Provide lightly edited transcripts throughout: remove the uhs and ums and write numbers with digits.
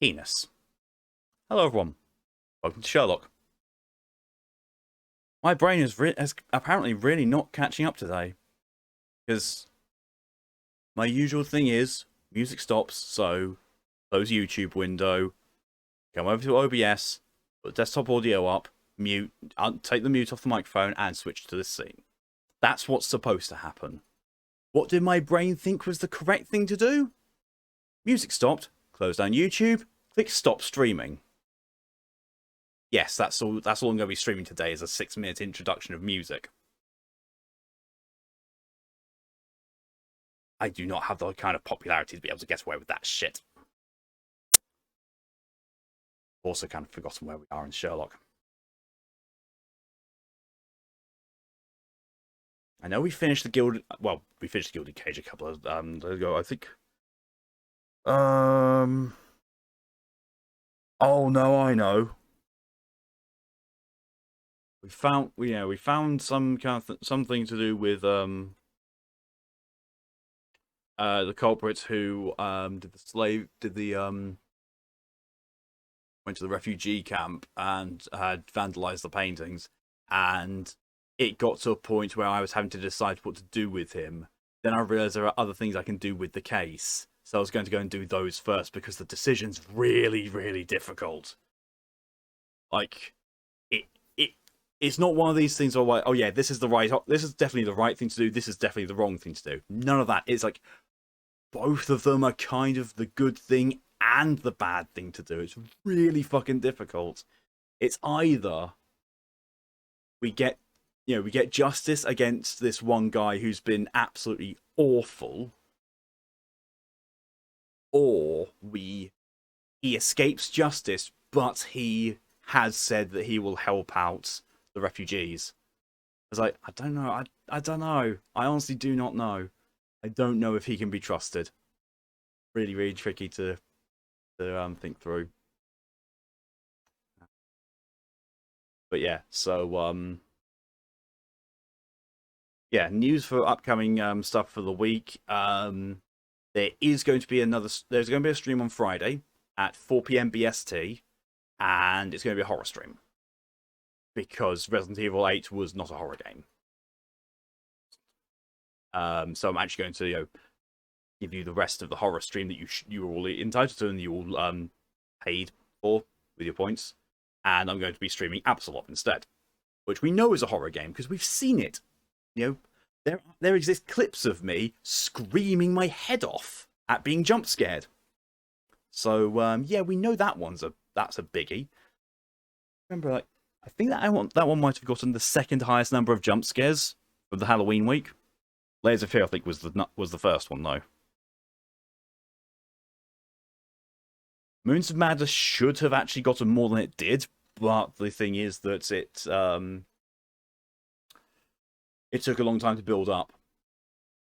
Penis. Hello, everyone. Welcome to Sherlock. My brain is apparently really not catching up today because my usual thing is music stops, so close YouTube window, come over to OBS, put desktop audio up, mute, take the mute off the microphone, and switch to this scene. That's what's supposed to happen. What did my brain think was the correct thing to do? Music stopped, close down YouTube, click stop streaming. Yes, that's all I'm going to be streaming today is a 6-minute introduction of music. I do not have the kind of popularity to be able to get away with that shit. Also kind of forgotten where we are in Sherlock. I know we finished the Gilded... Well, we finished the Gilded Cage a couple of days ago, I think. Oh, no, I know. We found some kind of something to do with the culprits who went to the refugee camp and had vandalized the paintings, and it got to a point where I was having to decide what to do with him. Then I realized there are other things I can do with the case, so I was going to go and do those first because the decision's really, really difficult. Like, it's not one of these things where like, oh yeah, this is definitely the right thing to do, this is definitely the wrong thing to do. None of that. It's like both of them are kind of the good thing and the bad thing to do. It's really fucking difficult. It's either we get justice against this one guy who's been absolutely awful, or he escapes justice, but he has said that he will help out the refugees. I was like, I don't know. I don't know. I honestly do not know. I don't know if he can be trusted. Really, really tricky to think through. But yeah, so yeah, news for upcoming stuff for the week. There's going to be a stream on Friday at 4 p.m. BST, and it's going to be a horror stream because Resident Evil 8 was not a horror game. So I'm actually going to give you the rest of the horror stream that you were all entitled to and you all paid for with your points, and I'm going to be streaming Absolot instead, which we know is a horror game because we've seen it. There exist clips of me screaming my head off at being jump scared. So yeah, we know that's a biggie. Remember, like, I think that one might have gotten the second highest number of jump scares of the Halloween week. Layers of Fear, I think, was the first one though. Moons of Madness should have actually gotten more than it did, but the thing is that it took a long time to build up,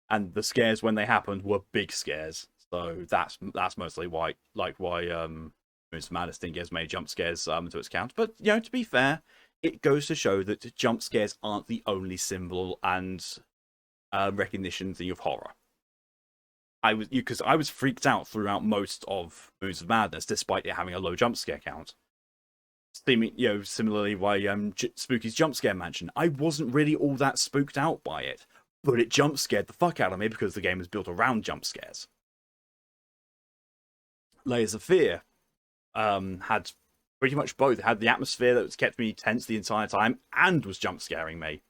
and the scares when they happened were big scares. So that's mostly why Moons of Madness didn't get as many jump scares to its count. But to be fair, it goes to show that jump scares aren't the only symbol and recognition thing of horror. I was freaked out throughout most of Moons of Madness, despite it having a low jump scare count. Similarly, why Spooky's Jump Scare Mansion, I wasn't really all that spooked out by it, but it jump scared the fuck out of me because the game is built around jump scares. Layers of Fear had pretty much both. It had the atmosphere that kept me tense the entire time and was jump scaring me.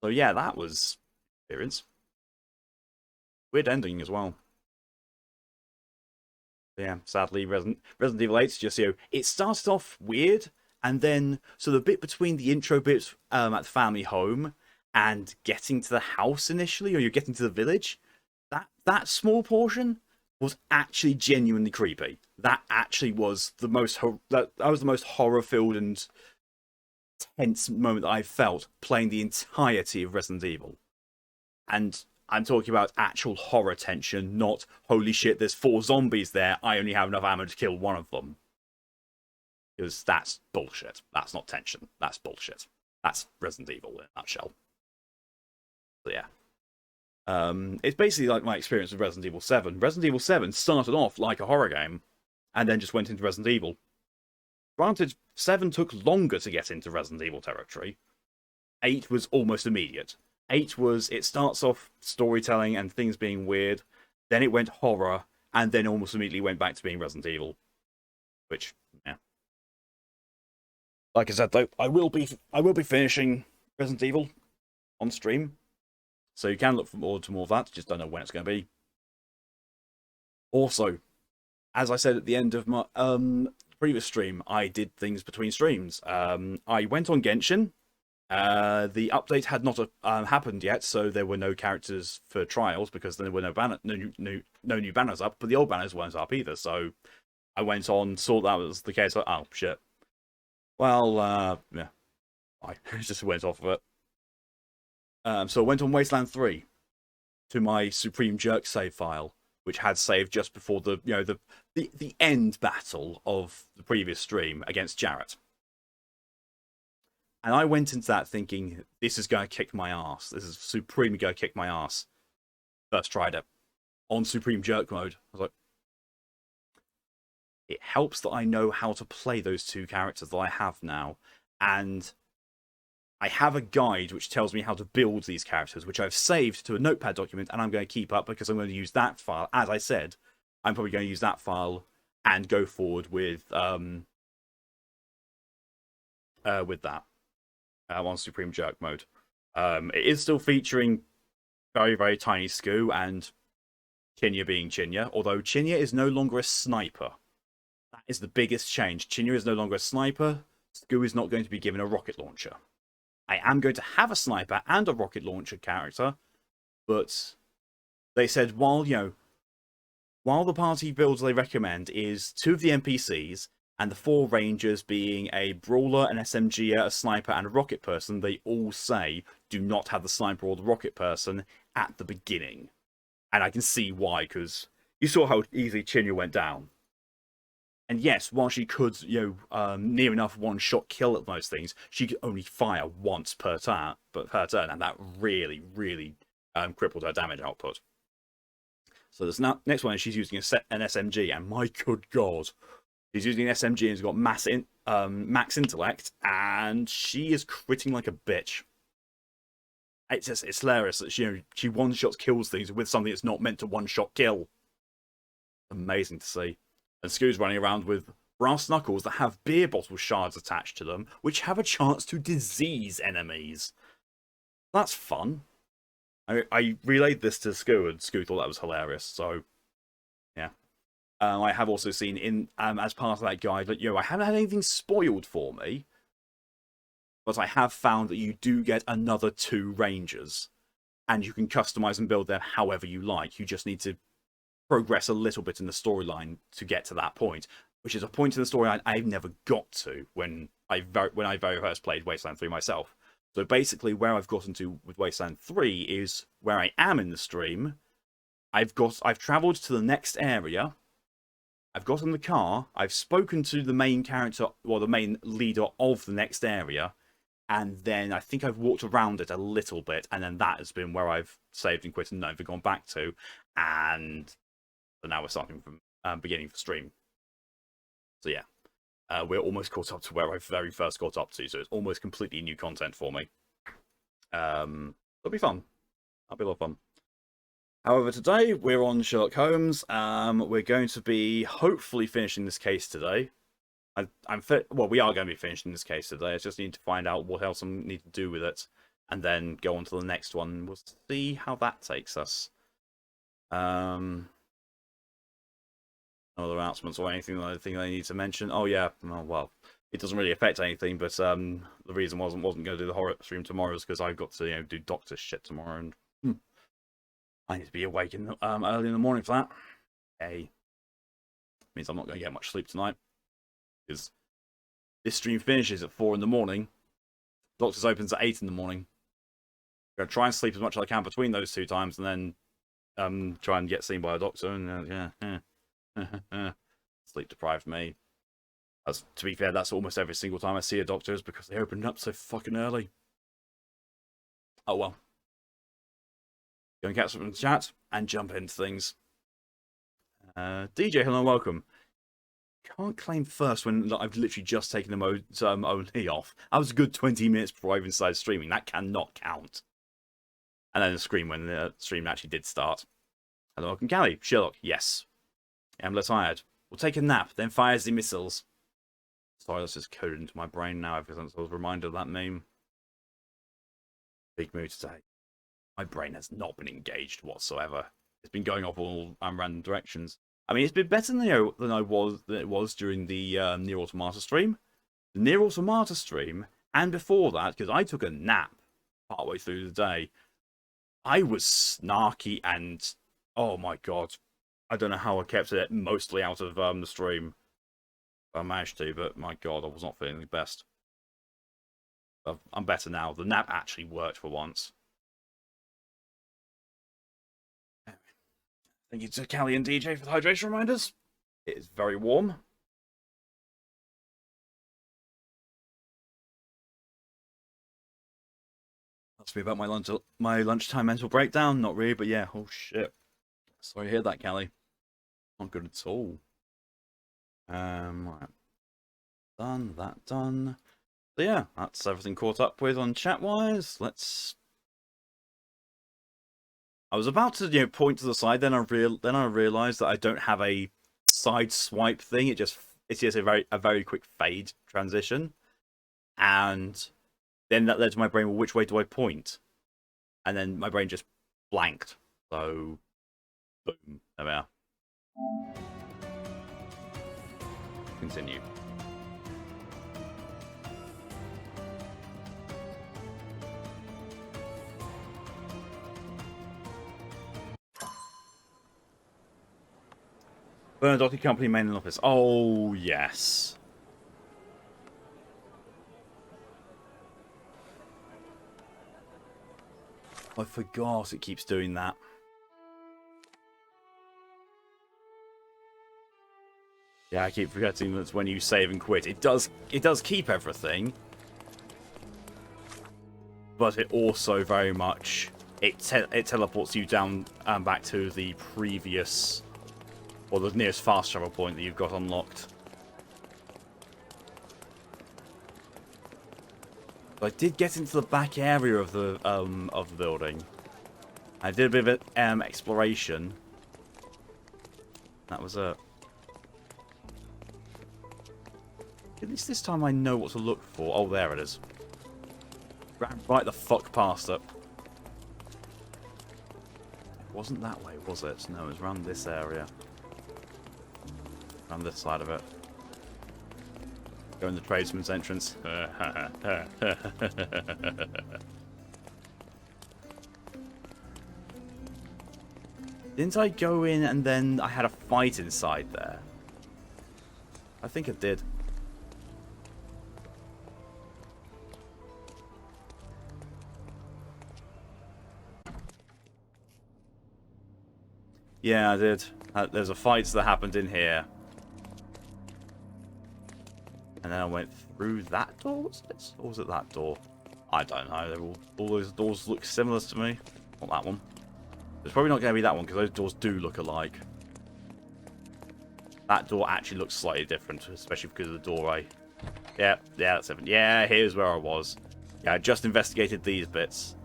So yeah, that was experience. Weird ending as well. Yeah, sadly, Resident Evil 8 just it started off weird, and then so the bit between the intro bits at the family home and getting to the house initially, or you're getting to the village, that small portion was actually genuinely creepy. That actually was the most that was the most horror filled and tense moment that I felt playing the entirety of Resident Evil, and I'm talking about actual horror tension, not holy shit, there's 4 zombies there, I only have enough ammo to kill one of them. Because that's bullshit. That's not tension. That's bullshit. That's Resident Evil in a nutshell. So yeah. It's basically like my experience with Resident Evil 7. Resident Evil 7 started off like a horror game. and then just went into Resident Evil. Granted, 7 took longer to get into Resident Evil territory. 8 was almost immediate. 8 was, it starts off storytelling and things being weird, then it went horror, and then almost immediately went back to being Resident Evil. Which, yeah. Like I said though, I will be finishing Resident Evil on stream. So you can look forward to more of that, just don't know when it's going to be. Also, as I said at the end of my previous stream, I did things between streams. I went on Genshin. The update had not happened yet, so there were no characters for trials because there were no new banners up, but the old banners weren't up either. So I went on, saw that was the case. Like, oh shit. Well, yeah, I just went off of it. So I went on Wasteland 3 to my Supreme Jerk save file, which had saved just before the end battle of the previous stream against Jarrett. And I went into that thinking, this is going to kick my ass. This is supremely going to kick my ass. First tried it on Supreme Jerk mode. I was like, it helps that I know how to play those two characters that I have now. And I have a guide which tells me how to build these characters, which I've saved to a notepad document, and I'm going to keep up because I'm going to use that file. As I said, I'm probably going to use that file and go forward with that on Supreme Jerk mode. It is still featuring very, very tiny Scoo and Chinya being Chinya, although Chinya is no longer a sniper. That is the biggest change. Chinya is no longer a sniper. Scoo is not going to be given a rocket launcher. I am going to have a sniper and a rocket launcher character, but they said while the party builds they recommend is 2 of the NPCs and the 4 rangers being a brawler, an SMGer, a sniper, and a rocket person, they all say do not have the sniper or the rocket person at the beginning. And I can see why, because you saw how easily Chinya went down. And yes, while she could, near enough one-shot kill at most things, she could only fire once per turn, and that really, really crippled her damage output. So this next one, she's using an SMG, and my good god, she's using an SMG and has got max intellect, and she is critting like a bitch. It's hilarious that she one-shot kills things with something that's not meant to one-shot kill. Amazing to see. And Scoo's running around with brass knuckles that have beer bottle shards attached to them, which have a chance to disease enemies. That's fun. I relayed this to Scoo, and Scoo thought that was hilarious. So, yeah. I have also seen in as part of that guide that I haven't had anything spoiled for me, but I have found that you do get another 2 rangers, and you can customize and build them however you like. You just need to progress a little bit in the storyline to get to that point, which is a point in the storyline I've never got to when I very first played Wasteland 3 myself. So basically where I've gotten to with Wasteland 3 is where I am in the stream. I've travelled to the next area, I've got in the car, I've spoken to the main character, or the main leader of the next area, and then I think I've walked around it a little bit, and then that has been where I've saved and quit and never gone back to, and so now we're starting from beginning for stream. So yeah, we're almost caught up to where I very first got up to, so it's almost completely new content for me. It'll be fun. That'll be a lot of fun. However, today we're on Sherlock Holmes. We're going to be hopefully finishing this case today. We are going to be finishing this case today. I just need to find out what else I need to do with it, and then go on to the next one. We'll see how that takes us. Other announcements or anything that I think I need to mention? Oh yeah, well, it doesn't really affect anything, but the reason wasn't going to do the horror stream tomorrow is because I've got to do doctor shit tomorrow, and I need to be awake early in the morning for that. Hey, means I'm not going to get much sleep tonight, because this stream finishes at 4 in the morning. Doctor's opens at 8 in the morning. I'm going to try and sleep as much as I can between those 2 times, and then try and get seen by a doctor, and yeah. Sleep deprived me. To be fair, that's almost every single time I see a doctor is because they opened up so fucking early. Oh well. Go and catch up in the chat and jump into things. DJ, hello, welcome. can't claim first when I've literally just taken the OT off. I was a good 20 minutes before I even started streaming. That cannot count. And then the scream when the stream actually did start. Hello, welcome, Callie. Sherlock, yes. I'm a little tired. We'll take a nap, then fires the missiles. Sorry, that's just coded into my brain now ever since I was reminded of that meme. Big mood today. My brain has not been engaged whatsoever. It's been going off all random directions. I mean, it's been better than it was during the Nier Automata stream. The Nier Automata stream, and before that, because I took a nap partway through the day, I was snarky and, oh my god, I don't know how I kept it mostly out of the stream. I managed to, but my god, I was not feeling the best. But I'm better now. The nap actually worked for once. Thank you to Callie and DJ for the hydration reminders. It is very warm. Must be about my lunchtime mental breakdown. Not really, but yeah. Oh shit. Sorry to hear that, Callie. Not good at all. Right. Done. That done. So yeah, that's everything caught up with on chat-wise. I was about to, point to the side. Then I realized that I don't have a side swipe thing. It's just a very quick fade transition, and then that led to my brain. Well, which way do I point? And then my brain just blanked. So, boom. There we are. Continue. Bernadotte Company main office. Oh, yes. I forgot it keeps doing that. Yeah, I keep forgetting that when you save and quit, it does keep everything. But it also very much it teleports you down back to the previous, or the nearest fast travel point that you've got unlocked. But I did get into the back area of the building. I did a bit of exploration. That was it. At least this time I know what to look for. Oh, there it is. Ran right the fuck past it. It wasn't that way, was it? No, it was around this area. Around this side of it. Go in the tradesman's entrance. Didn't I go in and then I had a fight inside there? I think I did. Yeah, I did. There's a fight that happened in here. And then I went through that door? What's this? Or was it that door? I don't know. All those doors look similar to me. Not that one. It's probably not going to be that one because those doors do look alike. That door actually looks slightly different, especially because of the doorway. Yeah, that's it. Yeah, here's where I was. Yeah, I just investigated these bits.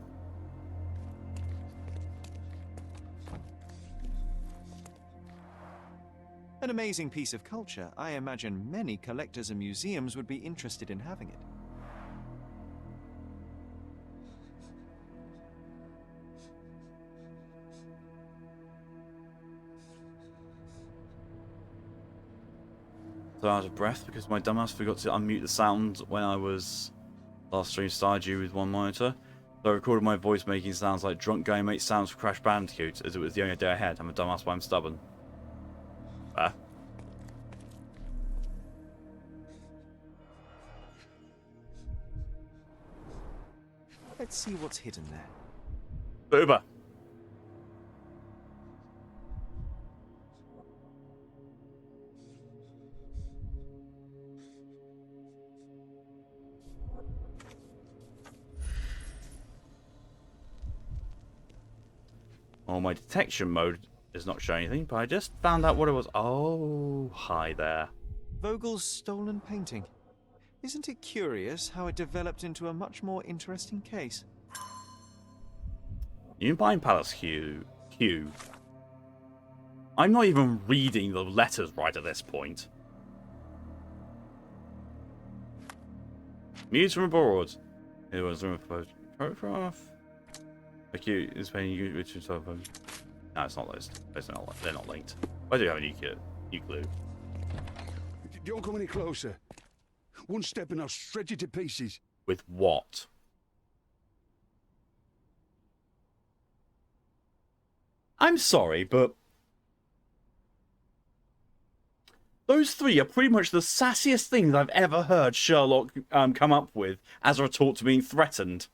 An amazing piece of culture. I imagine many collectors and museums would be interested in having it. So out of breath because my dumbass forgot to unmute the sound when I was last stream Stardew with one monitor. So I recorded my voice making sounds like drunk guy makes sounds for Crash Bandicoot, as it was the only day I had. I'm a dumbass, but I'm stubborn. Let's see what's hidden there. Booba. Oh, my detection mode is not showing anything, but I just found out what it was. Oh, hi there. Vogel's stolen painting. Isn't it curious how it developed into a much more interesting case? You buying Palace Q. I'm not even reading the letters right at this point. News from abroad. It was a photograph. Q is paying you which is over. No, it's not those. They're not linked. Why do you have a new clue? Don't come any closer. One step and I'll shred you to pieces. With what? I'm sorry, but those three are pretty much the sassiest things I've ever heard Sherlock come up with as a retort to being threatened.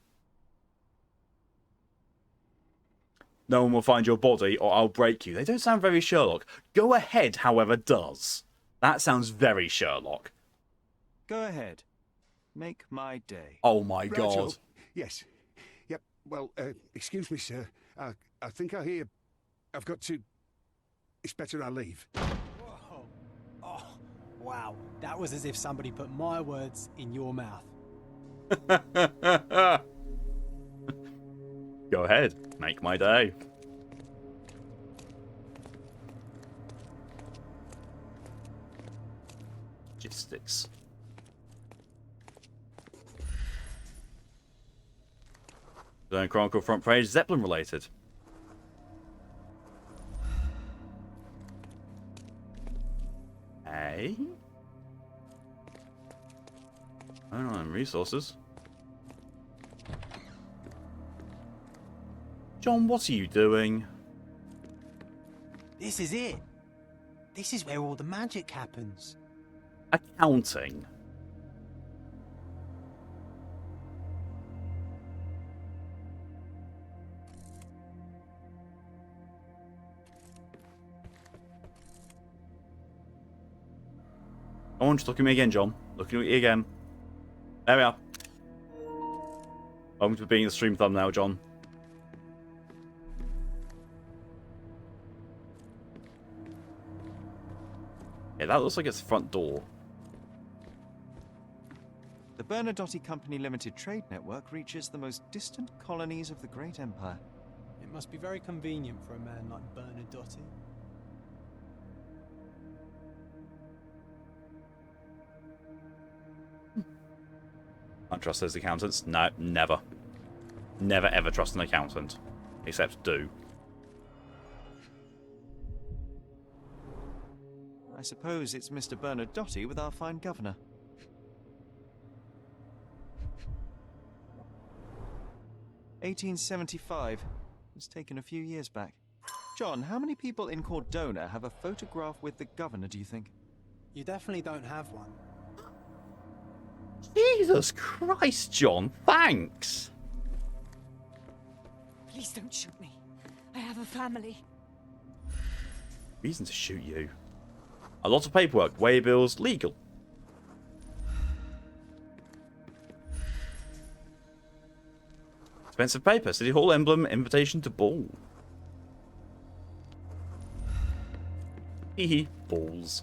No one will find your body or I'll break you. They don't sound very Sherlock. Go ahead, however, does. That sounds very Sherlock. Go ahead. Make my day. Oh my god. Righto. Yes. Yep. Well, excuse me, sir. I think I hear... I've got to... It's better I leave. Whoa. Oh, wow. That was as if somebody put my words in your mouth. Go ahead. Make my day. Logistics. The Chronicle front page, Zeppelin related. Hey? I don't know, resources. John, what are you doing? This is it. This is where all the magic happens. Accounting. Come on, just look at me again, John. Looking at you again. There we are. Welcome to being the stream thumbnail, John. Yeah, that looks like it's the front door. The Bernadotte Company Limited Trade Network reaches the most distant colonies of the Great Empire. It must be very convenient for a man like Bernadotte. Can't trust those accountants. No, never. Never ever trust an accountant. Except do. I suppose it's Mr. Bernadotte with our fine governor. "1875. It's taken a few years back. John, how many people in Cordona have a photograph with the governor, do you think? You definitely don't have one. Jesus Christ, John. Thanks. Please don't shoot me. I have a family. Reason to shoot you. A lot of paperwork, way bills, legal. Expensive paper, City Hall emblem, invitation to ball. Hee balls.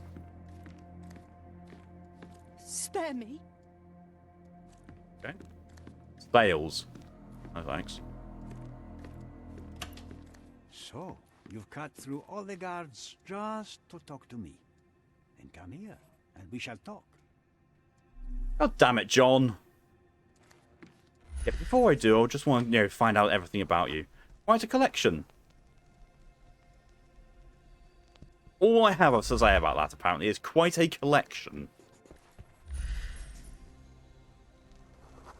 Spare me. Okay. Sales. No thanks. So, you've cut through all the guards just to talk to me. Then come here, and we shall talk. God damn it, John. Yeah, before I do, I just want to, find out everything about you. Quite a collection. All I have to say about that, apparently, is quite a collection.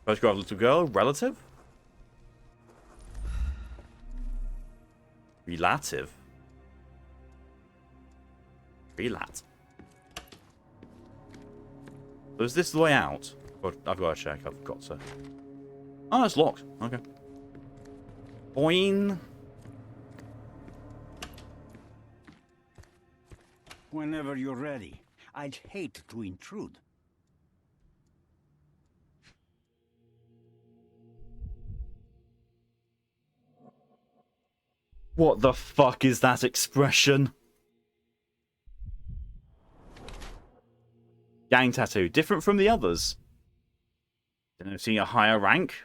Photograph of little girl, relative? Relative? Relat. So is this the way out? I've got to check, I've got to. Oh, it's locked. Okay. Boing. Whenever you're ready. I'd hate to intrude. What the fuck is that expression? Gang tattoo. Different from the others. Denoting a higher rank.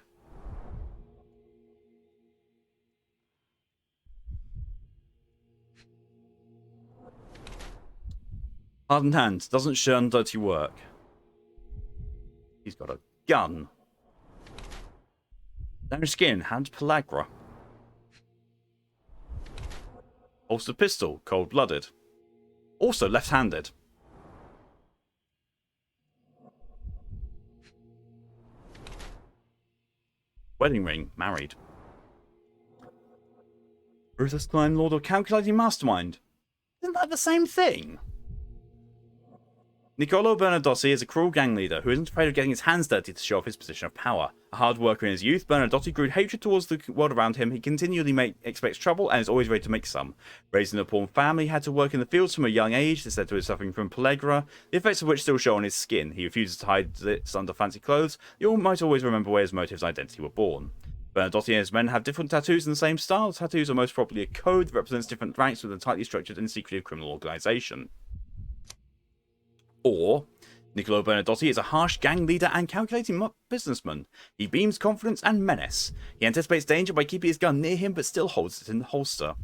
Hardened hands. Doesn't shun dirty work. He's got a gun. Damaged skin. Hand pellagra. Holstered pistol. Cold-blooded. Also left-handed. Wedding ring. Married. Ruthless crime lord or calculating mastermind. Isn't that the same thing? Niccolo Bernadotti is a cruel gang leader who isn't afraid of getting his hands dirty to show off his position of power. A hard worker in his youth, Bernadotti grew hatred towards the world around him. He continually expects trouble and is always ready to make some. Raised in a poor family, he had to work in the fields from a young age. This led to his suffering from pellagra, the effects of which still show on his skin. He refuses to hide this under fancy clothes. You might always remember where his motives and identity were born. Bernadotti and his men have different tattoos in the same style. Tattoos are most probably a code that represents different ranks within a tightly structured and secretive criminal organisation. Or, Niccolo Bernadotti is a harsh gang leader and calculating businessman. He beams confidence and menace. He anticipates danger by keeping his gun near him but still holds it in the holster.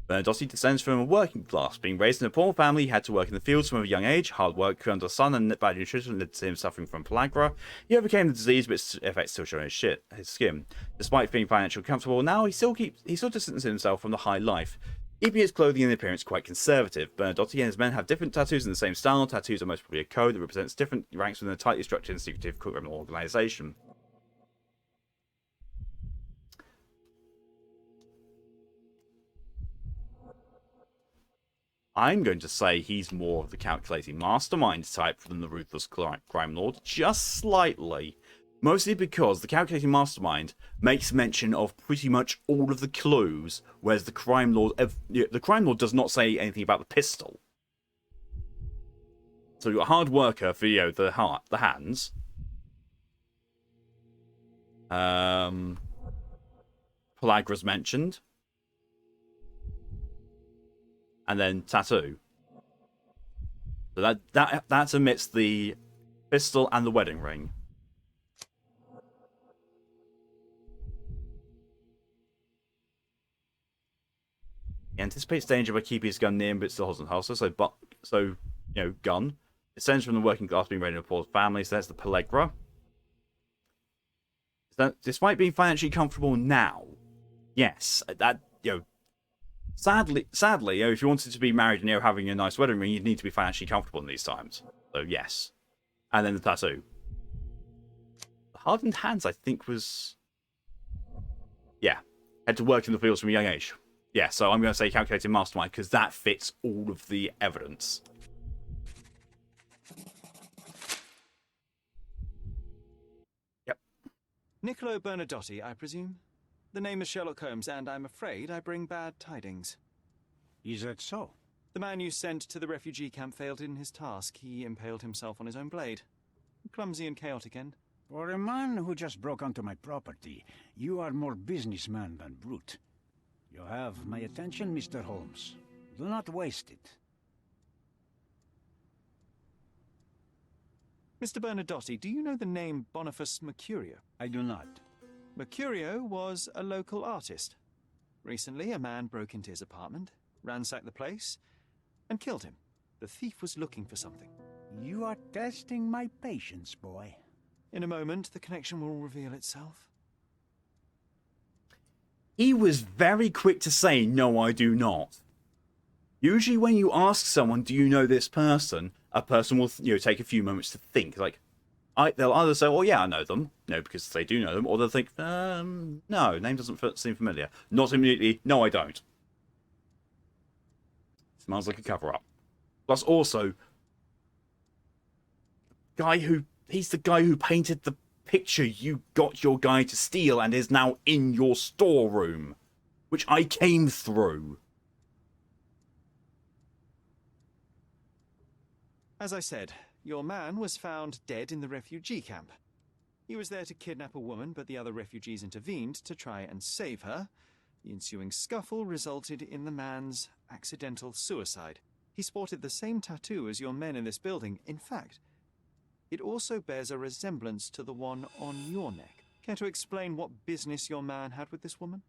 Bernadotti descends from a working class. Being raised in a poor family, he had to work in the fields from a young age. Hard work under the sun and bad nutrition led to him suffering from pellagra. He overcame the disease, but its effects still show on his skin. Despite being financially comfortable now, he still distances himself from the high life, keeping his clothing and appearance quite conservative. Bernadotti and his men have different tattoos in the same style. Tattoos are most probably a code that represents different ranks within a tightly structured and secretive criminal organisation. I'm going to say he's more of the calculating mastermind type than the ruthless crime lord, just slightly. Mostly because the calculating mastermind makes mention of pretty much all of the clues, whereas the crime lord does not say anything about the pistol. So you've got a hard worker for the hands. Pellagra's mentioned. And then tattoo. So that omits the pistol and the wedding ring. He anticipates danger by keeping his gun near him, but still holds in the holster. So gun. It stems from the working class being raised in a poor family, so that's the pellagra. Despite being financially comfortable now, yes, Sadly, if you wanted to be married and having a nice wedding ring, you'd need to be financially comfortable in these times. So yes, and then the tattoo. The hardened hands, I think, was had to work in the fields from a young age. Yeah, so I'm going to say calculating mastermind because that fits all of the evidence. Yep. Niccolo Bernadotti, I presume? The name is Sherlock Holmes, and I'm afraid I bring bad tidings. Is that so? The man you sent to the refugee camp failed in his task. He impaled himself on his own blade. A clumsy and chaotic end. For a man who just broke onto my property, you are more businessman than brute. You have my attention, Mr. Holmes. Do not waste it. Mr. Bernadotti, do you know the name Boniface Mercurio? I do not. Mercurio was a local artist. Recently, a man broke into his apartment, ransacked the place, and killed him. The thief was looking for something. You are testing my patience, boy. In a moment, the connection will reveal itself. He was very quick to say, no, I do not. Usually when you ask someone, do you know this person, a person will take a few moments to think. Like, they'll either say, oh yeah, I know them. No, because they do know them. Or they'll think, no, name doesn't seem familiar. Not immediately, no, I don't. Smells like a cover-up. Plus also, he's the guy who painted the picture you got your guy to steal and is now in your storeroom, which I came through. As I said, your man was found dead in the refugee camp. He was there to kidnap a woman, but the other refugees intervened to try and save her. The ensuing scuffle resulted in the man's accidental suicide. He sported the same tattoo as your men in this building. In fact, It also bears a resemblance to the one on your neck. Care to explain what business your man had with this woman?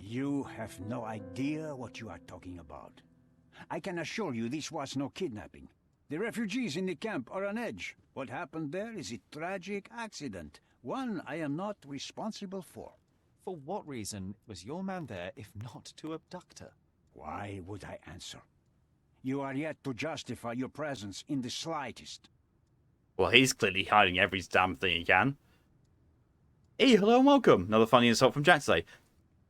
You have no idea what you are talking about. I can assure you this was no kidnapping. The refugees in the camp are on edge. What happened there is a tragic accident, one I am not responsible for. For what reason was your man there if not to abduct her? Why would I answer? You are yet to justify your presence in the slightest. Well, he's clearly hiding every damn thing he can. Hey, hello and welcome. Another funny insult from Jack today.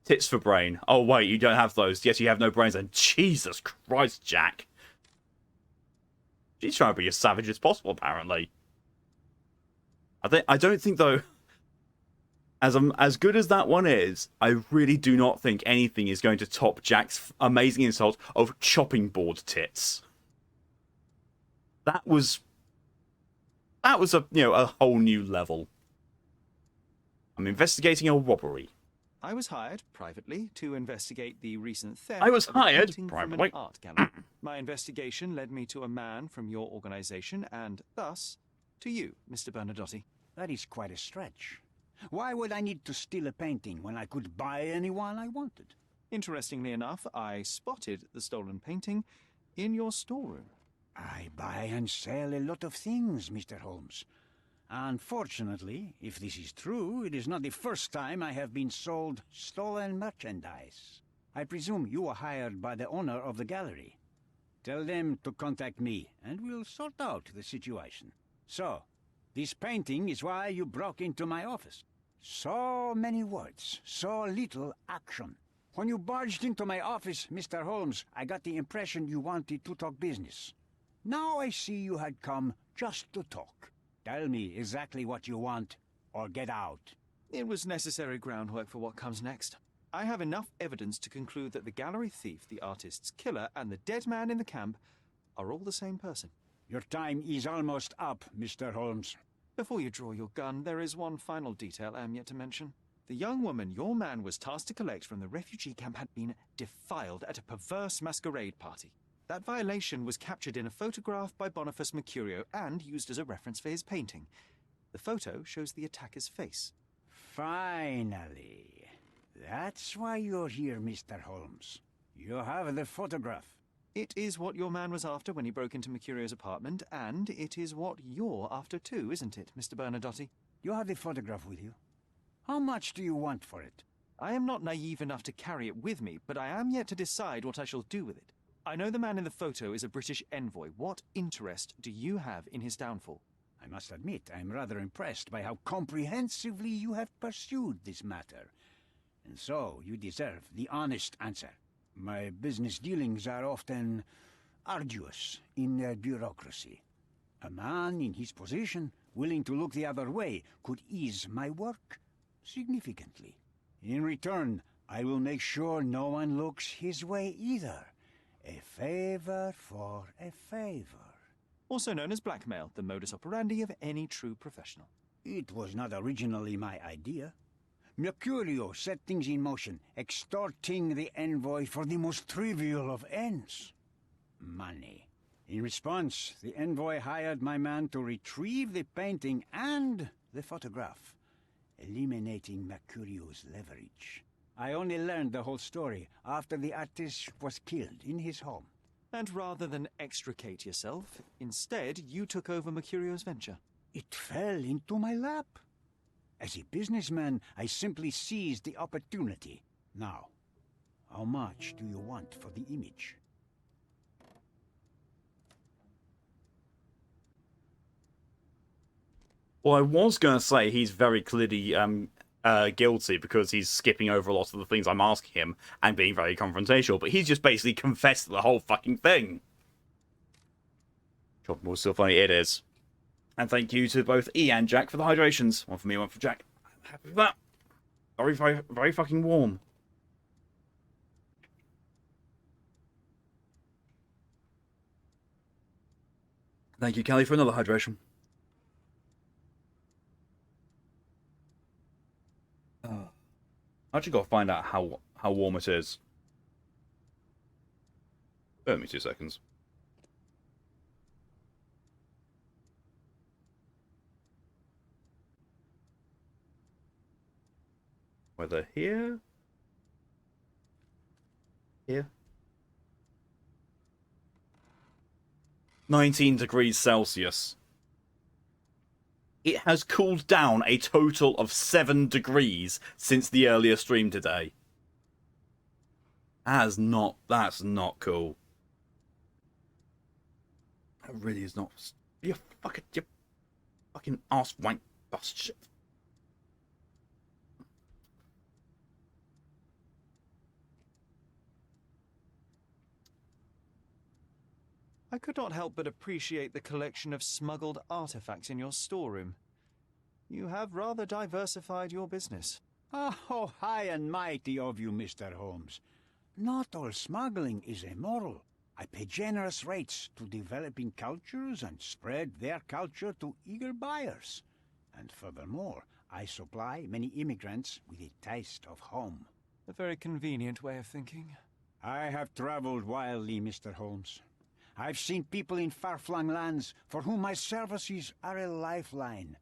Tits for brain. Oh, wait, you don't have those. Yes, you have no brains. And Jesus Christ, Jack. She's trying to be as savage as possible, apparently. I don't think, though, as good as that one is, I really do not think anything is going to top Jack's amazing insult of chopping board tits. That was a whole new level. I'm investigating a robbery. I was hired privately to investigate the recent theft I was of a hired painting from privately. an art gallery. My investigation led me to a man from your organization and, thus, to you, Mr. Bernadotti. That is quite a stretch. Why would I need to steal a painting when I could buy anyone I wanted? Interestingly enough, I spotted the stolen painting in your storeroom. I buy and sell a lot of things, Mr. Holmes. Unfortunately, if this is true, it is not the first time I have been sold stolen merchandise. I presume you were hired by the owner of the gallery. Tell them to contact me, and we'll sort out the situation. So, this painting is why you broke into my office. So many words, so little action. When you barged into my office, Mr. Holmes, I got the impression you wanted to talk business. Now I see you had come just to talk. Tell me exactly what you want, or get out. It was necessary groundwork for what comes next. I have enough evidence to conclude that the gallery thief, the artist's killer, and the dead man in the camp are all the same person. Your time is almost up, Mr. Holmes. Before you draw your gun, there is one final detail I am yet to mention. The young woman your man was tasked to collect from the refugee camp had been defiled at a perverse masquerade party. That violation was captured in a photograph by Boniface Mercurio and used as a reference for his painting. The photo shows the attacker's face. Finally. That's why you're here, Mr. Holmes. You have the photograph. It is what your man was after when he broke into Mercurio's apartment, and it is what you're after too, isn't it, Mr. Bernadotti? You have the photograph with you. How much do you want for it? I am not naive enough to carry it with me, but I am yet to decide what I shall do with it. I know the man in the photo is a British envoy. What interest do you have in his downfall? I must admit, I am rather impressed by how comprehensively you have pursued this matter. And so, you deserve the honest answer. My business dealings are often arduous in their bureaucracy. A man in his position, willing to look the other way, could ease my work significantly. In return, I will make sure no one looks his way either. A favor for a favor. Also known as blackmail, the modus operandi of any true professional. It was not originally my idea. Mercurio set things in motion, extorting the envoy for the most trivial of ends. Money. In response, the envoy hired my man to retrieve the painting and the photograph, eliminating Mercurio's leverage. I only learned the whole story after the artist was killed in his home. And rather than extricate yourself, instead you took over Mercurio's venture. It fell into my lap. As a businessman, I simply seized the opportunity. Now, how much do you want for the image? Well, I was going to say he's very clearly guilty because he's skipping over a lot of the things I'm asking him and being very confrontational, but he's just basically confessed the whole fucking thing. Chopping board's still funny, it is. And thank you to both E and Jack for the hydrations. One for me, one for Jack. I'm happy with that. Very, very, very fucking warm. Thank you, Kelly, for another hydration. I actually got to find out how warm it is. Bear with me 2 seconds. Whether here? Here? 19 degrees Celsius. It has cooled down a total of 7 degrees since the earlier stream today. That's not cool. That really is not. You fucking ass wank bust shit. I could not help but appreciate the collection of smuggled artifacts in your storeroom. You have rather diversified your business. Oh, high and mighty of you, Mr. Holmes. Not all smuggling is immoral. I pay generous rates to developing cultures and spread their culture to eager buyers. And furthermore, I supply many immigrants with a taste of home. A very convenient way of thinking. I have traveled wildly, Mr. Holmes. I've seen people in far-flung lands for whom my services are a lifeline.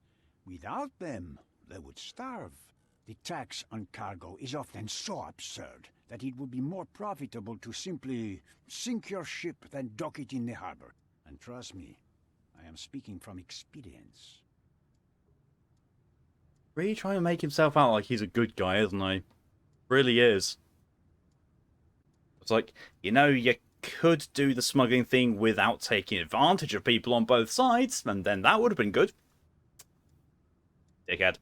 Without them, they would starve. The tax on cargo is often so absurd that it would be more profitable to simply sink your ship than dock it in the harbor. And trust me, I am speaking from experience. Really trying to make himself out like he's a good guy, isn't he? Really is. It's like, you know, you could do the smuggling thing without taking advantage of people on both sides, and then that would have been good. Dickhead.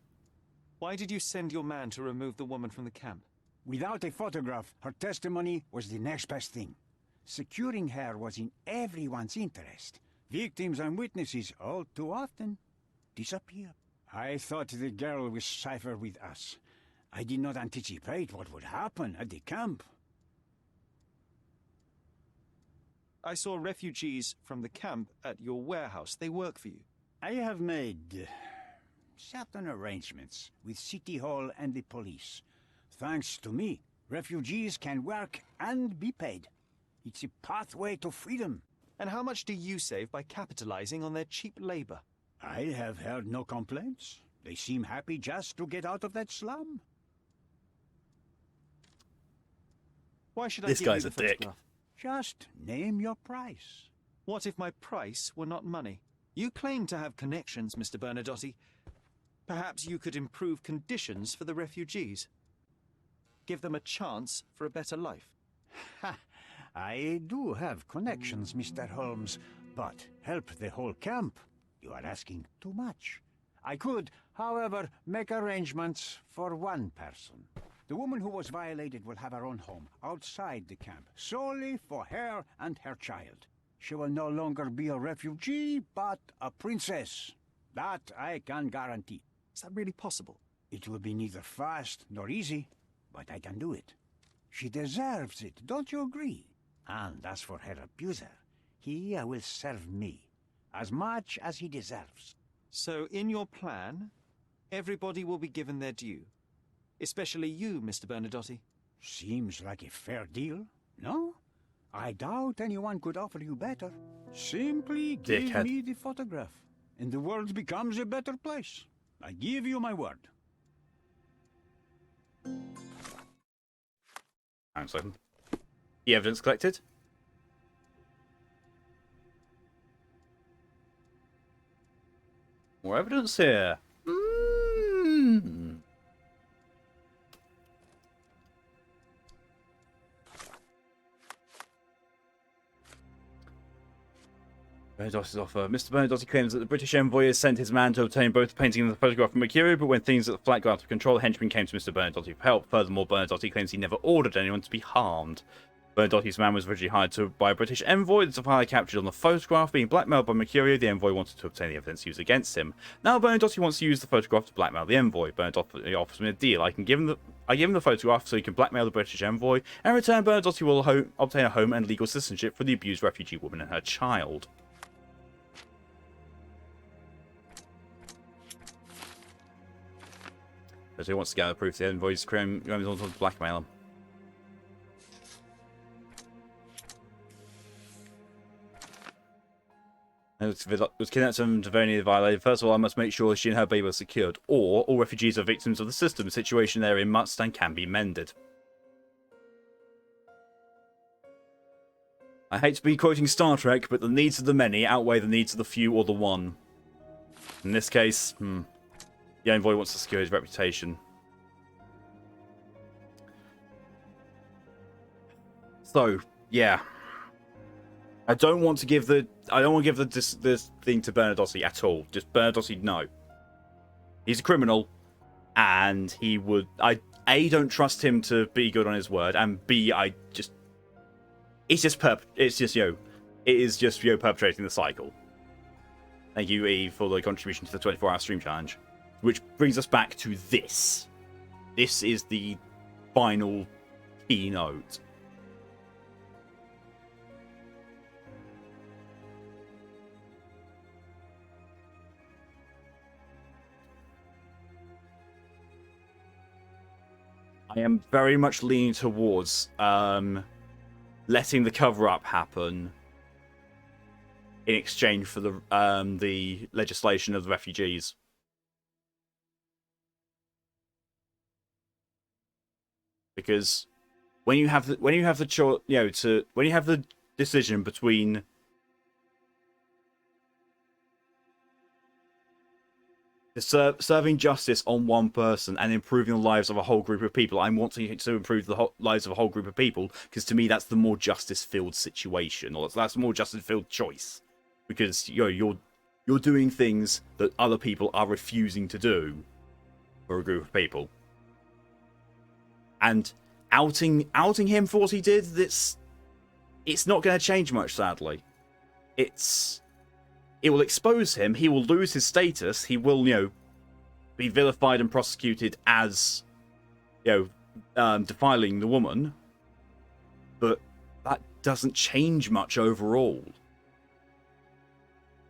Why did you send your man to remove the woman from the camp? Without a photograph, her testimony was the next best thing. Securing her was in everyone's interest. Victims and witnesses all too often disappear. I thought the girl was safer with us. I did not anticipate what would happen at the camp. I saw refugees from the camp at your warehouse. They work for you. I have made certain arrangements with City Hall and the police. Thanks to me, refugees can work and be paid. It's a pathway to freedom. And how much do you save by capitalizing on their cheap labor? I have heard no complaints. They seem happy just to get out of that slum. Why should I This give you guy's the a dick. photograph? Just name your price. What if my price were not money? You claim to have connections, Mr. Bernadotti. Perhaps you could improve conditions for the refugees. Give them a chance for a better life. Ha! I do have connections, Mr. Holmes, but help the whole camp? You are asking too much. I could, however, make arrangements for one person. The woman who was violated will have her own home outside the camp, solely for her and her child. She will no longer be a refugee, but a princess. That I can guarantee. Is that really possible? It will be neither fast nor easy, but I can do it. She deserves it, don't you agree? And as for her abuser, he will serve me, as much as he deserves. So, in your plan, everybody will be given their due. Especially you, Mr. Bernadotti. Seems like a fair deal, no? I doubt anyone could offer you better. Simply give Dickhead. me the photograph, and the world becomes a better place. I give you my word. Hang on a second. The evidence collected. More evidence here. Bernadotti's offer. Mr. Bernadotti claims that the British envoy has sent his man to obtain both the painting and the photograph from Mercurio, but when things at the flat got out of control, henchmen came to Mr. Bernadotti for help. Furthermore, Bernadotti claims he never ordered anyone to be harmed. Bernadotti's man was originally hired by a British envoy. The supplier captured on the photograph. Being blackmailed by Mercurio, the envoy wanted to obtain the evidence used against him. Now Bernadotti wants to use the photograph to blackmail the envoy. Bernadotti offers him a deal. I give him the photograph so he can blackmail the British envoy. In return, Bernadotti will obtain a home and legal citizenship for the abused refugee woman and her child. So he wants to gather proof the envoy's crime wants to blackmail him. was kidnapped and severely violated. First of all, I must make sure she and her baby are secured, or all refugees are victims of the system. The situation they're in must and can be mended. I hate to be quoting Star Trek, but the needs of the many outweigh the needs of the few or the one. In this case, the envoy wants to secure his reputation. So, yeah. I don't want to give this thing to Bernadotte at all. Just Bernadotte, no. He's a criminal, and he would. I don't trust him to be good on his word, and B, it's just perpetrating the cycle. Thank you, E, for the contribution to the 24-hour stream challenge. Which brings us back to this. This is the final keynote. I am very much leaning towards letting the cover-up happen in exchange for the legislation of the refugees. Because when you have the decision between serving justice on one person and improving the lives of a whole group of people, I'm wanting to improve the lives of a whole group of people, because to me that's the more justice-filled situation, or that's the more justice-filled choice, because you're doing things that other people are refusing to do for a group of people, and outing him for what he did, it's not going to change much, sadly. It will expose him. He will lose his status. He will, be vilified and prosecuted as, defiling the woman. But that doesn't change much overall.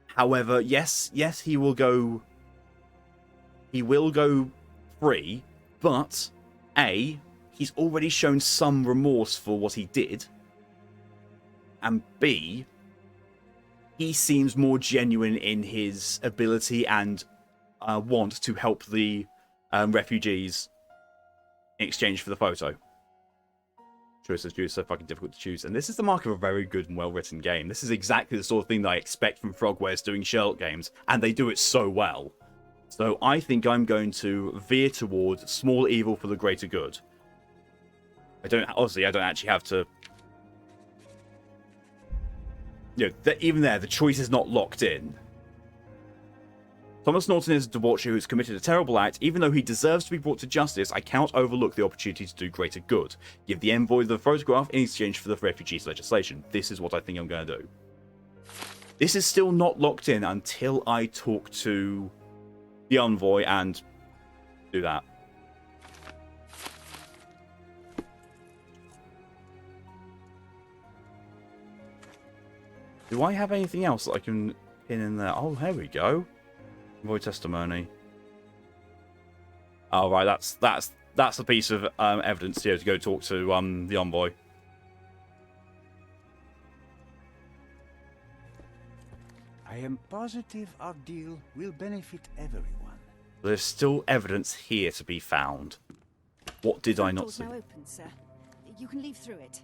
However, yes, he will go free, but A, he's already shown some remorse for what he did, and B, he seems more genuine in his ability and want to help the refugees in exchange for the photo. Choices are so fucking difficult to choose. And this is the mark of a very good and well-written game. This is exactly the sort of thing that I expect from Frogwares doing Sherlock games, and they do it so well. So I think I'm going to veer towards small evil for the greater good. I don't actually have to... even there, the choice is not locked in. Thomas Norton is a debaucher who's committed a terrible act. Even though he deserves to be brought to justice, I cannot overlook the opportunity to do greater good. Give the envoy the photograph in exchange for the refugees legislation. This is what I think I'm going to do. This is still not locked in until I talk to the envoy and do that. Do I have anything else that I can pin in there? Oh, here we go. Envoy testimony. Oh, right, that's a piece of evidence here to go talk to the envoy. I am positive our deal will benefit everyone. There's still evidence here to be found. What did I not see? The door's now open, sir. You can leave through it.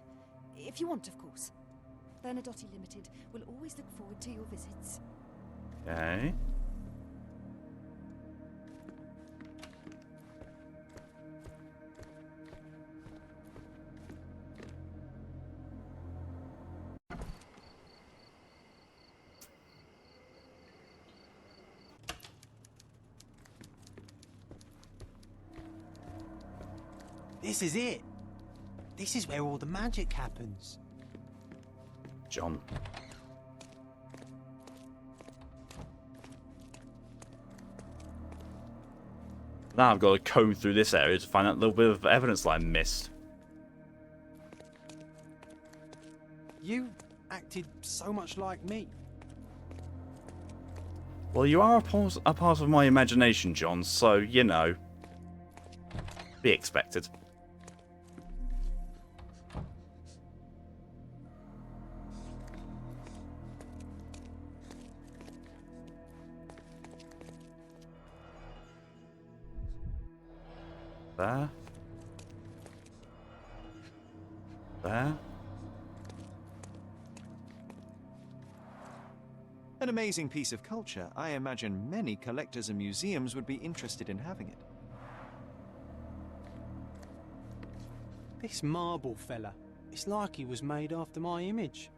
If you want, of course. Bernadotte Limited will always look forward to your visits. Okay. This is it. This is where all the magic happens. John. Now I've got to comb through this area to find that little bit of evidence that I missed. You acted so much like me. Well, you are a part of my imagination, John, so, be expected. There. There. An amazing piece of culture. I imagine many collectors and museums would be interested in having it. This marble fella, it's like he was made after my image.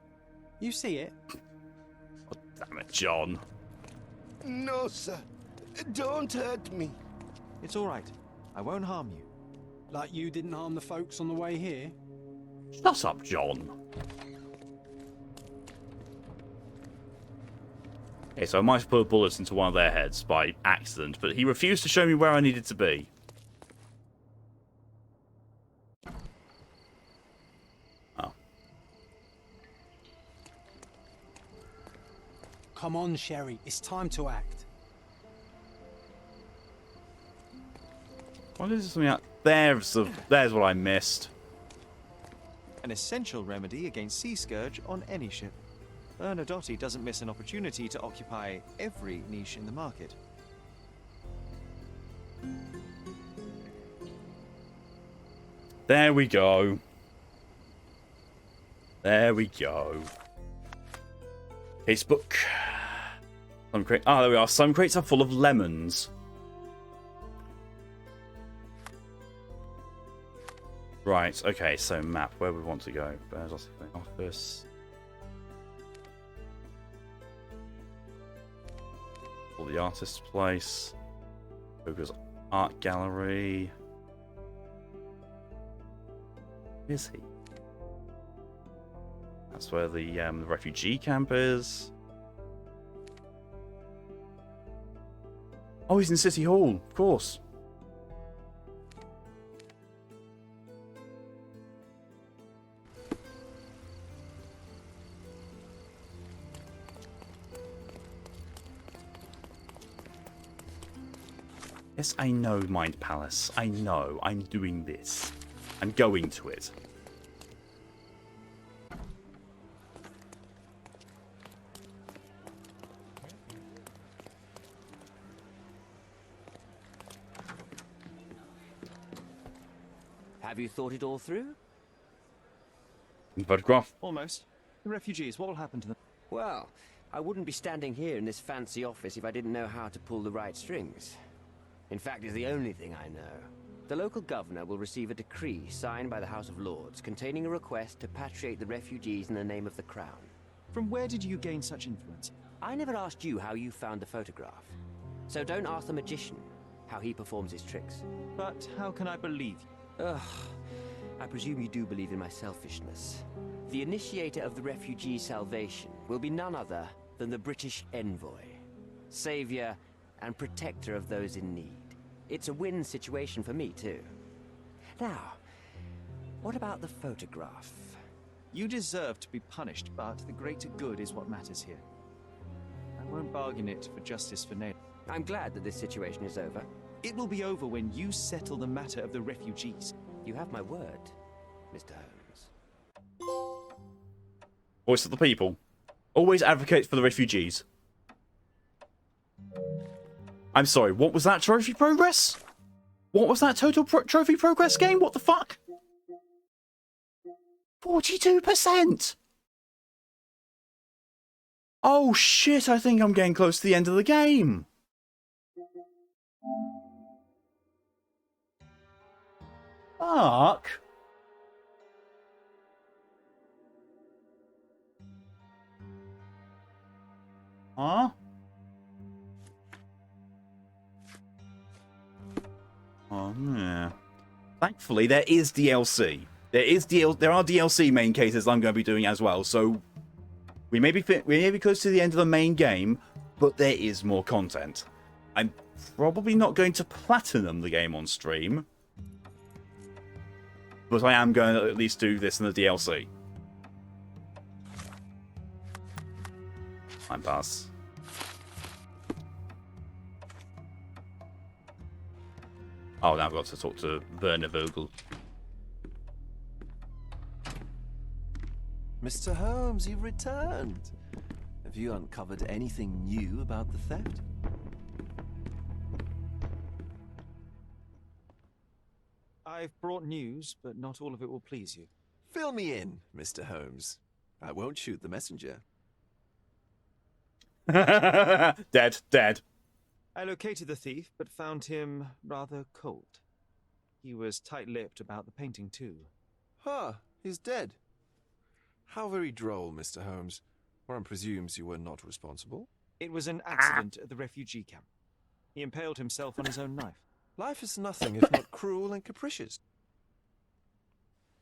You see it? Oh, damn it, John. No, sir. Don't hurt me. It's all right. I won't harm you. Like you didn't harm the folks on the way here? Shut up, John. Okay, so I might have put bullets into one of their heads by accident, but he refused to show me where I needed to be. Oh. Come on, Sherry, it's time to act. What is something out? There's what I missed. An essential remedy against sea scourge on any ship. Bernadotte doesn't miss an opportunity to occupy every niche in the market. There we go. There we go. Casebook. Some crate. Ah, there we are. Some crates are full of lemons. Right. Okay. So map. Where we want to go? Office. Or the artist's place. Joker's art gallery. Where is he? That's where the refugee camp is. Oh, he's in City Hall, of course. Yes, I know, Mind Palace. I know. I'm doing this. I'm going to it. Have you thought it all through? Photograph. Almost. The refugees, what will happen to them? Well, I wouldn't be standing here in this fancy office if I didn't know how to pull the right strings. In fact, it's the only thing I know. The local governor will receive a decree signed by the House of Lords containing a request to patriate the refugees in the name of the Crown. From where did you gain such influence? I never asked you how you found the photograph. So don't ask the magician how he performs his tricks. But how can I believe you? Ugh. I presume you do believe in my selfishness. The initiator of the refugee salvation will be none other than the British envoy, savior and protector of those in need. It's a win situation for me, too. Now, what about the photograph? You deserve to be punished, but the greater good is what matters here. I won't bargain it for justice for Nate. I'm glad that this situation is over. It will be over when you settle the matter of the refugees. You have my word, Mr. Holmes. Voice of the people. Always advocate for the refugees. I'm sorry, what was that trophy progress? What was that total trophy progress game? What the fuck? 42%! Oh shit, I think I'm getting close to the end of the game. Fuck. Huh? Oh, yeah. Thankfully, there is DLC. There are DLC main cases I'm going to be doing as well, so we may be close to the end of the main game, but there is more content. I'm probably not going to platinum the game on stream, but I am going to at least do this in the DLC. Time pass. Oh, now I've got to talk to Werner Vogel. Mr. Holmes, you've returned. Have you uncovered anything new about the theft? I've brought news, but not all of it will please you. Fill me in, Mr. Holmes. I won't shoot the messenger. Dead, dead. I located the thief, but found him rather cold. He was tight-lipped about the painting, too. Huh, he's dead. How very droll, Mr. Holmes. One presumes you were not responsible. It was an accident at the refugee camp. He impaled himself on his own knife. Life is nothing if not cruel and capricious.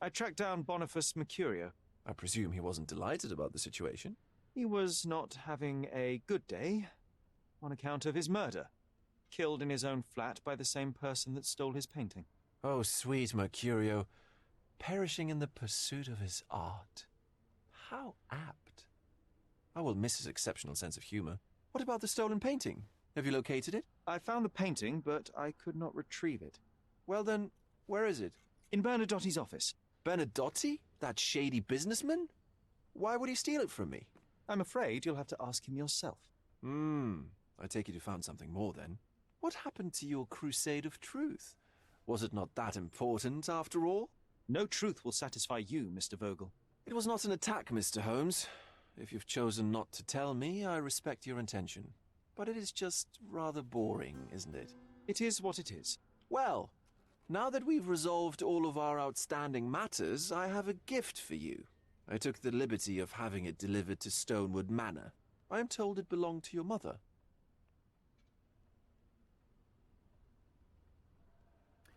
I tracked down Boniface Mercurio. I presume he wasn't delighted about the situation. He was not having a good day on account of his murder. Killed in his own flat by the same person that stole his painting. Oh, sweet Mercurio, perishing in the pursuit of his art. How apt. I will miss his exceptional sense of humor. What about the stolen painting? Have you located it? I found the painting, but I could not retrieve it. Well then, where is it? In Bernadotti's office. Bernadotti? That shady businessman? Why would he steal it from me? I'm afraid you'll have to ask him yourself. I take it you found something more then. What happened to your crusade of truth? Was it not that important, after all? No truth will satisfy you, Mr. Vogel. It was not an attack, Mr. Holmes. If you've chosen not to tell me, I respect your intention. But it is just rather boring, isn't it? It is what it is. Well, now that we've resolved all of our outstanding matters, I have a gift for you. I took the liberty of having it delivered to Stonewood Manor. I am told it belonged to your mother.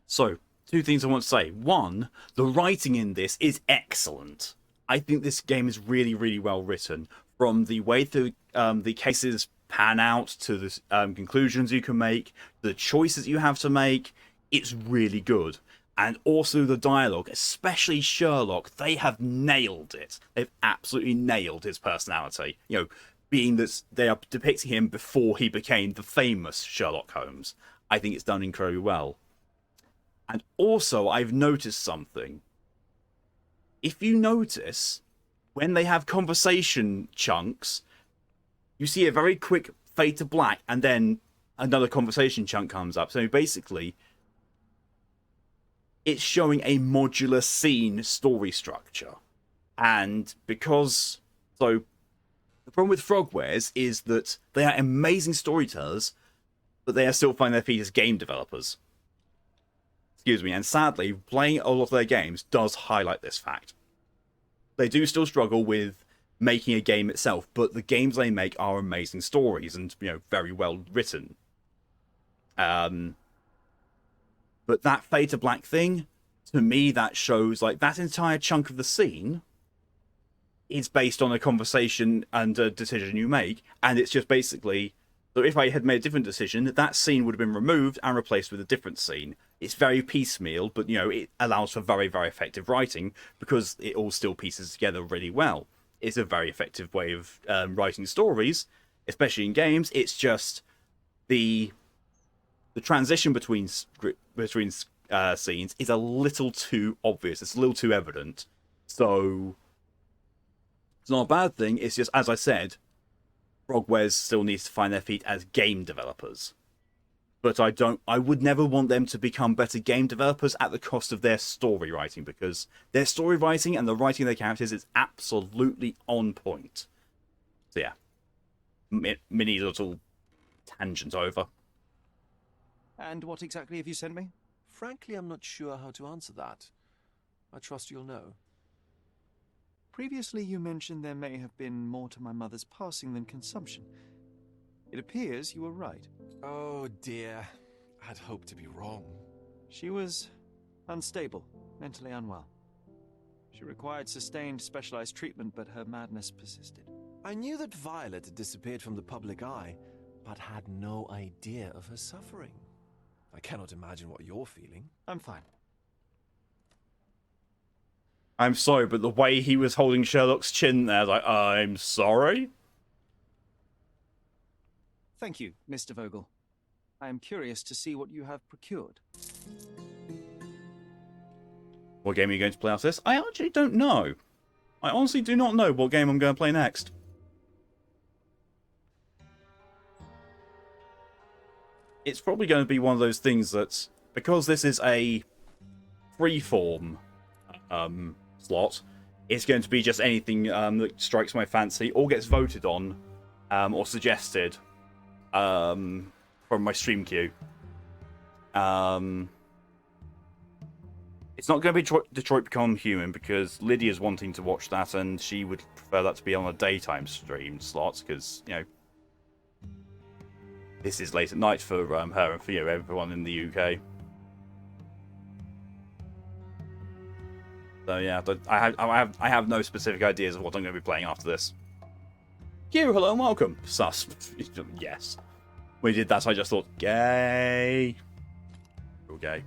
So, two things I want to say. One, the writing in this is excellent. I think this game is really, really well written. From the way the cases pan out to the conclusions you can make, the choices you have to make, it's really good. And also the dialogue, especially Sherlock, they have nailed it. They've absolutely nailed his personality. You know, being that they are depicting him before he became the famous Sherlock Holmes. I think it's done incredibly well. And also, I've noticed something. If you notice, when they have conversation chunks, you see a very quick fade to black, and then another conversation chunk comes up. So basically, it's showing a modular scene story structure. And because... So, the problem with Frogwares is that they are amazing storytellers, but they are still finding their feet as game developers. Excuse me, and sadly, playing a lot of their games does highlight this fact. They do still struggle with making a game itself, but the games they make are amazing stories and, you know, very well written. But that fade to black thing, to me, that shows, like, that entire chunk of the scene is based on a conversation and a decision you make, and it's just basically... So if I had made a different decision, that scene would have been removed and replaced with a different scene. It's very piecemeal, but, you know, it allows for very, very effective writing because it all still pieces together really well. It's a very effective way of writing stories, especially in games. It's just the transition between scenes is a little too obvious. It's a little too evident. So it's not a bad thing. It's just, as I said, Frogwares still needs to find their feet as game developers. But I would never want them to become better game developers at the cost of their story writing, because their story writing and the writing of their characters is absolutely on point. So yeah, mini little tangent over. And what exactly have you sent me? Frankly, I'm not sure how to answer that. I trust you'll know. Previously, you mentioned there may have been more to my mother's passing than consumption. It appears you were right. Oh dear, I'd hoped to be wrong. She was unstable, mentally unwell. She required sustained specialized treatment, but her madness persisted. I knew that Violet had disappeared from the public eye, but had no idea of her suffering. I cannot imagine what you're feeling. I'm fine. I'm sorry, but the way he was holding Sherlock's chin there, like, I'm sorry? Thank you, Mr. Vogel. I am curious to see what you have procured. What game are you going to play after this? I actually don't know. I honestly do not know what game I'm going to play next. It's probably going to be one of those things that, because this is a freeform slot, it's going to be just anything that strikes my fancy or gets voted on or suggested from my stream queue. It's not going to be Detroit Become Human because Lydia's wanting to watch that and she would prefer that to be on a daytime stream slot because, you know, this is late at night for her and for, you know, everyone in the UK. So yeah, I have no specific ideas of what I'm going to be playing after this. Q, hello and welcome. Sus. Yes. When we did that, I just thought, gay. Okay.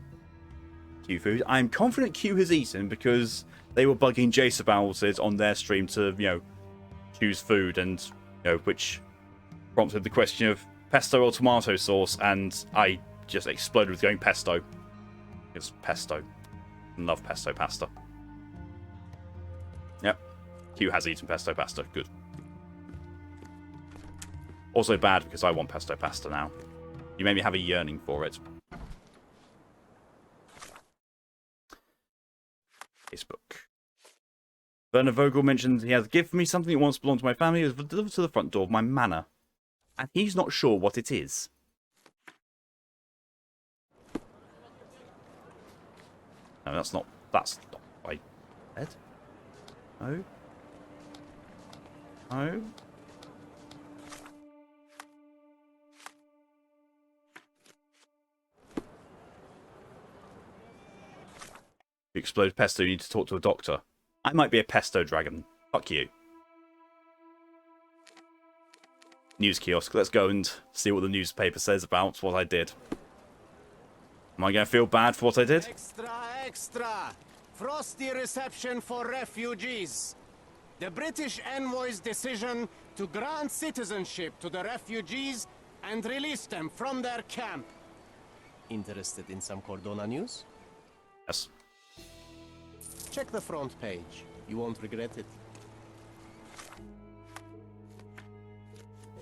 Q food. I'm confident Q has eaten because they were bugging Jace about it on their stream to, you know, choose food and, you know, which prompted the question of pesto or tomato sauce, and I just exploded with going pesto. It's pesto. I love pesto pasta. Yep. Q has eaten pesto pasta. Good. Also bad because I want pesto pasta now. You made me have a yearning for it. Facebook. Werner Vogel mentioned he has a gift for me, something that once belonged to my family. It was delivered to the front door of my manor. And he's not sure what it is. No, that's not my bed. No. No. You explode pesto, you need to talk to a doctor. I might be a pesto dragon. Fuck you. News kiosk. Let's go and see what the newspaper says about what I did. Am I going to feel bad for what I did? Extra, extra! Frosty reception for refugees. The British envoy's decision to grant citizenship to the refugees and release them from their camp. Interested in some Cordona news? Yes. Check the front page. You won't regret it.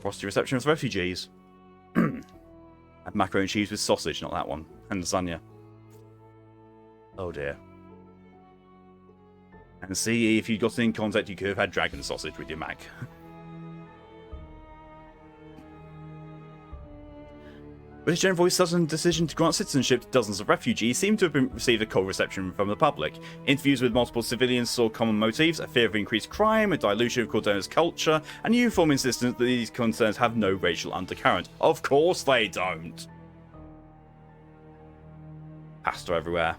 Frosty reception with refugees. Had macaroni and cheese with sausage, not that one. And lasagna. Oh dear. And see, if you'd gotten in contact, you could have had dragon sausage with your mac. British envoy's sudden decision to grant citizenship to dozens of refugees seemed to have received a cold reception from the public. Interviews with multiple civilians saw common motives: a fear of increased crime, a dilution of Cordona's culture, and a uniform insistence that these concerns have no racial undercurrent. Of course they don't! Pasta everywhere.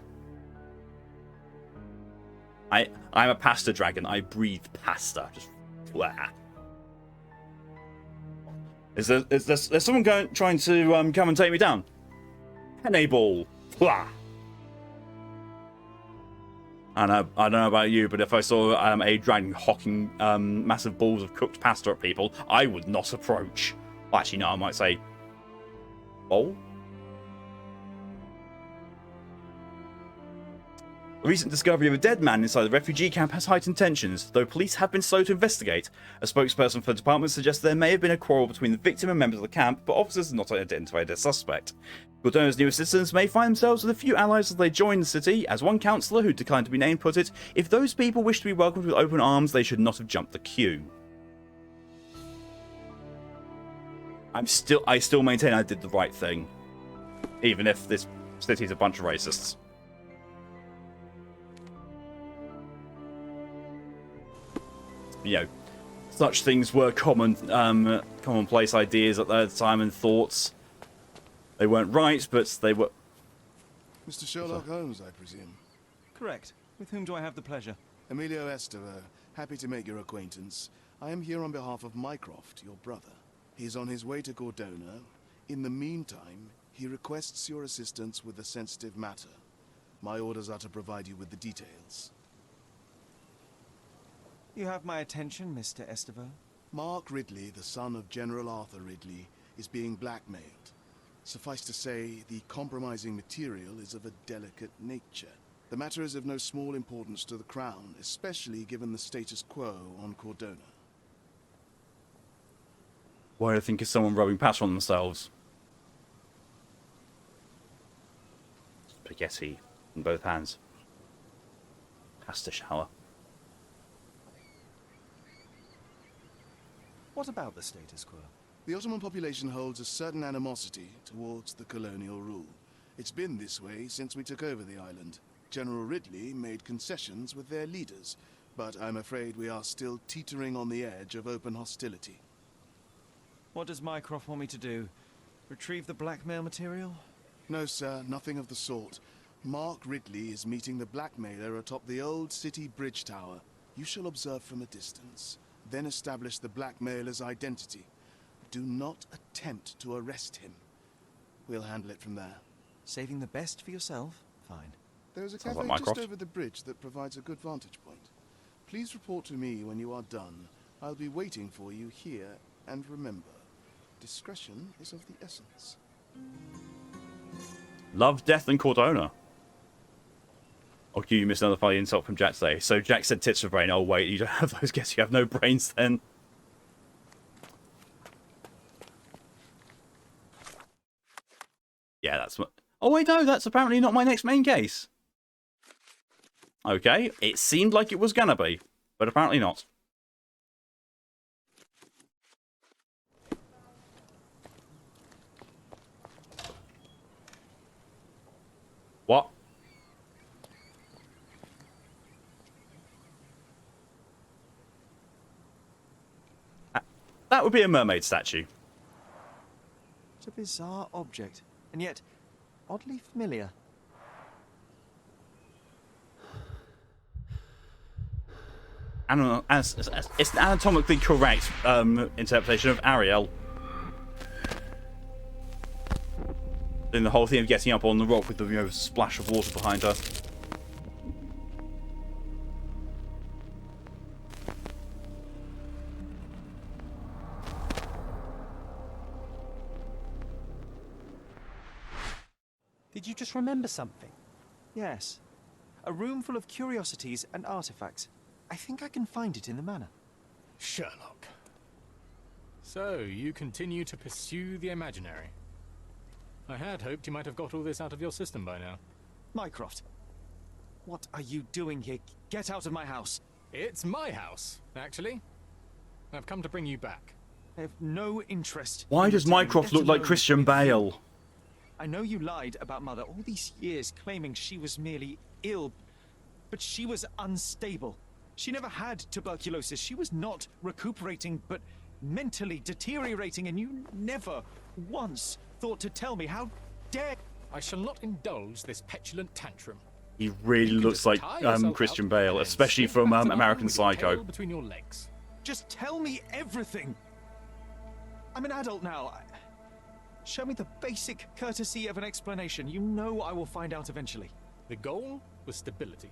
I'm a pasta dragon. I breathe pasta. Just blah. Is there someone trying to come and take me down? Penne ball. Blah. I don't know about you, but if I saw a dragon hocking massive balls of cooked pasta at people, I would not approach. Well, actually, no, I might say bowl. The recent discovery of a dead man inside the refugee camp has heightened tensions, though police have been slow to investigate. A spokesperson for the department suggests there may have been a quarrel between the victim and members of the camp, but officers have not identified a suspect. Cordona's new citizens may find themselves with a few allies as they join the city. As one councillor, who declined to be named, put it, if those people wish to be welcomed with open arms, they should not have jumped the queue. I still maintain I did the right thing, even if this city's a bunch of racists. You know, such things were commonplace ideas at the time and thoughts. They weren't right, but they were. Mr. Sherlock Holmes, I presume. Correct. With whom do I have the pleasure? Emilio Estevaux. Happy to make your acquaintance. I am here on behalf of Mycroft, your brother. He's on his way to Cordona. In the meantime, he requests your assistance with a sensitive matter. My orders are to provide you with the details. You have my attention, Mr. Estevaux. Mark Ridley, the son of General Arthur Ridley, is being blackmailed. Suffice to say, the compromising material is of a delicate nature. The matter is of no small importance to the Crown, especially given the status quo on Cordona. Why do I think of someone rubbing pasta on themselves? Spaghetti in both hands. Has to shower. What about the status quo? The Ottoman population holds a certain animosity towards the colonial rule. It's been this way since we took over the island. General Ridley made concessions with their leaders, but I'm afraid we are still teetering on the edge of open hostility. What does Mycroft want me to do? Retrieve the blackmail material? No, sir, nothing of the sort. Mark Ridley is meeting the blackmailer atop the old city bridge tower. You shall observe from a distance, then establish the blackmailer's identity. Do not attempt to arrest him. We'll handle it from there. Saving the best for yourself? Fine. There's a Sounds cafe like just Mycroft. over the bridge that provides a good vantage point. Please report to me when you are done. I'll be waiting for you here, and remember, discretion is of the essence. Love, Death, and Cordona. Oh, you missed another funny insult from Jack today. So Jack said tits for brain. Oh, wait, you don't have those. Guess you have no brains then. Yeah, that's what... Oh, wait, no, that's apparently not my next main case. Okay, it seemed like it was gonna be, but apparently not. What? That would be a mermaid statue. It's a bizarre object, and yet oddly familiar. It's an anatomically correct interpretation of Ariel. Then the whole thing of getting up on the rock with the splash of water behind her. Did you just remember something? Yes. A room full of curiosities and artifacts. I think I can find it in the manor. Sherlock. So, you continue to pursue the imaginary. I had hoped you might have got all this out of your system by now. Mycroft, what are you doing here? Get out of my house. It's my house, actually. I've come to bring you back. I have no interest. Why in does returning. Mycroft Get look like alone Christian with Bale? you. I know you lied about Mother all these years, claiming she was merely ill, but she was unstable. She never had tuberculosis. She was not recuperating, but mentally deteriorating, and you never once thought to tell me. How dare... I shall not indulge this petulant tantrum. He really You can looks just like tie yourself Christian up Bale, and then especially slip from back to London American with your Psycho. tail between your legs. Just tell me everything. I'm an adult now. Show me the basic courtesy of an explanation. You know I will find out eventually. The goal was stability,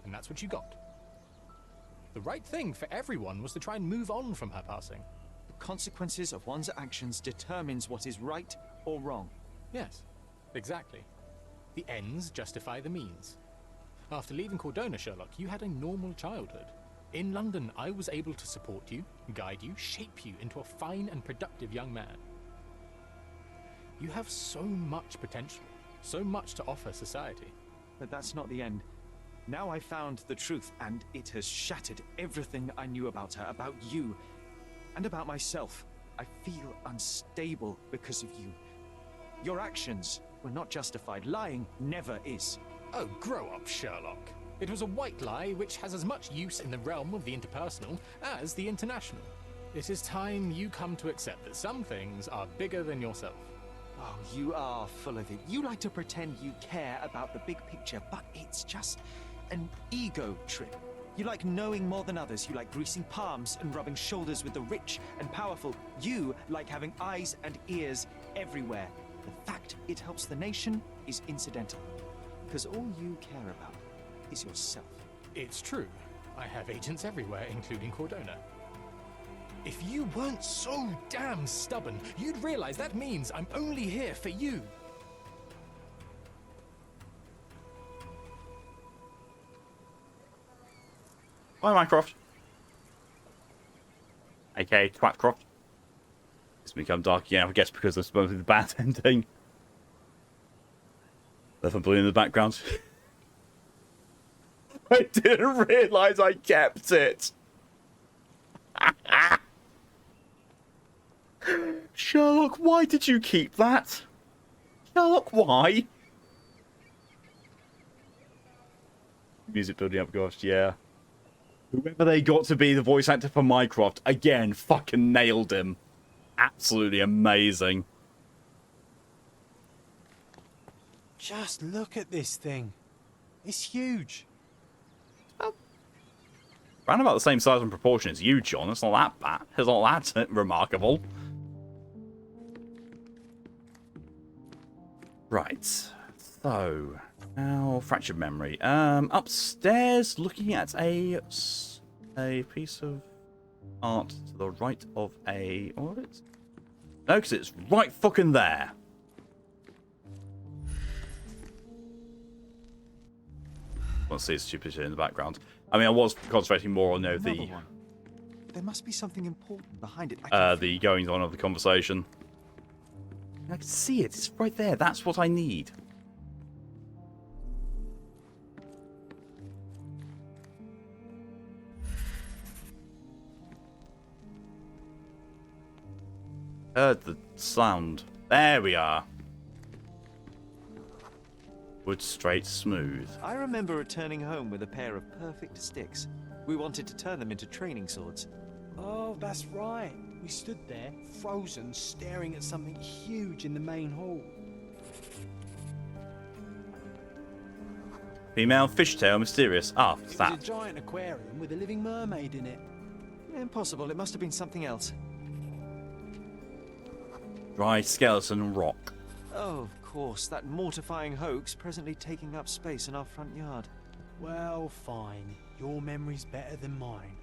and that's what you got. The right thing for everyone was to try and move on from her passing. The consequences of one's actions determines what is right or wrong. Yes, exactly. The ends justify the means. After leaving Cordona, Sherlock, you had a normal childhood. In London, I was able to support you, guide you, shape you into a fine and productive young man. You have so much potential, so much to offer society. But that's not the end. Now I found the truth, and it has shattered everything I knew about her, about you, and about myself. I feel unstable because of you. Your actions were not justified. Lying never is. Oh, grow up, Sherlock. It was a white lie which has as much use in the realm of the interpersonal as the international. It is time you come to accept that some things are bigger than yourself. Oh, you are full of it. You like to pretend you care about the big picture, but it's just an ego trip. You like knowing more than others. You like greasing palms and rubbing shoulders with the rich and powerful. You like having eyes and ears everywhere. The fact it helps the nation is incidental, because all you care about is yourself. It's true. I have agents everywhere, including Cordona. If you weren't so damn stubborn, you'd realize that means I'm only here for you. Hi, Mycroft. AKA Twatcroft. It's become dark again, I guess because of supposedly the bad ending. Left and blue in the background. I didn't realise I kept it. Sherlock, why did you keep that? Sherlock, why? Music building up, gosh, yeah. Whoever they got to be the voice actor for Mycroft, again, fucking nailed him. Absolutely amazing. Just look at this thing. It's huge. Around about the same size and proportion as you, John. It's not that bad. It's not that remarkable. Right. So, now fractured memory. Upstairs, looking at a piece of art to the right of a. What is it? No, because it's right fucking there. Let's see, it's stupid shit in the background. I mean, I was concentrating more on Another one. There must be something important behind it. the goings on of the conversation. I can see it. It's right there. That's what I need. Heard the sound. There we are. Wood straight smooth. I remember returning home with a pair of perfect sticks. We wanted to turn them into training swords. Oh, that's right. We stood there, frozen, staring at something huge in the main hall. Female fishtail mysterious. Ah, It was that. a giant aquarium with a living mermaid in it. Impossible. It must have been something else. Dry skeleton rock. Oh, of course. That mortifying hoax presently taking up space in our front yard. Well, fine. Your memory's better than mine.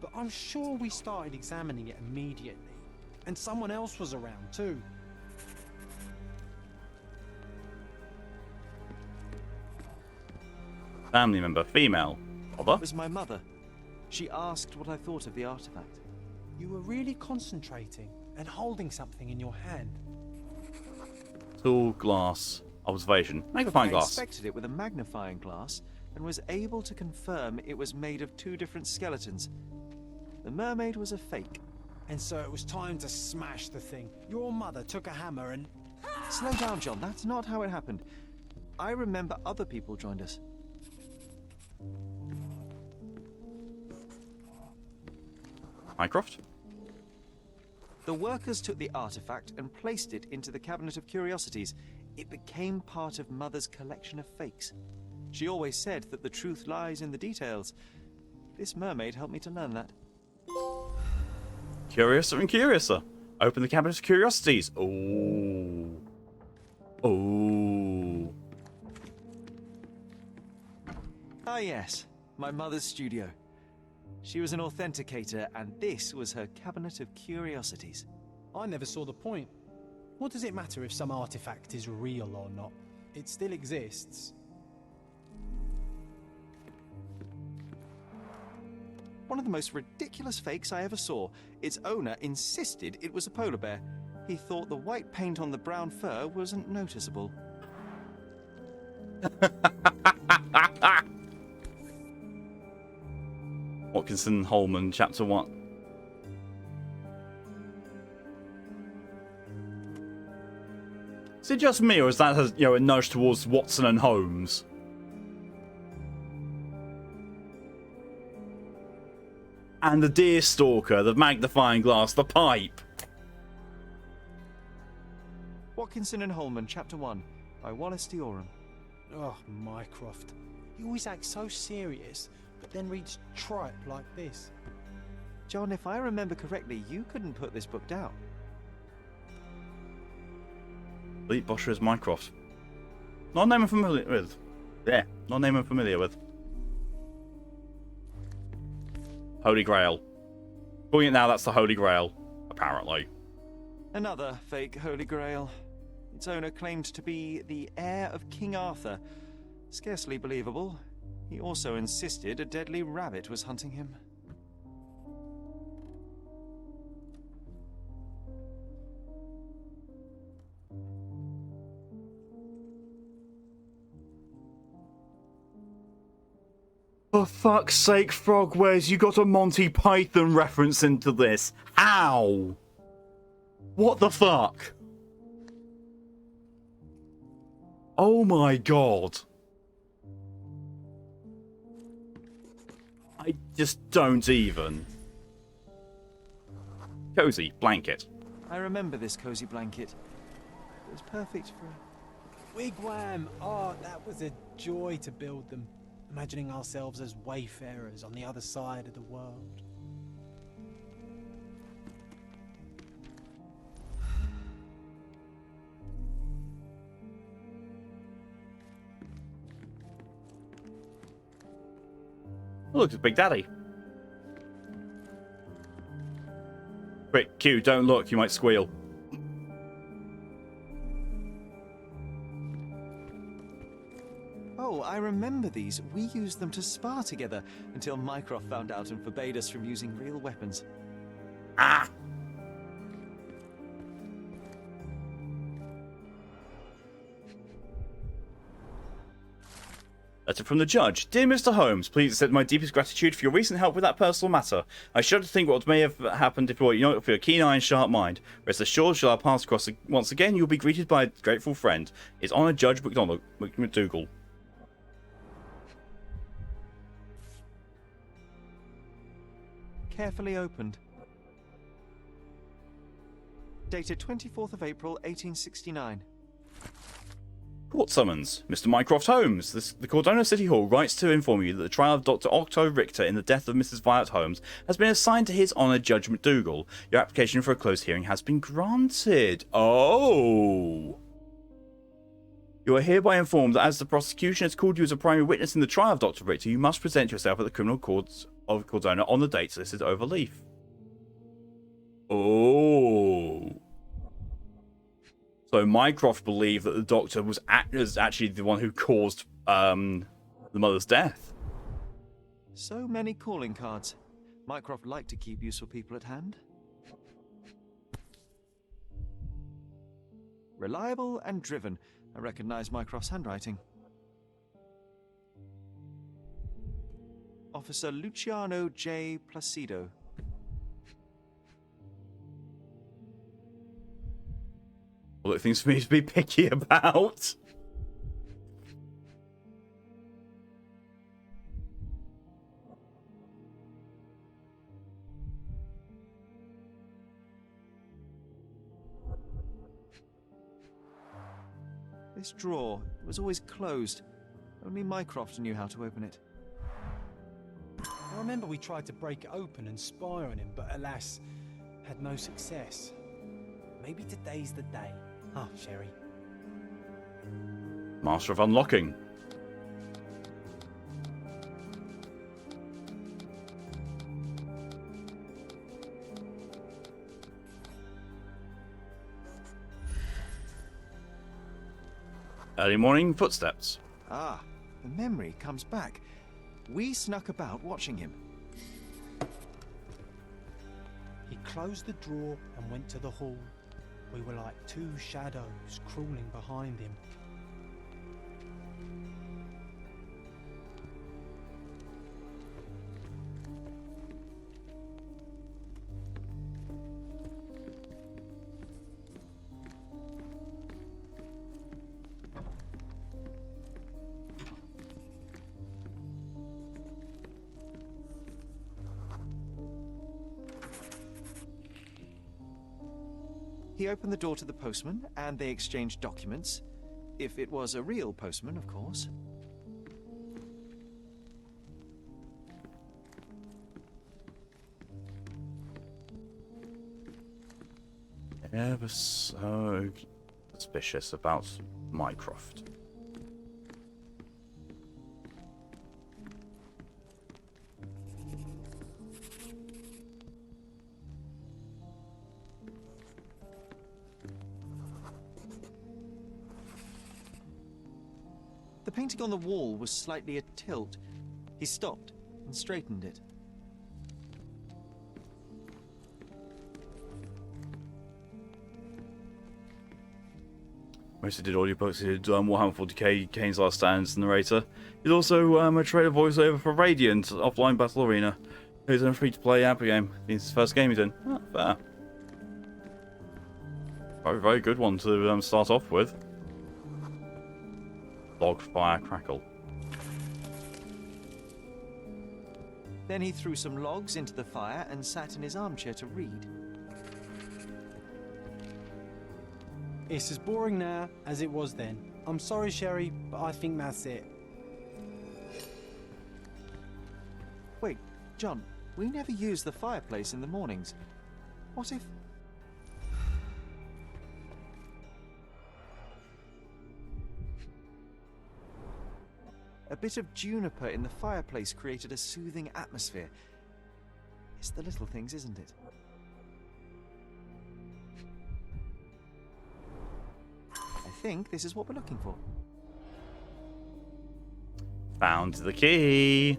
But I'm sure we started examining it immediately. And someone else was around too. Family member. Female. Mother? It was my mother. She asked what I thought of the artifact. You were really concentrating and holding something in your hand. Tool glass. Observation. Magnifying I glass. inspected it with a magnifying glass and was able to confirm it was made of two different skeletons. The mermaid was a fake. And so it was time to smash the thing. Your mother took a hammer and... Slow down, John. That's not how it happened. I remember other people joined us. Mycroft? The workers took the artifact and placed it into the cabinet of curiosities. It became part of Mother's collection of fakes. She always said that the truth lies in the details. This mermaid helped me to learn that. Curiouser and curiouser. Open the cabinet of curiosities. Ooh. Ooh. Ah, yes. My mother's studio. She was an authenticator, and this was her cabinet of curiosities. I never saw the point. What does it matter if some artifact is real or not? It still exists. One of the most ridiculous fakes I ever saw. Its owner insisted it was a polar bear. He thought the white paint on the brown fur wasn't noticeable. Watkinson Holman, Chapter 1. Is it just me, or is that a nudge towards Watson and Holmes? And the deer stalker, the magnifying glass, the pipe. Watkinson and Holman, Chapter 1, by Wallace D. Oram. Oh, Mycroft. You always act so serious, but then reads tripe like this. John, if I remember correctly, you couldn't put this book down. Elite Bosher is Mycroft. Not a name I'm familiar with. Yeah, not a name I'm familiar with. Holy Grail. Calling it now, that's the Holy Grail, apparently. Another fake Holy Grail. Its owner claimed to be the heir of King Arthur. Scarcely believable. He also insisted a deadly rabbit was hunting him. For fuck's sake, Frogwares, you got a Monty Python reference into this. How? What the fuck? Oh my god. I just don't even. Cozy blanket. I remember this cozy blanket. It was perfect for a Wigwam! Oh, that was a joy to build them. Imagining ourselves as wayfarers on the other side of the world. Oh, look, it's Big Daddy. Quick, Q, don't look, you might squeal. Oh, I remember these. We used them to spar together until Mycroft found out and forbade us from using real weapons. Ah! Letter from the judge. Dear Mr. Holmes, please accept my deepest gratitude for your recent help with that personal matter. I shudder to think what may have happened if you were not for your keen eye and sharp mind. Rest assured, shall our paths cross once again, you will be greeted by a grateful friend. His Honour Judge McDougal. Carefully opened. Dated 24th of April, 1869. Court summons. Mr. Mycroft Holmes, the Cordona City Hall writes to inform you that the trial of Dr. Otto Richter in the death of Mrs. Violet Holmes has been assigned to His Honour Judge McDougal. Your application for a closed hearing has been granted. Oh! You are hereby informed that as the prosecution has called you as a primary witness in the trial of Dr. Richter, you must present yourself at the criminal courts of Cordona on the dates listed over leaf. Oh! So Mycroft believed that the doctor was actually the one who caused the mother's death. So many calling cards. Mycroft liked to keep useful people at hand. Reliable and driven. I recognize Mycroft's handwriting. Officer Luciano J. Placido. All the things for me to be picky about. This drawer was always closed. Only Mycroft knew how to open it. I remember we tried to break it open and spy on him, but alas, had no success. Maybe today's the day. Ah, Sherry. Master of Unlocking. Early morning footsteps. Ah, the memory comes back. We snuck about watching him. He closed the drawer and went to the hall. We were like two shadows crawling behind him. He opened the door to the postman, and they exchanged documents. If it was a real postman, of course. Ever so suspicious about Mycroft. The painting on the wall was slightly at tilt. He stopped and straightened it. Mostly did audiobooks. He did Warhammer 40k, Kane's Last Stand as the narrator. He's also a trailer voiceover for Radiant Offline Battle Arena. He's in a free-to-play app game. It's his first game he's in. Oh, fair. Very, very good one to start off with. Log, fire, crackle. Then he threw some logs into the fire and sat in his armchair to read. It's as boring now as it was then. I'm sorry, Sherry, but I think that's it. Wait, John, we never use the fireplace in the mornings. What if... A bit of juniper in the fireplace created a soothing atmosphere. It's the little things, isn't it? I think this is what we're looking for. Found the key.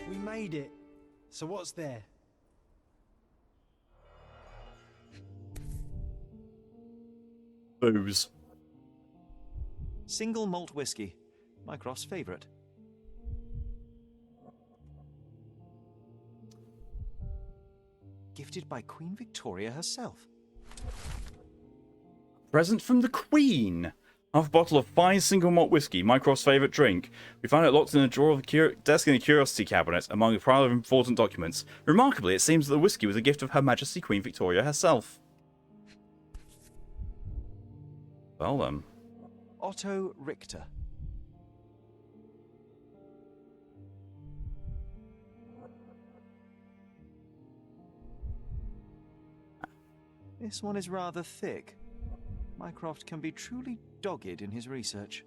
We made it. So what's there? Booze. Single malt whiskey. Mycroft's favourite. Gifted by Queen Victoria herself. Present from the Queen. Half a bottle of fine single malt whiskey, Mycroft's favourite drink. We found it locked in a drawer of the desk in the curiosity cabinet, among a pile of important documents. Remarkably, it seems that the whiskey was a gift of Her Majesty Queen Victoria herself. Well then. Otto Richter. This one is rather thick. Mycroft can be truly dogged in his research.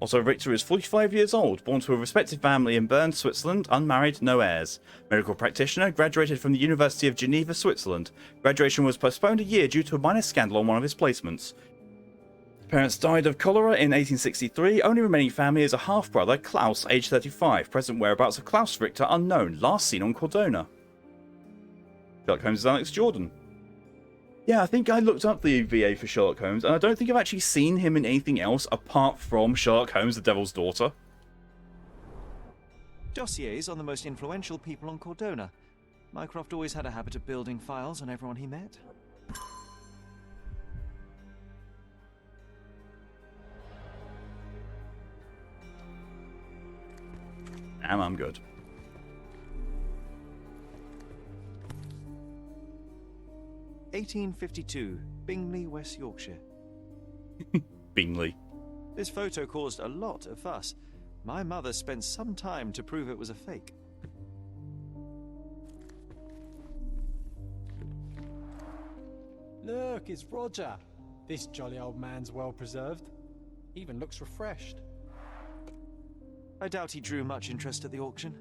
Otto Richter is 45 years old, born to a respected family in Bern, Switzerland, unmarried, no heirs. Medical practitioner, graduated from the University of Geneva, Switzerland. Graduation was postponed a year due to a minor scandal on one of his placements. His parents died of cholera in 1863. Only remaining family is a half-brother, Klaus, age 35. Present whereabouts of Klaus Richter unknown. Last seen on Cordona. Sherlock Holmes is Alex Jordan. Yeah, I think I looked up the VA for Sherlock Holmes, and I don't think I've actually seen him in anything else apart from Sherlock Holmes, the Devil's Daughter. Dossiers on the most influential people on Cordona. Mycroft always had a habit of building files on everyone he met. I'm good. (1852), Bingley, West Yorkshire. Bingley. This photo caused a lot of fuss. My mother spent some time to prove it was a fake. Look, it's Roger. This jolly old man's well preserved. Even looks refreshed. I doubt he drew much interest at the auction.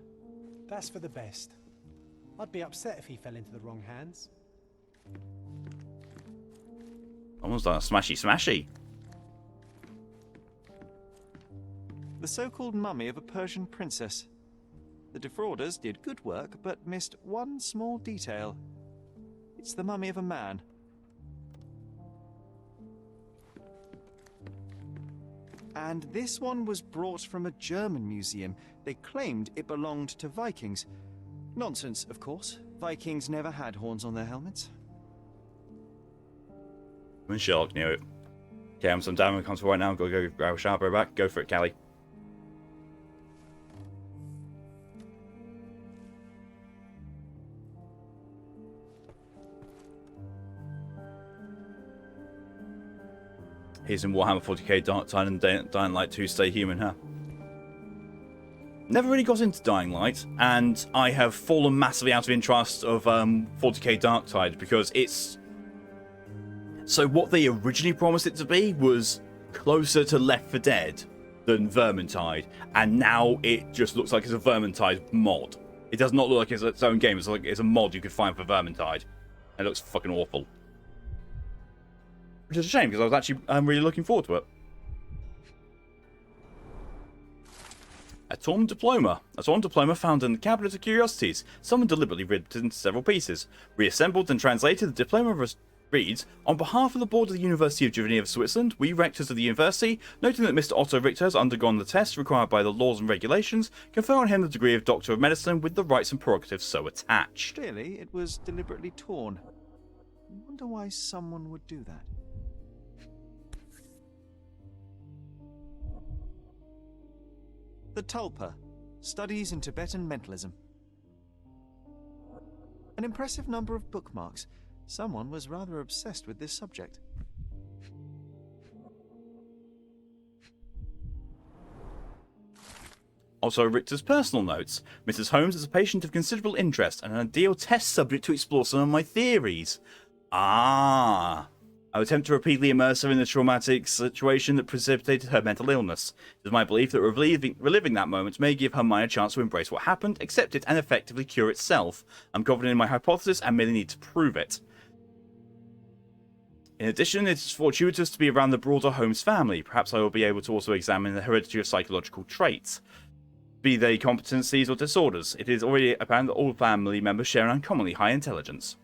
That's for the best. I'd be upset if he fell into the wrong hands. Almost like a smashy smashy. The so-called mummy of a Persian princess. The defrauders did good work, but missed one small detail. It's the mummy of a man. And this one was brought from a German museum. They claimed it belonged to Vikings. Nonsense, of course. Vikings never had horns on their helmets. When Sherlock knew it. Okay, I'm some down comes for right now. Go grab a shower, go back. Go for it, Callie. He's in Warhammer 40k, Dark Tide, and Dying Light 2 Stay Human, huh? Never really got into Dying Light, and I have fallen massively out of interest of 40k Dark Tide because it's... So what they originally promised it to be was closer to Left 4 Dead than Vermintide, and now it just looks like it's a Vermintide mod. It does not look like it's its own game, it's like it's a mod you could find for Vermintide. It looks fucking awful. which is a shame because I was actually really looking forward to it. A torn diploma. A torn diploma found in the Cabinet of Curiosities. Someone deliberately ripped it into several pieces. Reassembled and translated, the diploma reads, "On behalf of the board of the University of Geneva, Switzerland, we rectors of the university, noting that Mr. Otto Richter has undergone the tests required by the laws and regulations, confer on him the degree of Doctor of Medicine with the rights and prerogatives so attached." Clearly, it was deliberately torn. I wonder why someone would do that. The Tulpa, Studies in Tibetan Mentalism. An impressive number of bookmarks. Someone was rather obsessed with this subject. Also, Richter's personal notes. Mrs. Holmes is a patient of considerable interest and an ideal test subject to explore some of my theories. Ah. I would attempt to repeatedly immerse her in the traumatic situation that precipitated her mental illness. It is my belief that reliving that moment may give her mind a chance to embrace what happened, accept it, and effectively cure itself. I'm confident in my hypothesis and merely need to prove it. In addition, it is fortuitous to be around the broader Holmes family. Perhaps I will be able to also examine the heredity of psychological traits, be they competencies or disorders. It is already apparent that all family members share an uncommonly high intelligence.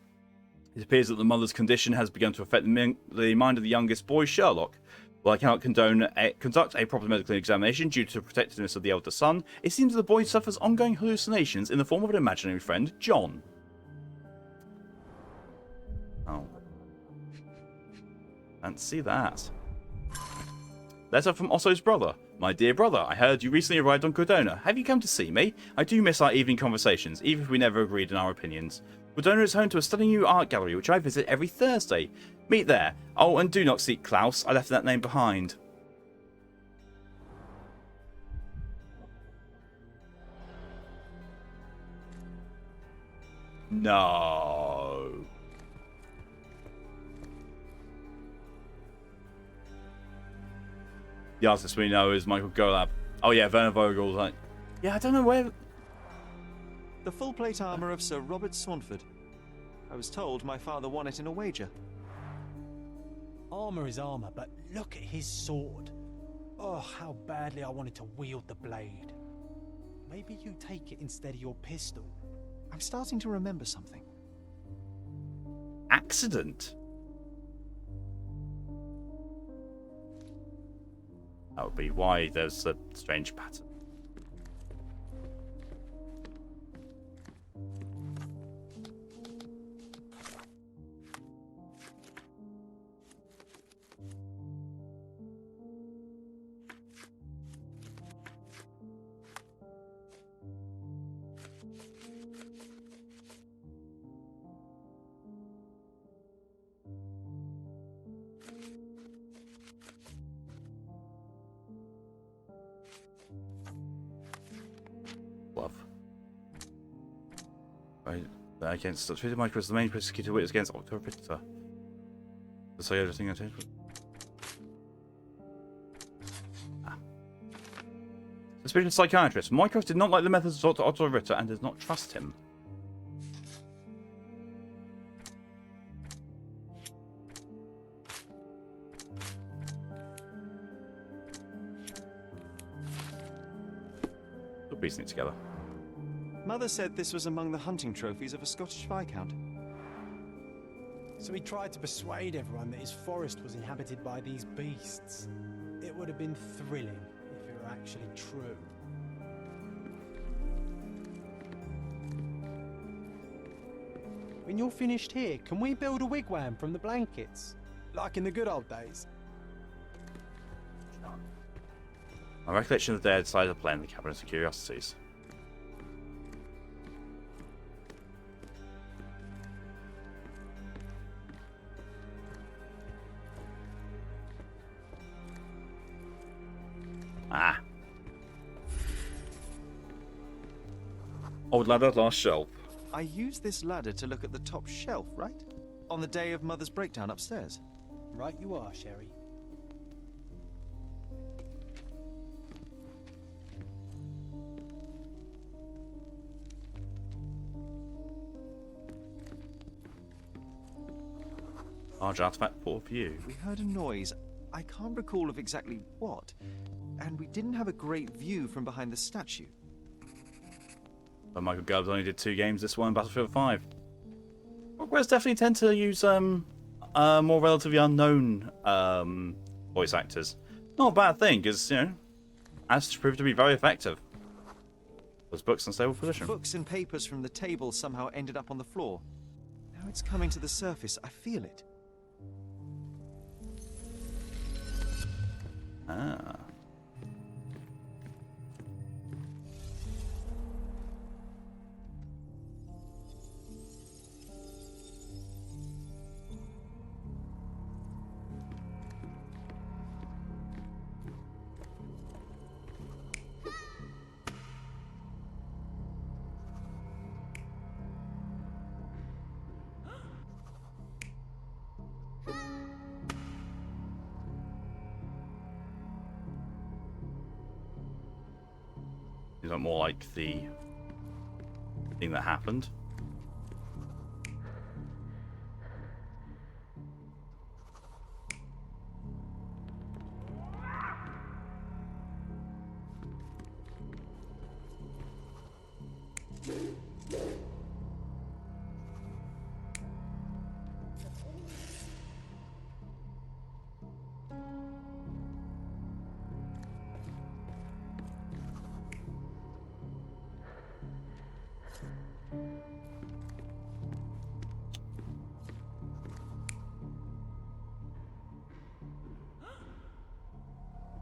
It appears that the mother's condition has begun to affect the mind of the youngest boy, Sherlock. While I cannot conduct a proper medical examination due to the protectiveness of the elder son, it seems that the boy suffers ongoing hallucinations in the form of an imaginary friend, John. Oh. Fancy that. Letter from Otto's brother. My dear brother, I heard you recently arrived on Cordona. Have you come to see me? I do miss our evening conversations, even if we never agreed in our opinions. Cordona is home to a stunning new art gallery, which I visit every Thursday. Meet there. Oh, and do not seek Klaus. I left that name behind. No. The artist we know is Michael Golab. Oh yeah, Werner Vogel's like... Yeah, I don't know where... The full plate armour of Sir Robert Saunford. I was told my father won it in a wager. Armour is armour, but look at his sword. Oh, how badly I wanted to wield the blade. Maybe you take it instead of your pistol. I'm starting to remember something. Accident? That would be why there's a strange pattern. Against the treated Michael as the main persecuted witness against Otto Richter. So everything I did. Suspicious psychiatrist. Mycroft did not like the methods of Dr. Otto Richter and does not trust him. We're piecing it together. Mother said this was among the hunting trophies of a Scottish Viscount. So he tried to persuade everyone that his forest was inhabited by these beasts. It would have been thrilling if it were actually true. When you're finished here, can we build a wigwam from the blankets? Like in the good old days? My recollection of the day I decided to play in the Cabinet of Curiosities. Ah. Old ladder, last shelf. I used this ladder to look at the top shelf, right? On the day of Mother's breakdown upstairs. Right you are, Sherry. Large artifact port view. We heard a noise. I can't recall of exactly what. And we didn't have a great view from behind the statue. But Michael Gubbs only did 2 games, this one, Battlefield 5. Whereas definitely tend to use more relatively unknown voice actors. Not a bad thing, because, you know, has proved to be very effective. Those books in stable position. Books and papers from the table somehow ended up on the floor. Now it's coming to the surface. I feel it. Ah. Is that more like the thing that happened?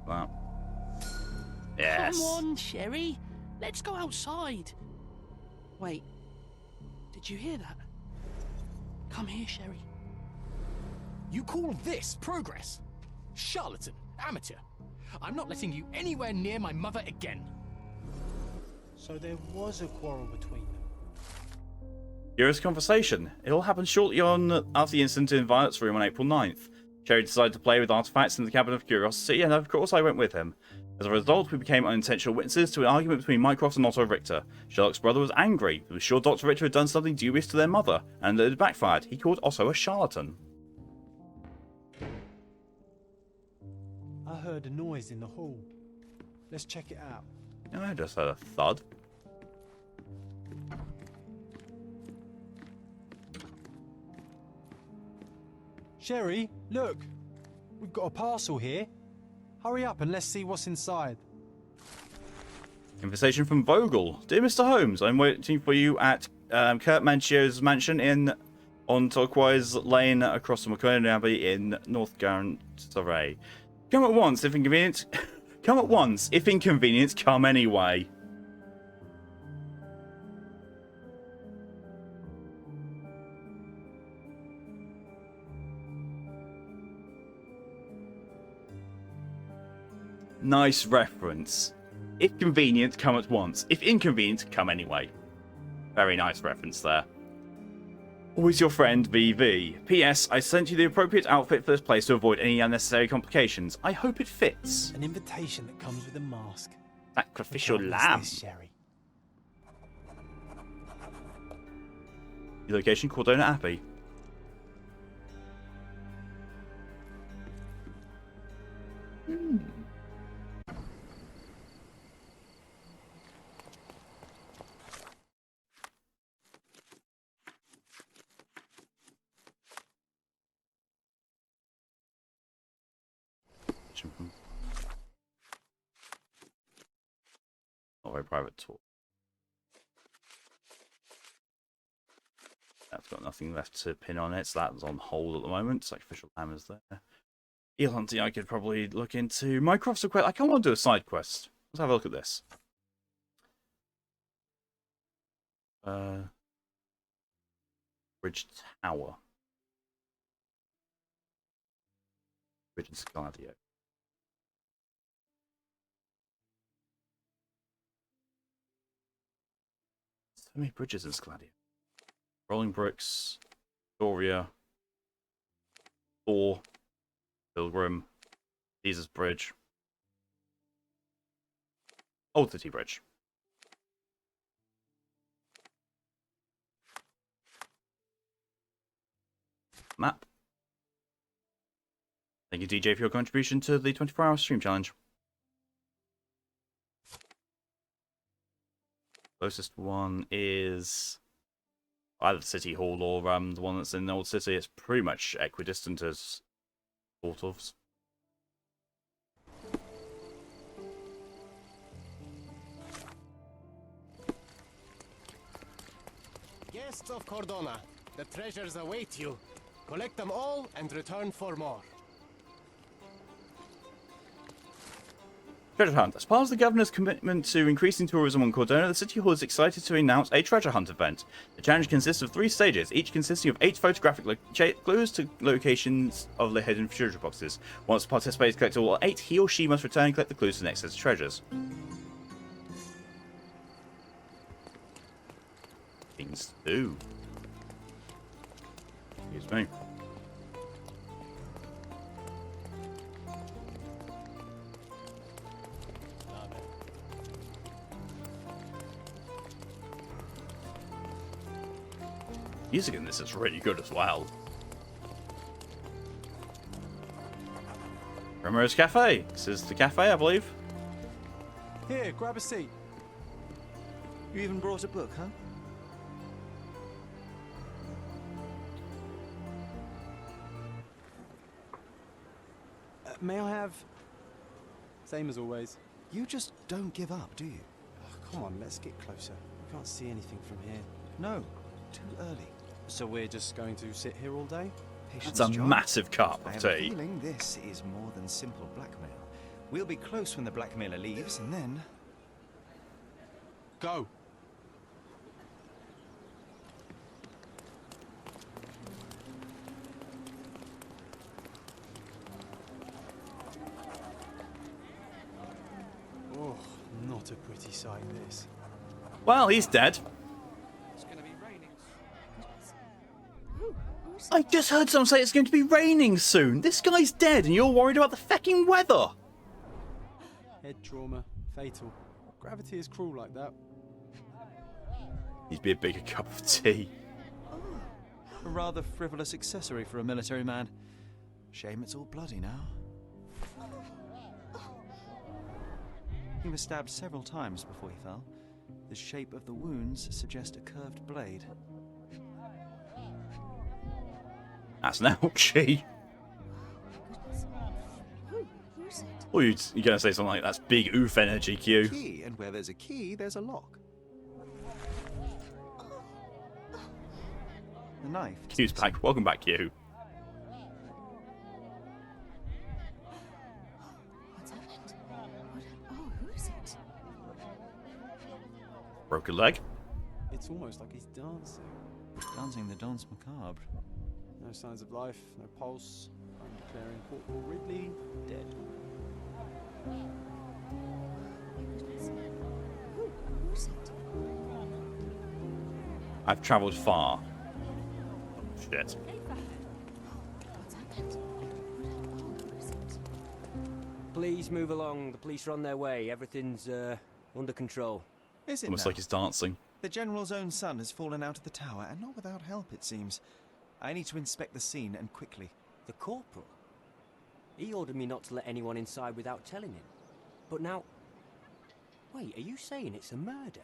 Wow. Yes. Come on, Sherry. Let's go outside. Wait. Did you hear that? Come here, Sherry. You call this progress? Charlatan, amateur. I'm not letting you anywhere near my mother again. So there was a quarrel between them. Curious conversation. It all happened shortly on after the incident in Violet's room on April 9th. Cherry decided to play with artifacts in the Cabinet of Curiosity, and of course I went with him. As a result, we became unintentional witnesses to an argument between Mycroft and Otto Richter. Sherlock's brother was angry. He was sure Dr. Richter had done something dubious to their mother, and it had backfired. He called Otto a charlatan. I heard a noise in the hall. Let's check it out. I just heard a thud. Sherry, look. We've got a parcel here. Hurry up and let's see what's inside. Conversation from Vogel. Dear Mr. Holmes, I'm waiting for you at Kurt Mancio's mansion on Turquoise Lane across from McLean Abbey in North Garant Surrey. Come at once if inconvenient. Come at once if inconvenient. Come anyway. Nice reference. If convenient, come at once. If inconvenient, come anyway. Very nice reference there. Always your friend, VV. P.S. I sent you the appropriate outfit for this place to avoid any unnecessary complications. I hope it fits. An invitation that comes with a mask. Sacrificial What lamb. is this, Sherry? Your location, Cordona Abbey. Not very private talk. That's got nothing left to pin on it, so that's on hold at the moment. Sacrificial hammers there. Eel hunting I could probably look into. Mycroft's a quest. I kind of want to do a side quest. Let's have a look at this. Bridge Tower. Bridge and Scardio. So many bridges in Scladio. Rolling Bricks, Doria, Thor, Pilgrim, Jesus Bridge, Old City Bridge. Map. Thank you, DJ, for your contribution to the 24-hour stream challenge. Closest one is either the City Hall or the one that's in the Old City. It's pretty much equidistant as sort of. Guests of Cordona, the treasures await you. Collect them all and return for more. Treasure Hunt. As part of the Governor's commitment to increasing tourism on Cordona, the City Hall is excited to announce a treasure hunt event. The challenge consists of 3 stages, each consisting of 8 photographic clues to locations of the hidden treasure boxes. Once the participants collect all 8, he or she must return and collect the clues to the next set of treasures. Things to do. Excuse me. Music in this is really good as well. Primrose Cafe. This is the cafe, I believe. Here, grab a seat. You even brought a book, huh? May I have... Same as always. You just don't give up, do you? Oh, come on, let's get closer. I can't see anything from here. No, too early. So we're just going to sit here all day? It's a massive cup I of have a tea. feeling this is more than simple blackmail. We'll be close when the blackmailer leaves, and then... Go! Oh, not a pretty sight, this. Well, he's dead. It's going to be raining. I just heard someone say it's going to be raining soon. This guy's dead and you're worried about the fucking weather. Head trauma. Fatal. Gravity is cruel like that. Needs to be a bigger cup of tea. A rather frivolous accessory for a military man. Shame it's all bloody now. He was stabbed several times before he fell. The shape of the wounds suggest a curved blade. That's an ouchie. Or you're going to say something like that's big oof energy, Q. Key, and where there's a key, there's a lock. The knife. Q's back. Welcome back, Q. What's happened? Oh, who is it? Broken leg. It's almost like he's dancing. Dancing the dance macabre. No signs of life, no pulse. I'm declaring Corporal Ridley dead. Who's it? I've travelled far. Shit. What's happened? Oh, who is it? Please move along. The police are on their way. Everything's under control. Is it Almost now? like he's dancing. The General's own son has fallen out of the tower, and not without help, it seems. I need to inspect the scene, and quickly. The corporal? He ordered me not to let anyone inside without telling him. But now... Wait, are you saying it's a murder?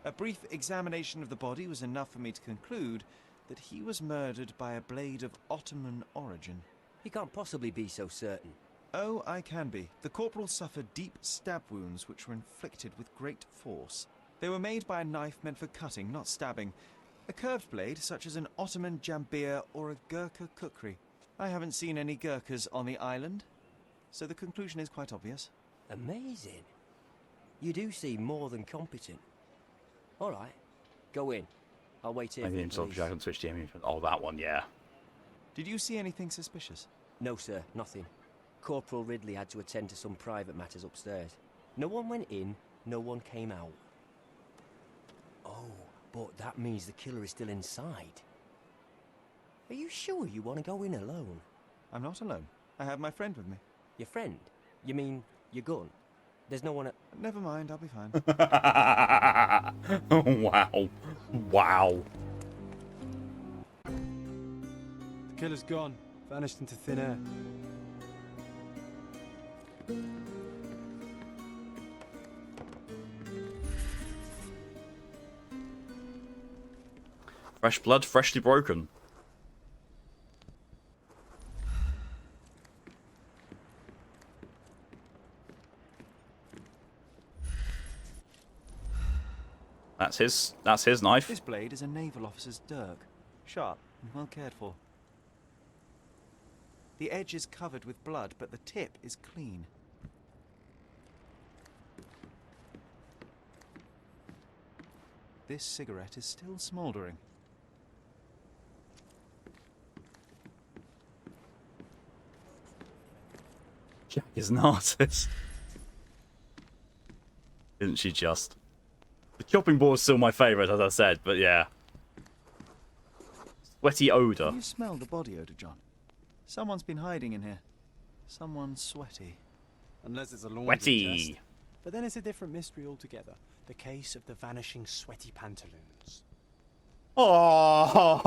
A brief examination of the body was enough for me to conclude that he was murdered by a blade of Ottoman origin. You can't possibly be so certain. Oh, I can be. The corporal suffered deep stab wounds which were inflicted with great force. They were made by a knife meant for cutting, not stabbing. A curved blade, such as an Ottoman jambir or a Gurkha kukri. I haven't seen any Gurkhas on the island, so the conclusion is quite obvious. Amazing. You do seem more than competent. All right, go in. I'll wait here I for the think himself police. Jack on Switch TV. Oh, that one, yeah. Did you see anything suspicious? No, sir, nothing. Corporal Ridley had to attend to some private matters upstairs. No one went in, no one came out. Oh, but that means the killer is still inside. Are you sure you want to go in alone? I'm not alone. I have my friend with me. Your friend? You mean your gun? There's no one. Never mind, I'll be fine. Wow. Wow. The killer's gone. Vanished into thin air. Fresh blood, freshly broken. That's his knife. This blade is a naval officer's dirk. Sharp and well cared for. The edge is covered with blood, but the tip is clean. This cigarette is still smouldering. Jack is an artist. Isn't she just? The chopping board is still my favourite, as I said, but yeah. Sweaty odour. Can you smell the body odour, John? Someone's been hiding in here. Someone sweaty. Unless it's a laundry Sweaty. test. But then it's a different mystery altogether. The case of the vanishing sweaty pantaloons. Oh,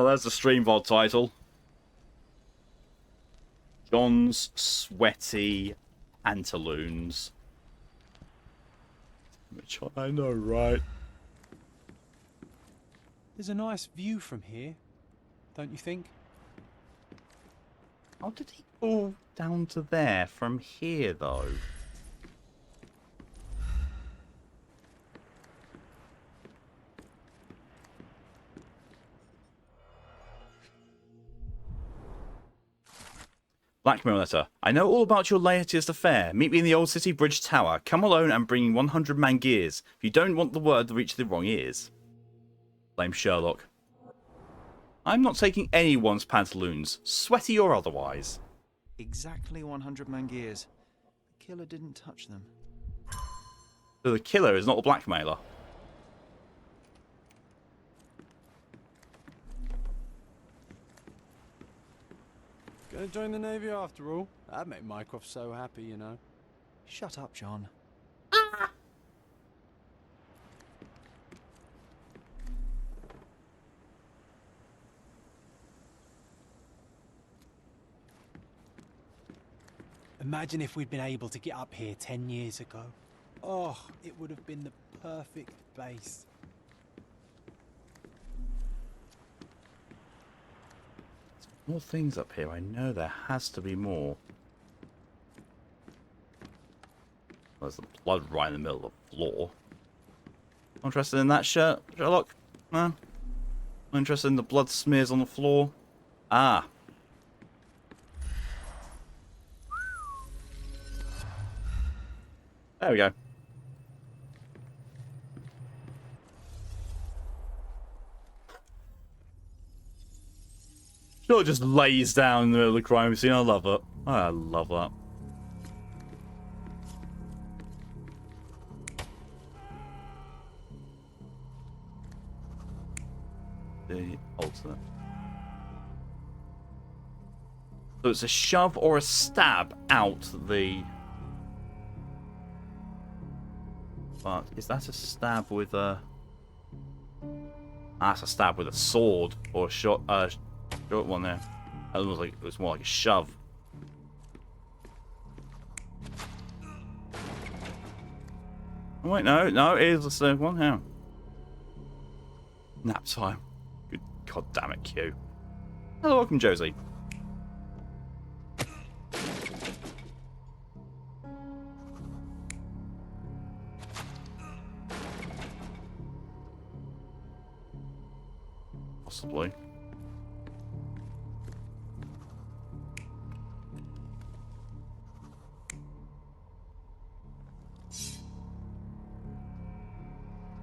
that's the stream VOD title. John's Sweaty Pantaloons. Which I know, right? There's a nice view from here, don't you think? How did he fall down to there from here, though? Blackmail letter. I know all about your latest affair. Meet me in the Old City Bridge Tower. Come alone and bring 100 man gears. If you don't want the word to reach the wrong ears. Blame Sherlock. I'm not taking anyone's pantaloons, sweaty or otherwise. Exactly 100 man gears. The killer didn't touch them. So the killer is not the blackmailer. Gonna join the Navy after all. That'd make Mycroft so happy, you know. Shut up, John. Imagine if we'd been able to get up here 10 years ago. Oh, it would have been the perfect base. More things up here. I know there has to be more. There's the blood right in the middle of the floor. Interested in that shirt, Sherlock? No? Not interested in the blood smears on the floor? Ah. There we go. Sherlock just lays down in the middle of the crime scene. I love it. I love that. The alternate. So it's a shove or a stab out the... But is that a stab with a... That's a stab with a sword or a short one there. That looks like it was more like a shove. Oh, wait, no, it is the third one. How? Nap time. Good god damn it, Q. Hello, welcome, Josie. Possibly.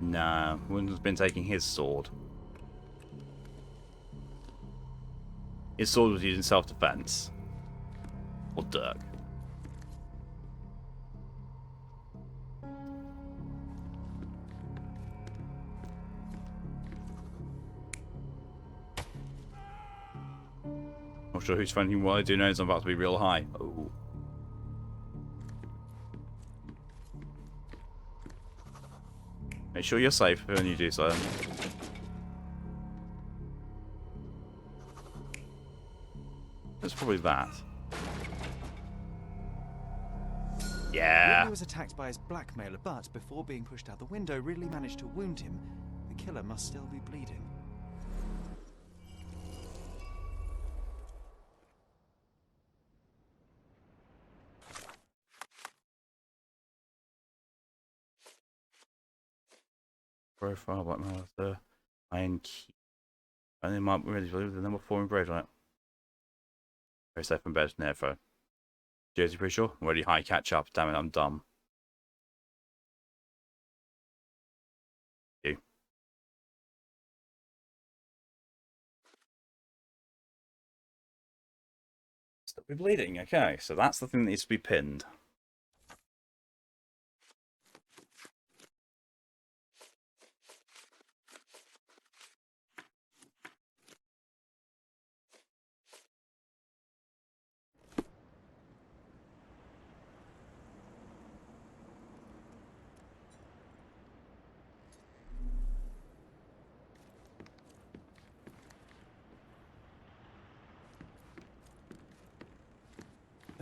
Nah, Wyndham's been taking his sword. His sword was used in self-defense. Or Dirk. Not sure who's finding what I do know is I'm about to be real high. Oh. Make sure you're safe when you do so. It's probably that. Yeah. Ridley was attacked by his blackmailer, but before being pushed out the window, Ridley managed to wound him. The killer must still be bleeding. Profile, blackmail, the iron key. And they might be ready to believe the number 4 in bread on it. Very safe in bed, never. Jersey, pretty sure? I'm already high, catch up. Damn it, I'm dumb. You. Stop me bleeding. Okay, so that's the thing that needs to be pinned.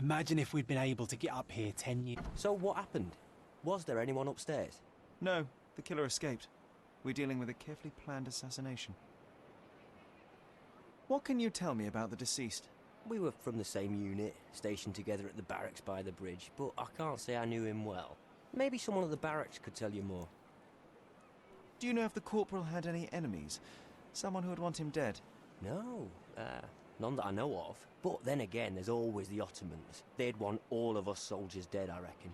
Imagine if we'd been able to get up here 10 years. So what happened? Was there anyone upstairs? No, the killer escaped. We're dealing with a carefully planned assassination. What can you tell me about the deceased? We were from the same unit, stationed together at the barracks by the bridge, but I can't say I knew him well. Maybe someone at the barracks could tell you more. Do you know if the corporal had any enemies? Someone who would want him dead? No, none that I know of. But then again, there's always the Ottomans. They'd want all of us soldiers dead, I reckon.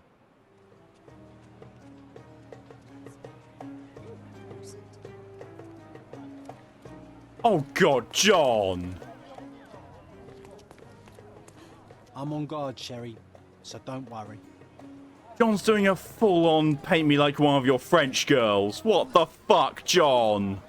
Oh God, John! I'm on guard, Sherry, so don't worry. John's doing a full-on paint me like one of your French girls. What the fuck, John?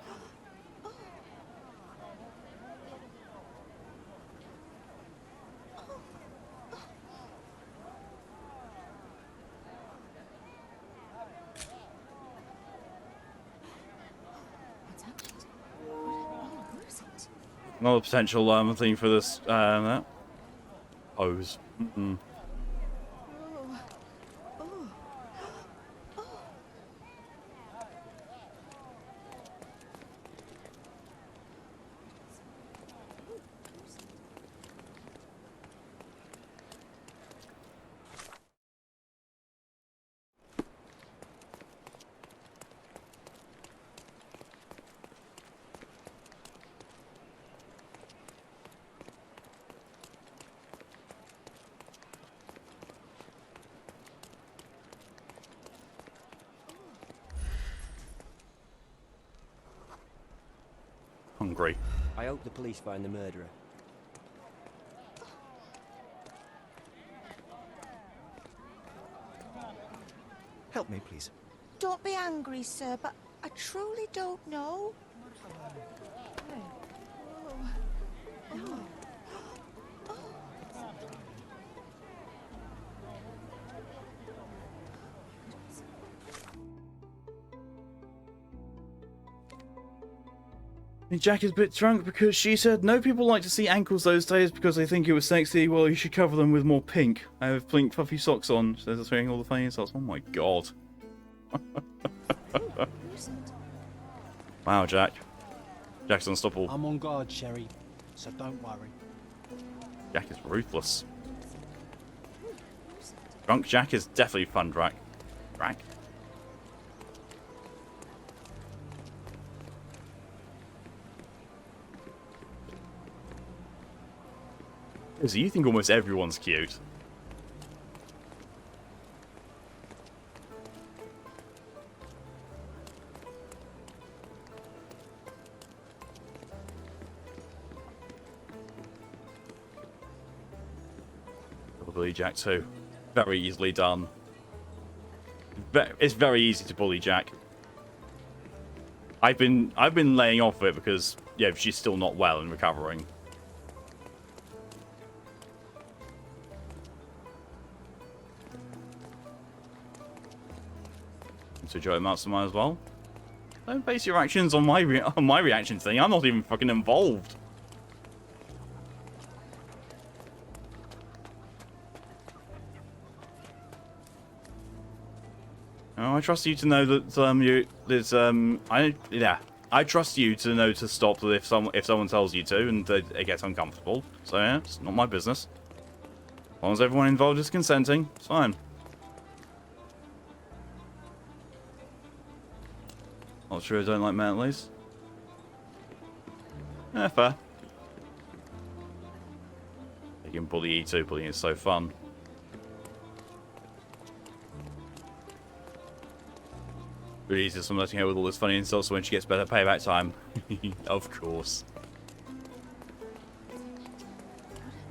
Another potential thing for this pose. Hungry. I hope the police find the murderer. Help me, please. Don't be angry, sir, but I truly don't know. Jack is a bit drunk because she said no people like to see ankles those days because they think it was sexy. Well, you should cover them with more pink. I have pink fluffy socks on, so that's wearing all the funny insults. Oh my God. Wow, Jack. Jack's unstoppable. I'm on guard, Sherry, so don't worry. Jack is ruthless. Drunk Jack is definitely fun, Drac. So you think almost everyone's cute. Bully Jack too. Very easily done. It's very easy to bully Jack. I've been laying off it because yeah, she's still not well and recovering. to Joe Master might as well. Don't base your actions on my reaction thing. I'm not even fucking involved. Oh, I trust you to know that I trust you to know to stop if someone tells you to and it gets uncomfortable. So yeah, it's not my business. As long as everyone involved is consenting, it's fine. Not sure I don't like Mantleys. Yeah, fair. You can bully E2, bullying is so fun. Really easy from letting her with all this funny insults when she gets better payback time. Of course.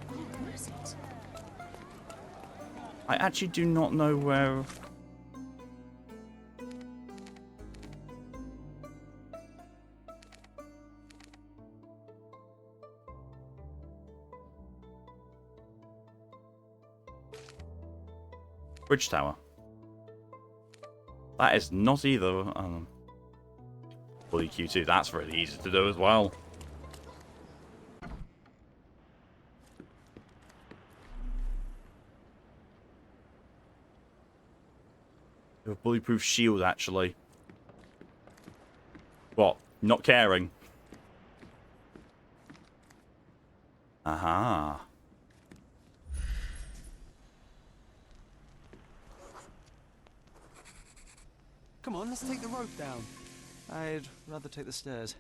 Where is it? I actually do not know where... Bridge Tower. That is not either. Bully Q2, that's really easy to do as well. A bully-proof shield, actually. What? Not caring? Aha. Come on, let's take the rope down. I'd rather take the stairs.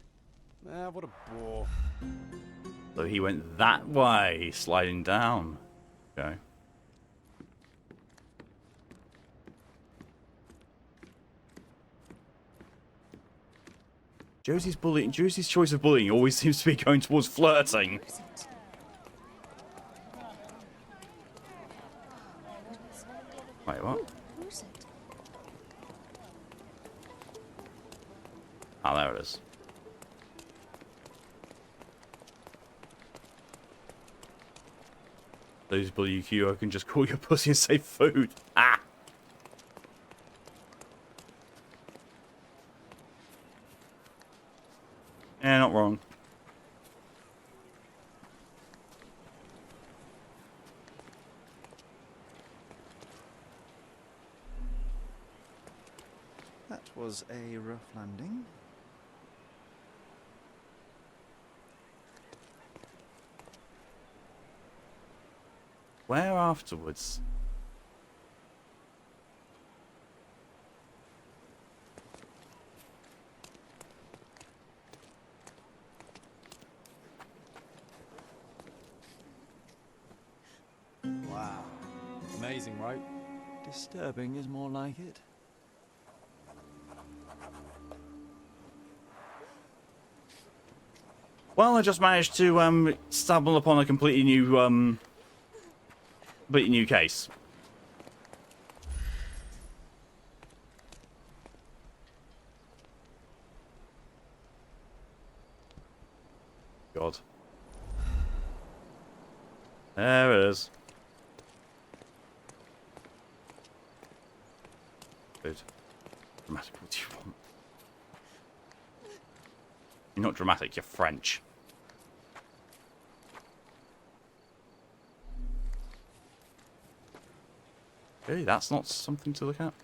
Ah, what a bore. So he went that way, sliding down. Okay. Josie's choice of bullying always seems to be going towards flirting. Wait, what? Who's it? Ah, there it is. Those bully you, I can just call your pussy and say food. Ah! Yeah, not wrong. That was a rough landing. Where afterwards? Wow. Amazing, right? Disturbing is more like it. Well, I just managed to stumble upon a completely new case. God. There it is. Good. Dramatic, what do you want? You're not dramatic, you're French. Really, that's not something to look at?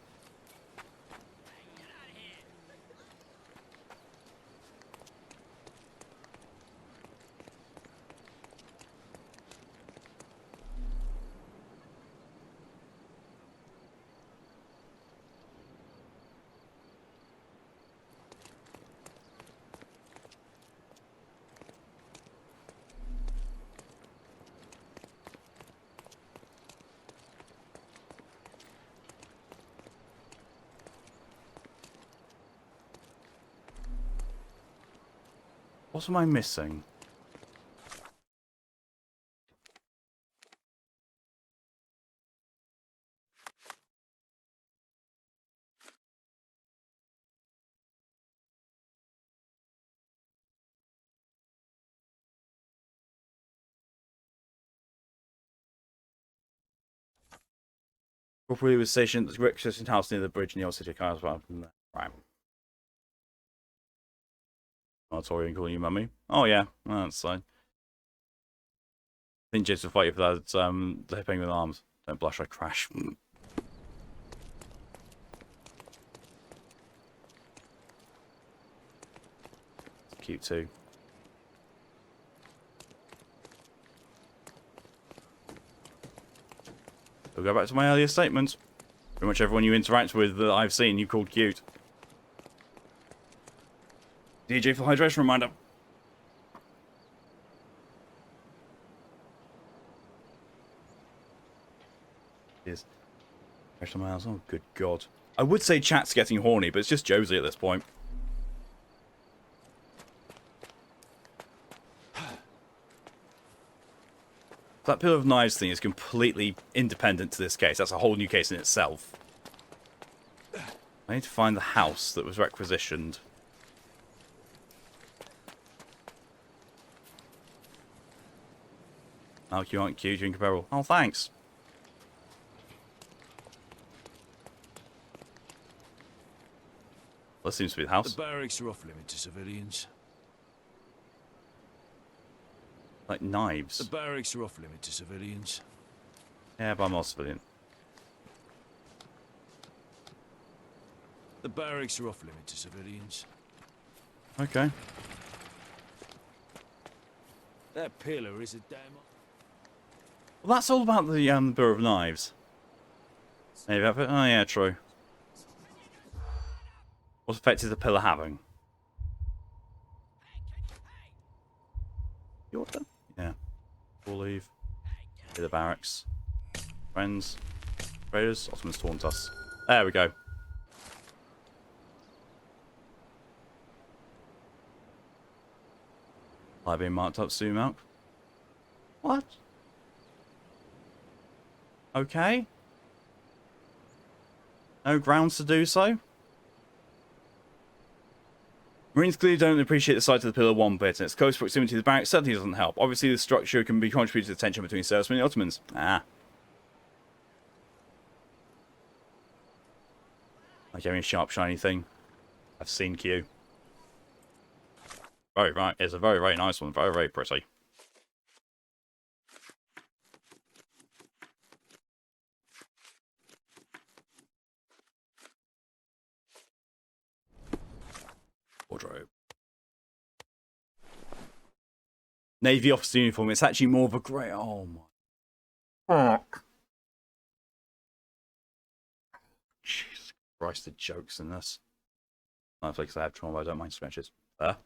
What am I missing? Properly was stationed at the requisition house near the bridge in the old city of Carlsbad. Right. Artorian calling you mummy. Oh yeah, well, that's fine. I think Jason will fight you for that. The hipping with arms. Don't blush, I crash. It's cute too. We'll go back to my earlier statements. Pretty much everyone you interact with that I've seen you called cute. DJ for hydration reminder. Is rest of my house. Oh, good God. I would say chat's getting horny, but it's just Josie at this point. That Pillar of Knives thing is completely independent to this case. That's a whole new case in itself. I need to find the house that was requisitioned. Oh, you aren't cute, you're incomparable. Oh, thanks. Well, that seems to be the house. The barracks are off limit to civilians. Like knives. The barracks are off limit to civilians. Yeah, but I'm not a civilian. The barracks are off limit to civilians. Okay. That pillar is a damn... Well, that's all about the Bureau of Knives. Maybe have it. Oh yeah, true. What effect is the pillar having? Your turn? Yeah. We'll leave. To the barracks. Friends. Raiders. Ottomans taunt us. There we go. I've been marked up, Sue Milk. What? Okay. No grounds to do so. Marines clearly don't appreciate the sight of the pillar one bit, and its close proximity to the barracks certainly doesn't help. Obviously, the structure can be contributed to the tension between servicemen and Ottomans. Ah. Like every sharp, shiny thing. I've seen Q. Very right. It's a very, very nice one. Very, very pretty. Wardrobe. Navy officer uniform. It's actually more of a grey. Oh my. Fuck. Jesus Christ, the jokes in this. Not because I have trauma, I don't mind scratches. Fair.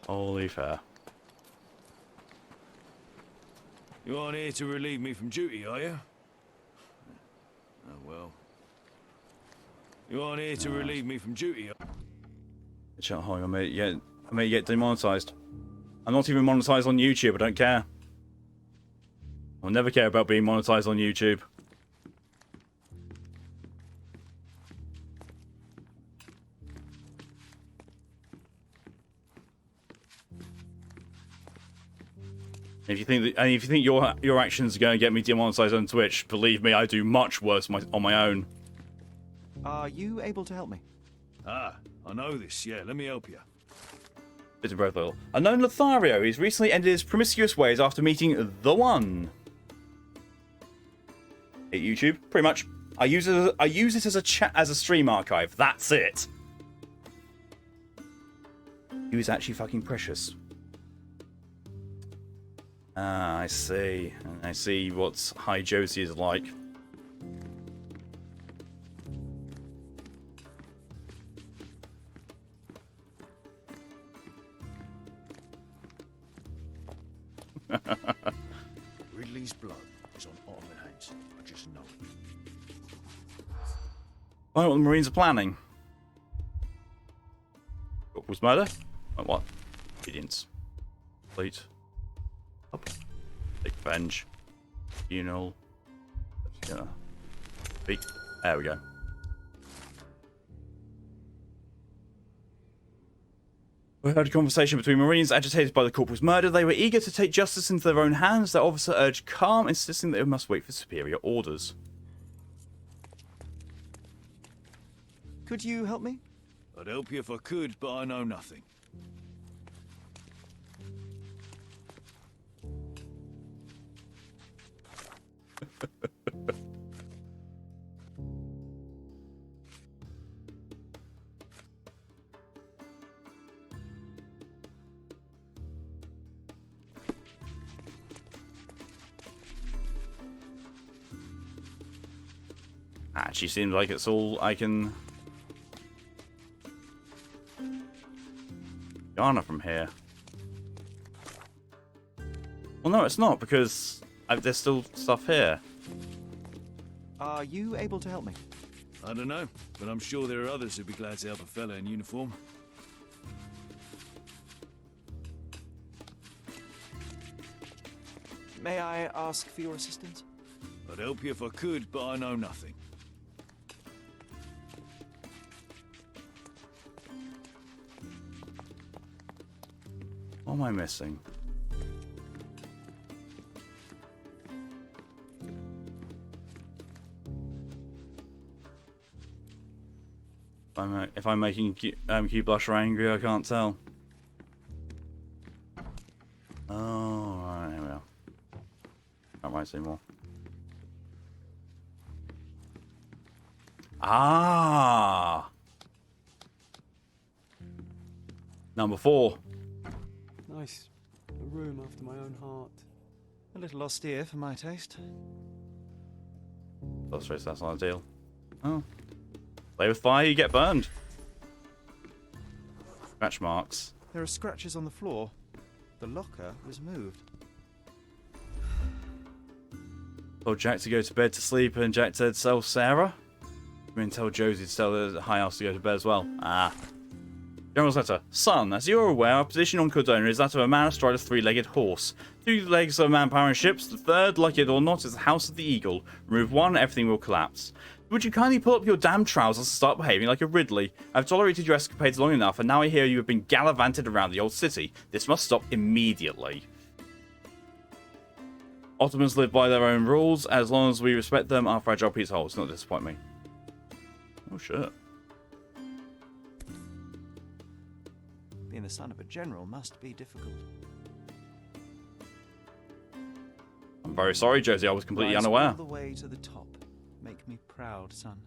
Holy fair. You aren't here to relieve me from duty, are you? Oh, well. You aren't here to relieve me from duty. Chat home, I may get demonetized. I'm not even monetized on YouTube, I don't care. I'll never care about being monetized on YouTube. If you think your actions are going to get me demonetized on Twitch, believe me, I do much worse on my own. Are you able to help me? Ah, I know this. Yeah, let me help you. Bit of both little. Unknown Lothario. He's recently ended his promiscuous ways after meeting the one. Hey, YouTube, pretty much. I use it as a stream archive. That's it. He was actually fucking precious. Ah, I see. I see what High Josie is like. Ridley's blood is on Ottoman hands. I just know it. I know what the Marines are planning. Was murder? Oh, what? Obedience. Complete. Up. Take revenge. Funeral. Yeah. Beat. There we go. We heard a conversation between Marines agitated by the corporal's murder. They were eager to take justice into their own hands. Their officer urged calm, insisting that they must wait for superior orders. Could you help me? I'd help you if I could, but I know nothing. Actually seems like it's all I can garner from here. Well, no, it's not, because there's still stuff here. Are you able to help me? I don't know, but I'm sure there are others who'd be glad to help a fella in uniform. May I ask for your assistance? I'd help you if I could, but I know nothing. What am I missing? If I'm making Q blush or angry, I can't tell. Oh, right, here we are. Can't write anymore. Ah! Number 4. Nice. A room after my own heart. A little austere for my taste. Illustrates that's not a deal. Oh. Play with fire, you get burned. Scratch marks. There are scratches on the floor. The locker was moved. Told Jack to go to bed to sleep, and Jack said, "Tell Sarah." I mean, tell Josie to tell the high house to go to bed as well. Ah. General's letter. Son, as you are aware, our position on Cordona is that of a man astride a 3-legged horse. 2 legs are manpower and ships. The third, like it or not, is the House of the Eagle. Remove one, everything will collapse. Would you kindly pull up your damn trousers and start behaving like a Ridley? I've tolerated your escapades long enough, and now I hear you have been gallivanted around the old city. This must stop immediately. Ottomans live by their own rules. As long as we respect them, our fragile peace holds. Not disappoint me. Oh, shit. Being the son of a general must be difficult. I'm very sorry, Josie. I was completely Rise unaware. all the way to the top. Make me proud, son.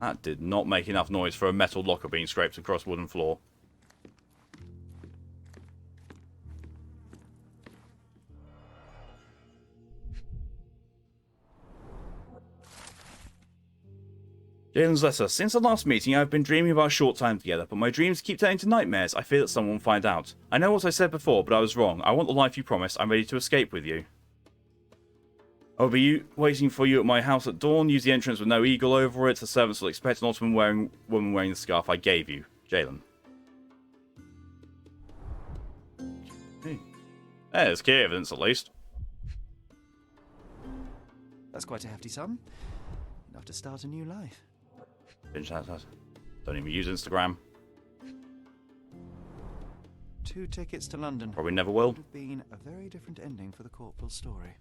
That did not make enough noise for a metal locker being scraped across wooden floor. Jalen's letter. Since the last meeting, I've been dreaming about a short time together, but my dreams keep turning to nightmares. I fear that someone will find out. I know what I said before, but I was wrong. I want the life you promised. I'm ready to escape with you. I'll be waiting for you at my house at dawn. Use the entrance with no eagle over it. The servants will expect an Ottoman woman wearing the scarf I gave you. Jalen. Hey. There's key evidence, at least. That's quite a hefty sum. Enough to start a new life. Pinch that. Don't even use Instagram. 2 tickets to London. Probably never will. Would have been a very different ending for the corporal's story.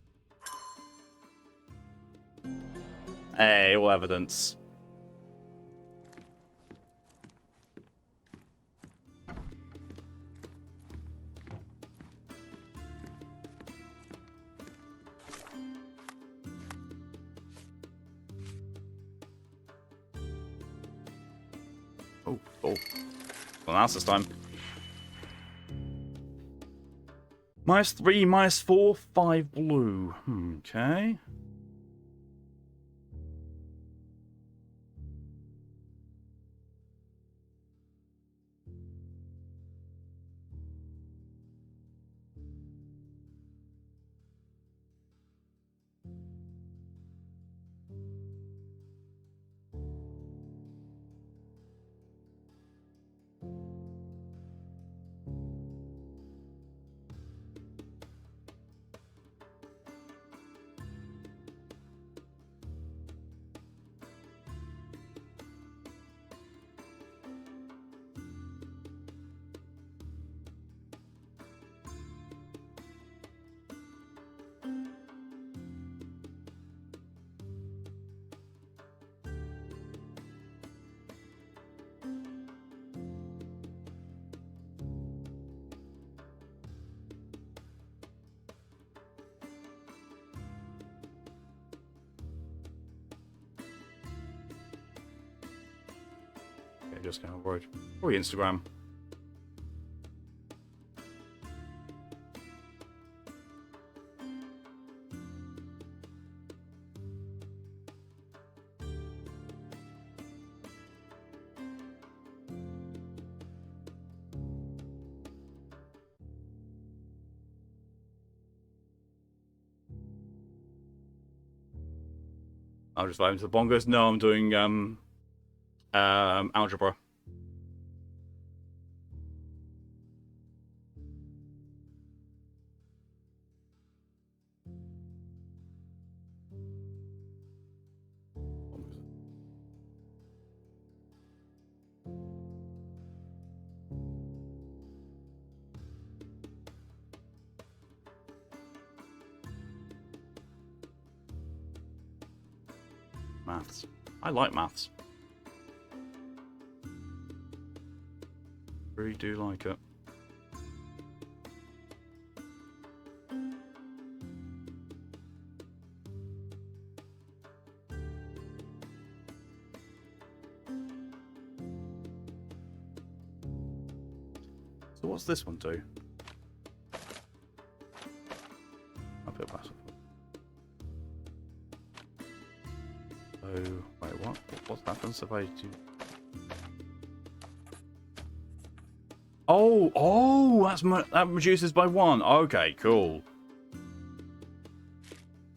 Hey, all evidence. Oh, cool. Well, that's this time. -3, -4, 5 blue. Okay. just kind of worried. Probably Instagram. I'm just vibing to the bongos. No, I'm doing algebra. Maths. I like maths. Really do like it. So what's this one do? I'll put it back. Oh, wait, what? What happens if I do? Oh, that reduces by 1. Okay, cool.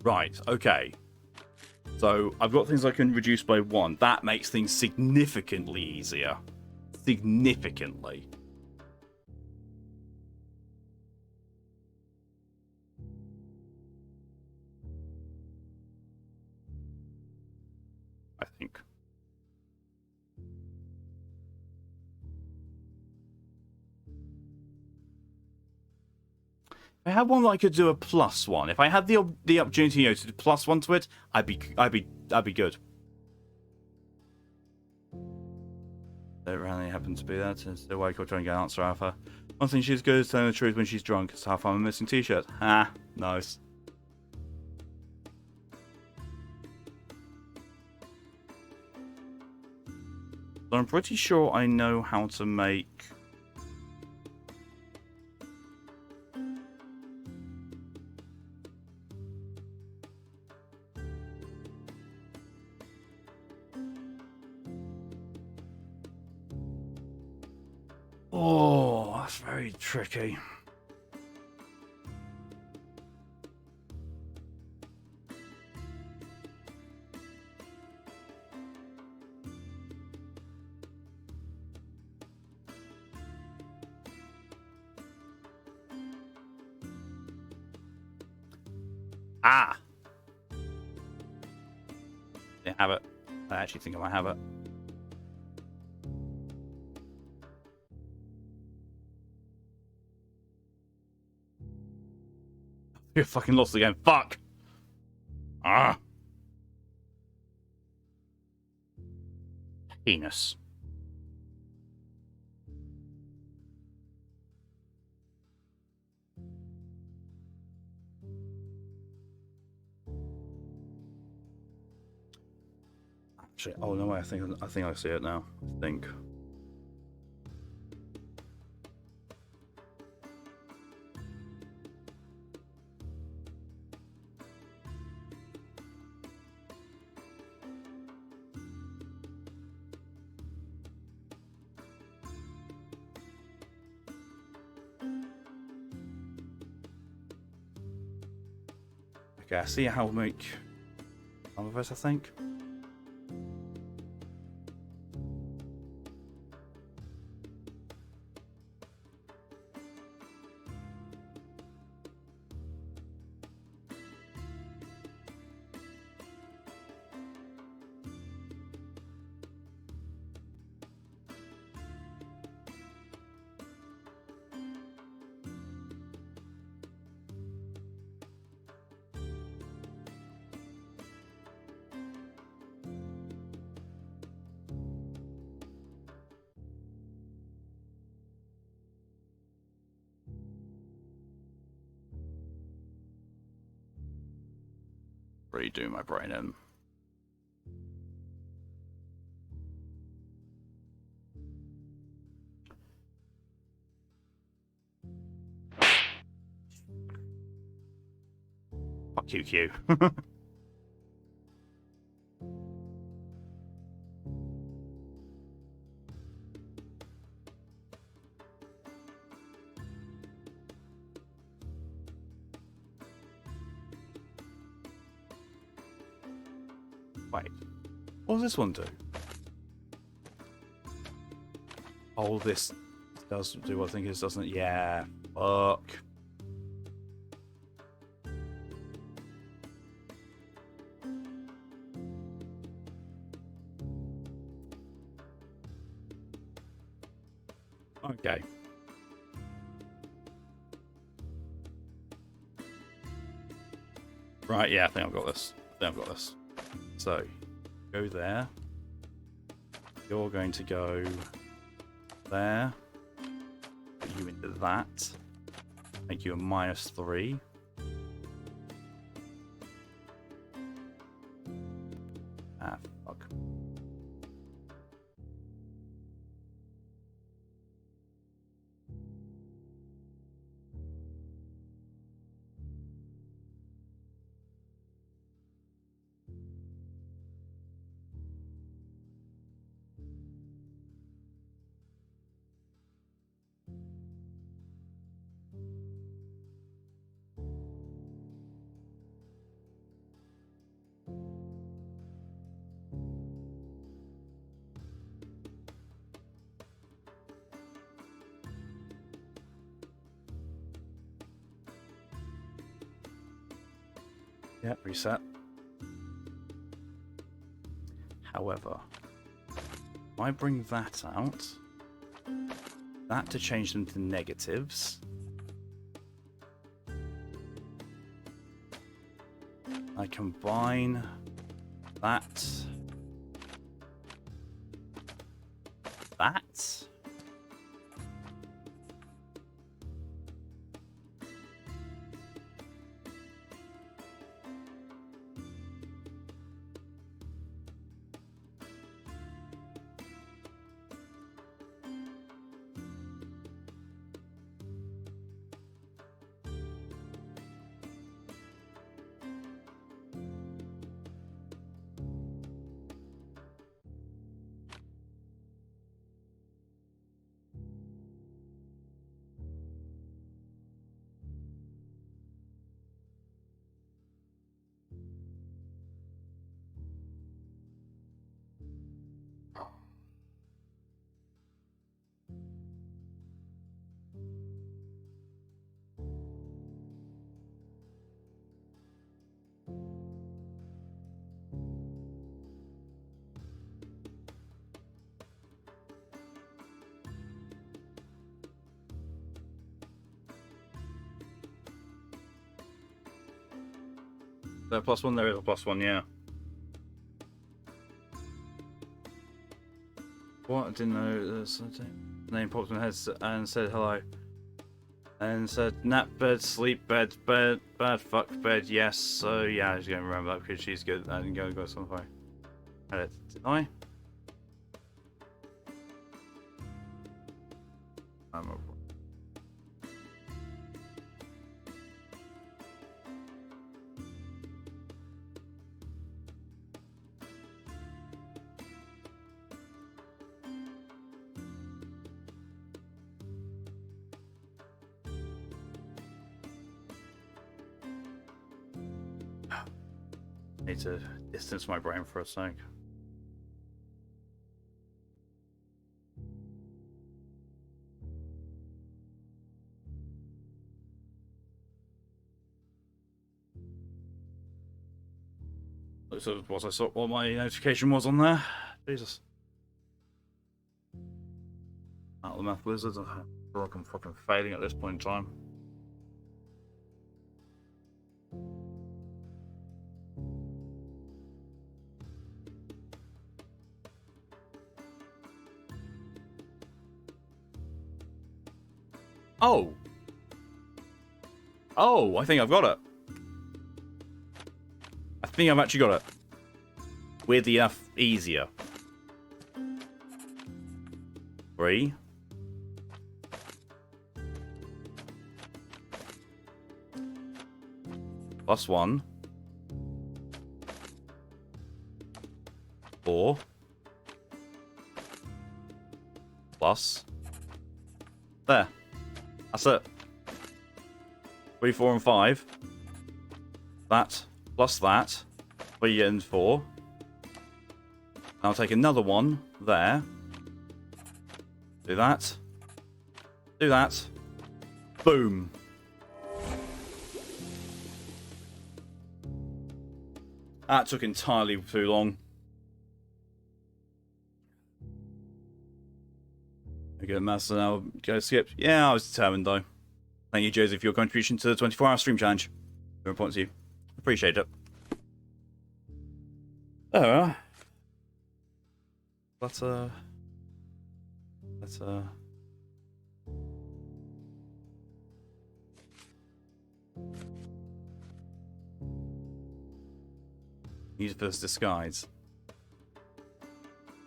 Right, okay. So I've got things I can reduce by 1. That makes things significantly easier. Significantly. I think. If I had one that I could do a +1, if I had the opportunity, to do +1 to it, I'd be good. Don't really happen to be that. It's the way I trying to get an answer out of her. One thing she's good is telling the truth when she's drunk. It's half I'm a missing t-shirt. Ah, nice. So I'm pretty sure I know how to make... Oh, that's very tricky. Ah! Didn't have it. I actually think I might have it. You're fucking lost again. Fuck! Ah! Penis. Actually, oh no way! I think I see it now. I think. Okay, I see how to make some of us, I think. Redo my brain in. QQ. Wait, what does this one do? Oh, this does do what I think it is, doesn't it? Yeah. Fuck. Okay. Right, yeah, I think I've got this. So, go there. You're going to go there. Put you into that. Make you a -3. Ah, fuck. Yep, reset. However, if I bring that out, that to change them to negatives. I combine that. That. There +1, there is a +1, yeah. What? I didn't know. This name popped in my head and said hello. And said nap bed, sleep bed, bed, bad fuck bed, yes. So yeah, I was going to remember that because she's good. I didn't go somewhere. Did I? Need to distance my brain for a sec. So was I saw what my notification was on there? Jesus. Out of the math wizard. I feel like I'm fucking failing at this point in time. Oh! Oh, I think I've got it. I think I've actually got it. Weirdly enough, easier. 3. +1. 4. Plus. There. That's it. 3, 4, and 5. That. Plus that. 3 and 4. I'll take another one there. Do that. Do that. Boom. That took entirely too long. Okay, Master, now go skip. Yeah, I was determined though. Thank you, Joseph, for your contribution to the 24-hour stream challenge. Very important to you. Appreciate it. Oh, let's use this disguise.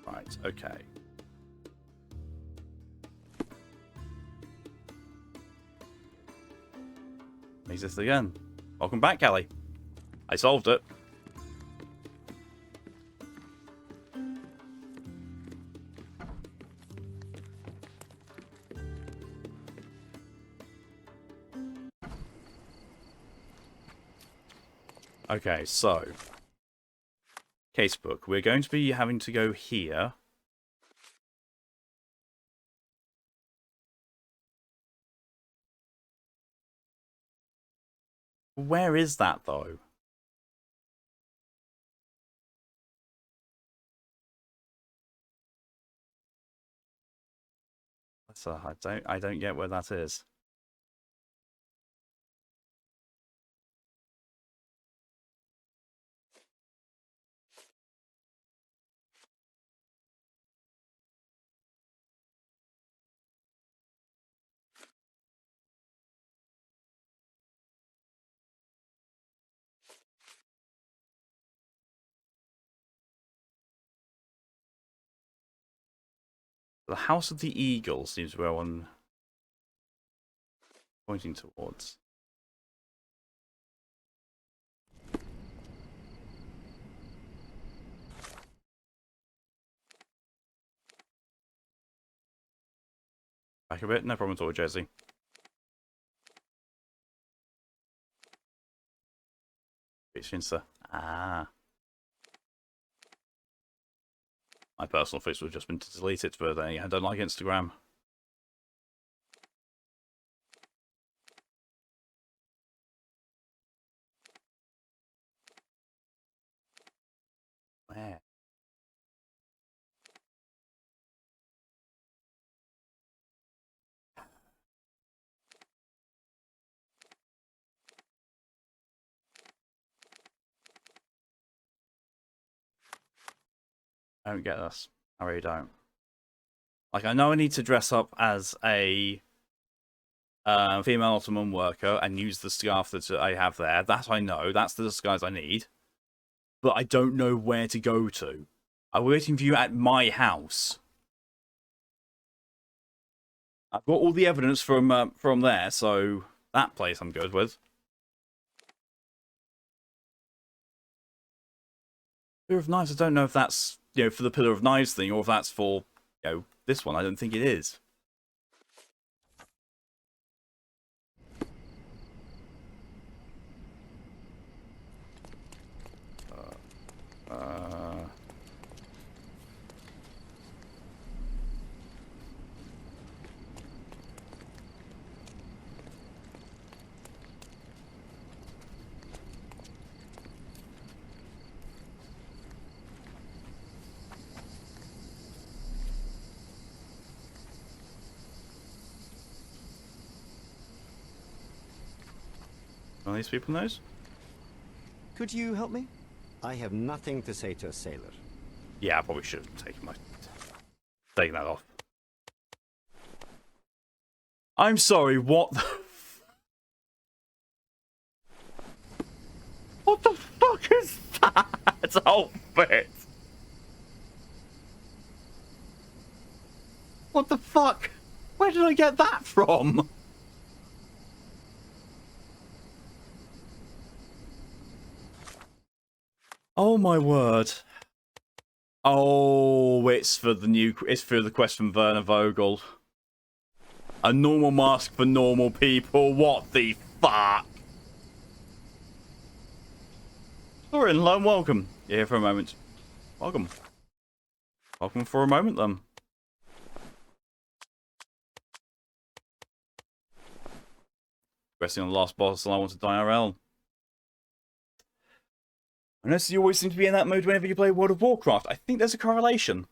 Right, okay. Use this again. Welcome back, Kelly. I solved it. Okay, so casebook. We're going to be having to go here. Where is that though? So I don't get where that is. The House of the Eagle seems where I'm pointing towards. Back a bit, no problem at all, Jesse. It's Finster. Ah. My personal fix would have just been to delete it, but I don't like Instagram. Where? I don't get this. I really don't. Like, I know I need to dress up as a female Ottoman worker and use the scarf that I have there. That I know. That's the disguise I need. But I don't know where to go to. I'm waiting for you at my house. I've got all the evidence from there, so that place I'm good with. Pillar of Knives, I don't know if that's, you know, for the Pillar of Knives thing, or if that's for, you know, this one. I don't think it is. Are these people knows? Could you help me? I have nothing to say to a sailor. Yeah, I probably should have taken that off. I'm sorry, what the... What the fuck is that outfit? What the fuck? Where did I get that from? Oh my word. Oh, it's for the quest from Werner Vogel. A normal mask for normal people. What the fuck? Soren, hello and welcome. You're here for a moment. Welcome. Welcome for a moment, then. Resting on the last boss, and I want to die IRL. I notice you always seem to be in that mood whenever you play World of Warcraft. I think there's a correlation.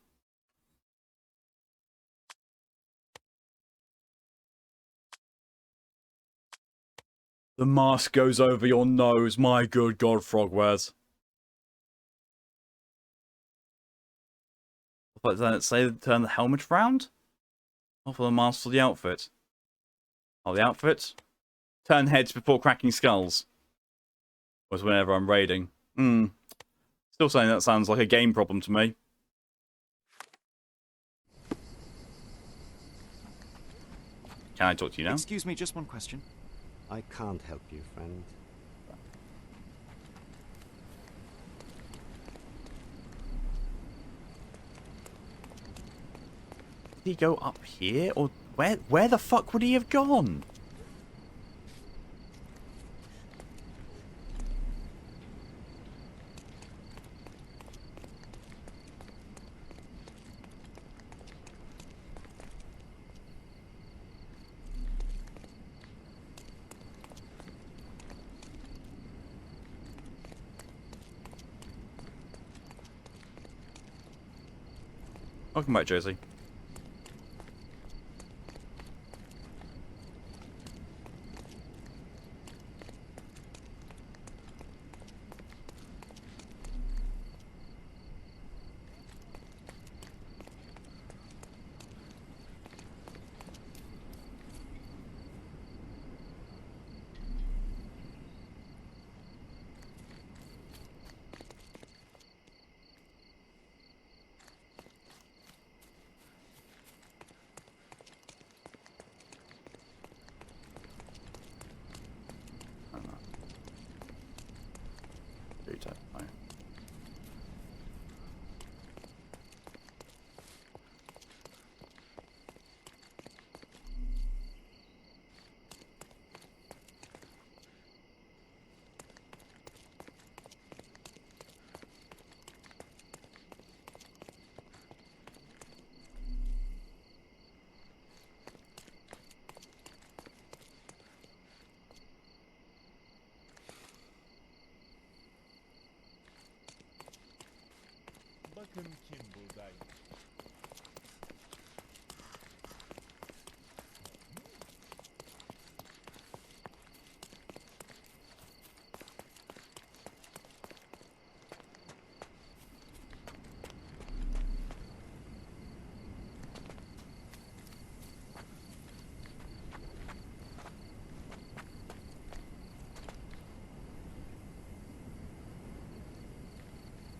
The mask goes over your nose. My good God, Frogwares. But then it say turn the helmet round? Or for the mask for the outfit? Oh, the outfit? Turn heads before cracking skulls. Was whenever I'm raiding. Still saying that sounds like a game problem to me. Can I talk to you now? Excuse me, just one question. I can't help you, friend. Did he go up here? Or where the fuck would he have gone? Welcome back, Josie.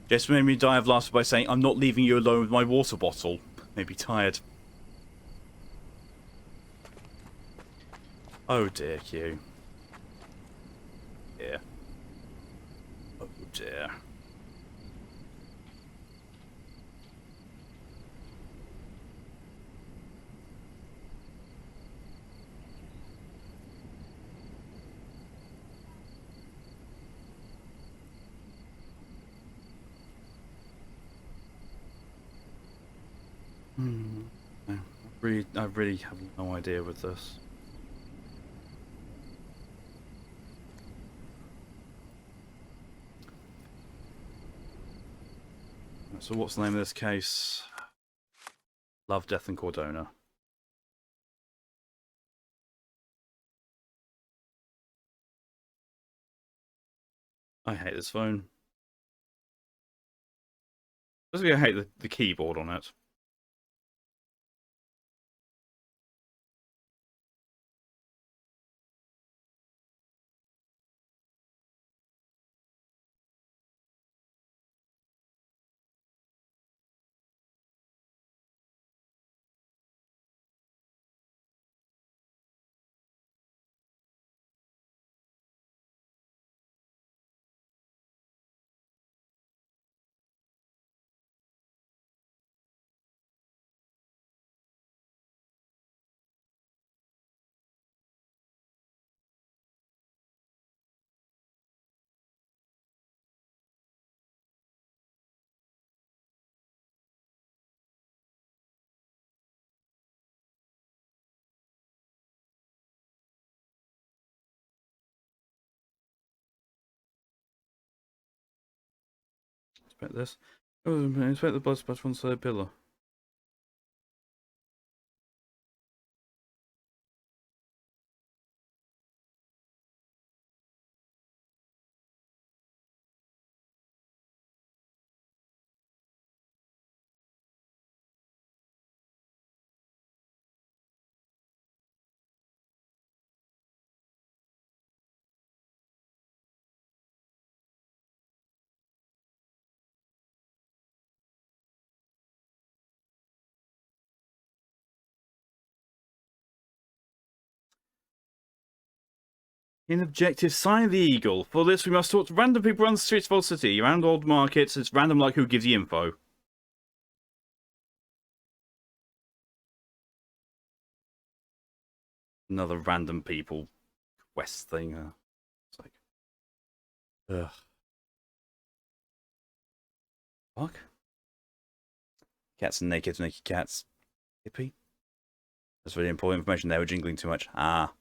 Just made me die of laughter by saying, I'm not leaving you alone with my water bottle. Made me tired. Oh dear, Q. Yeah. Oh dear. No, I really have no idea with this. So what's the name of this case? Love, Death and Cordona. I hate this phone. Basically, I hate the keyboard on it. Expect this. Oh, expect the blood splash from the third pillar. In objective, sign of the eagle. For this, we must talk to random people around the streets of Old City, around old markets. It's random like who gives you info. Another random people quest thing. It's like, ugh. Fuck. Cats and naked cats. Hippie. That's really important information. They were jingling too much. Ah,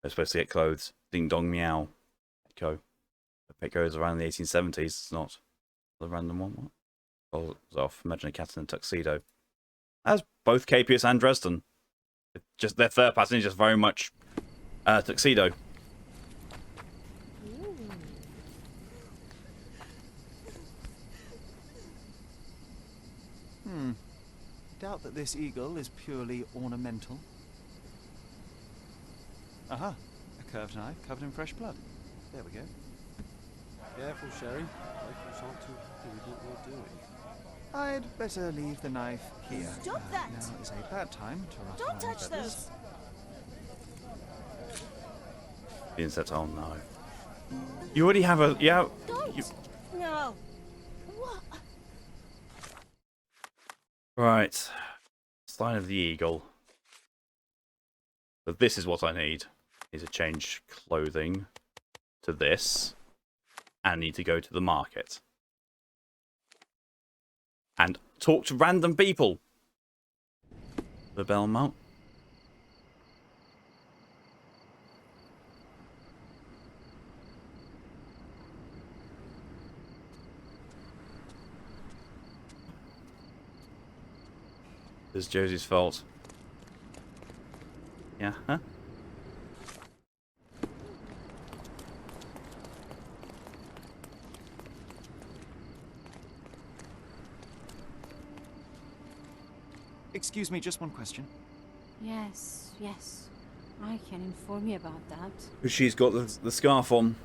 they're supposed to get clothes. Ding dong meow. Petco. Petco is around the 1870s. It's not the random one. What? Oh, it's off. Imagine a cat in a tuxedo. As both Capius and Dresden. Just their third pattern is just very much tuxedo. Doubt that this eagle is purely ornamental. Aha, a curved knife covered in fresh blood. There we go. Careful, Sherry. Locals aren't too happy with what you're doing. I'd better leave the knife here. Stop that! Now is a bad time to ruffle Don't my touch feathers. those! The insect. Oh no. You already have a. Yeah. Don't! No! What? Right. Sign of the eagle. But this is what I need. Is to change clothing to this. And need to go to the market. And talk to random people. The Belmont. It's Josie's fault. Yeah, huh? Excuse me, just one question. Yes, yes. I can inform you about that. She's got the scarf on.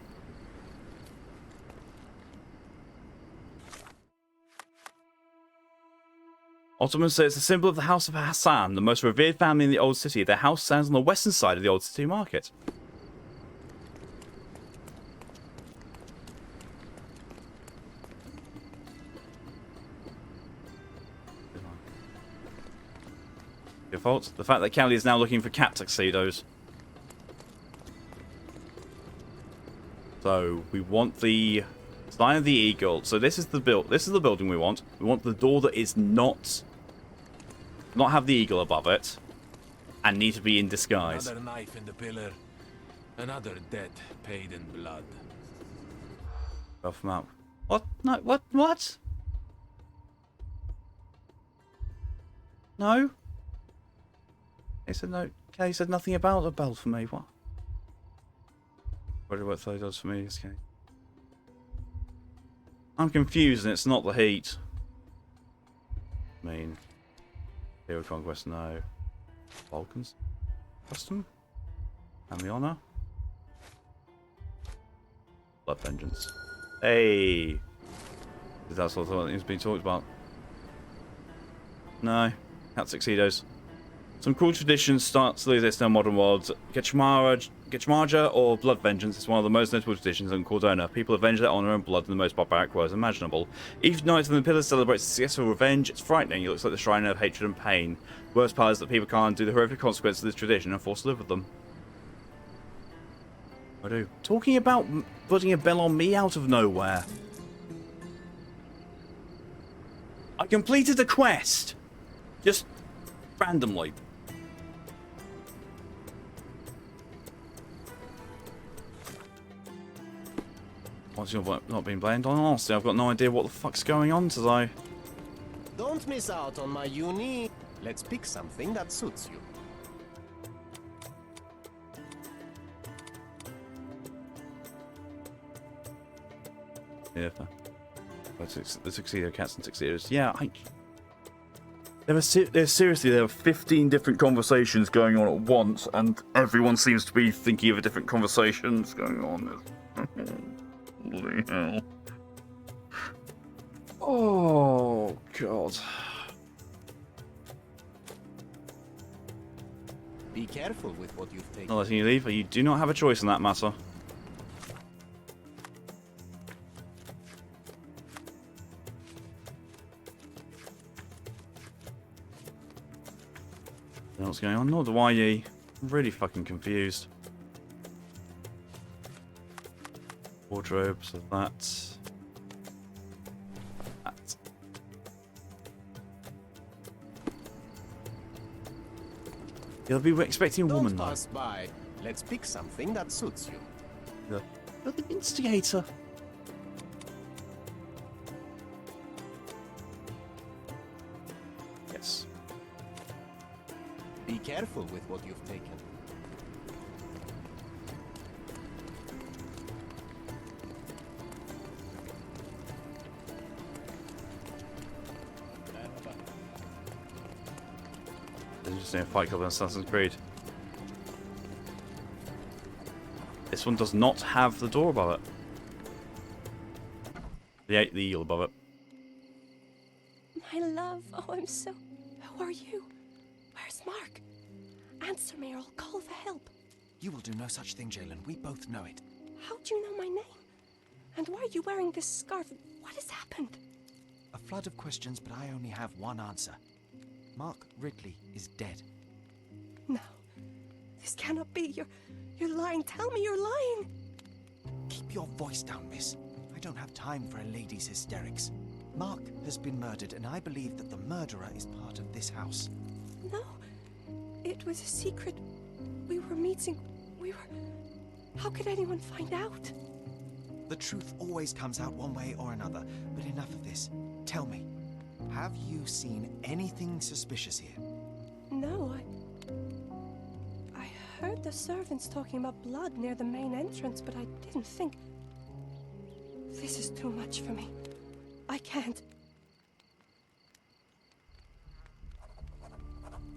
Ottoman says it's a symbol of the House of Hassan, the most revered family in the Old City. Their house stands on the western side of the Old City Market. Your fault. The fact that Callie is now looking for cat tuxedos. So we want the sign of the eagle. So this is the This is the building we want. We want the door that is not have the eagle above it, and need to be in disguise. Another knife in the pillar. Another debt paid in blood. Buff map. What? No. What? What? No. He said no. Okay, he said nothing about a bell for me. What? What Thor does for me? Okay. I'm confused, and it's not the heat. I mean, Hero Conquest, no. Balkans, custom, and the honor. Blood Vengeance. Hey, that's what it's been talked about. No, cat tuxedos. Some cool traditions start to exist in the modern world. Getchmarja or Blood Vengeance is one of the most notable traditions in Cordona. People avenge their honor and blood in the most barbaric ways imaginable. Each night when the pillar celebrates successful revenge, it's frightening. It looks like the shrine of hatred and pain. The worst part is that people can't do the horrific consequences of this tradition and forced to live with them. I do. Talking about putting a bell on me out of nowhere. I completed the quest. Just randomly. What's your not being blamed on? Honestly, I've got no idea what the fuck's going on today. Don't miss out on my unique. Let's pick something that suits you. Yeah. The tuxedo cats and tuxedos. Yeah, seriously, there are 15 different conversations going on at once, and everyone seems to be thinking of a different conversations going on. Bloody hell. Oh, God. Be careful with what you've taken. Not letting you leave, you do not have a choice in that matter. What's going on? Nor do I. I'm really fucking confused. Wardrobes of that. You'll be expecting a woman, Don't pass by. Let's pick something that suits you. You're the instigator. Yes. Be careful with what you've taken. There's just a Fight Club and Assassin's Creed. This one does not have the door above it. The eagle above it. My love, oh, I'm so... Who are you? Where's Mark? Answer me or I'll call for help. You will do no such thing, Jalen. We both know it. How do you know my name? And why are you wearing this scarf? What has happened? A flood of questions, but I only have one answer. Mark Ridley is dead. No. This cannot be. You're lying. Tell me you're lying. Keep your voice down, miss. I don't have time for a lady's hysterics. Mark has been murdered, and I believe that the murderer is part of this house. No. It was a secret. We were meeting. How could anyone find out? The truth always comes out one way or another, but enough of this. Tell me, have you seen anything suspicious here? No, I heard the servants talking about blood near the main entrance, but I didn't think... This is too much for me. I can't.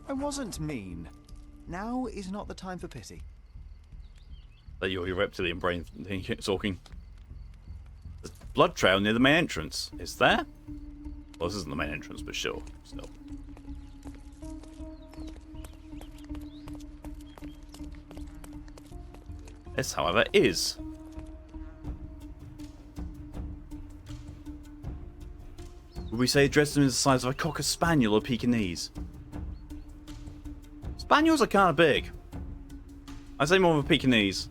I wasn't mean. Now is not the time for pity. That your reptilian brain talking. There's a blood trail near the main entrance. Is there? Well, this isn't the main entrance, but sure, still. This, however, is. Would we say Dresden is the size of a Cocker Spaniel or Pekingese? Spaniels are kind of big. I'd say more of a Pekingese.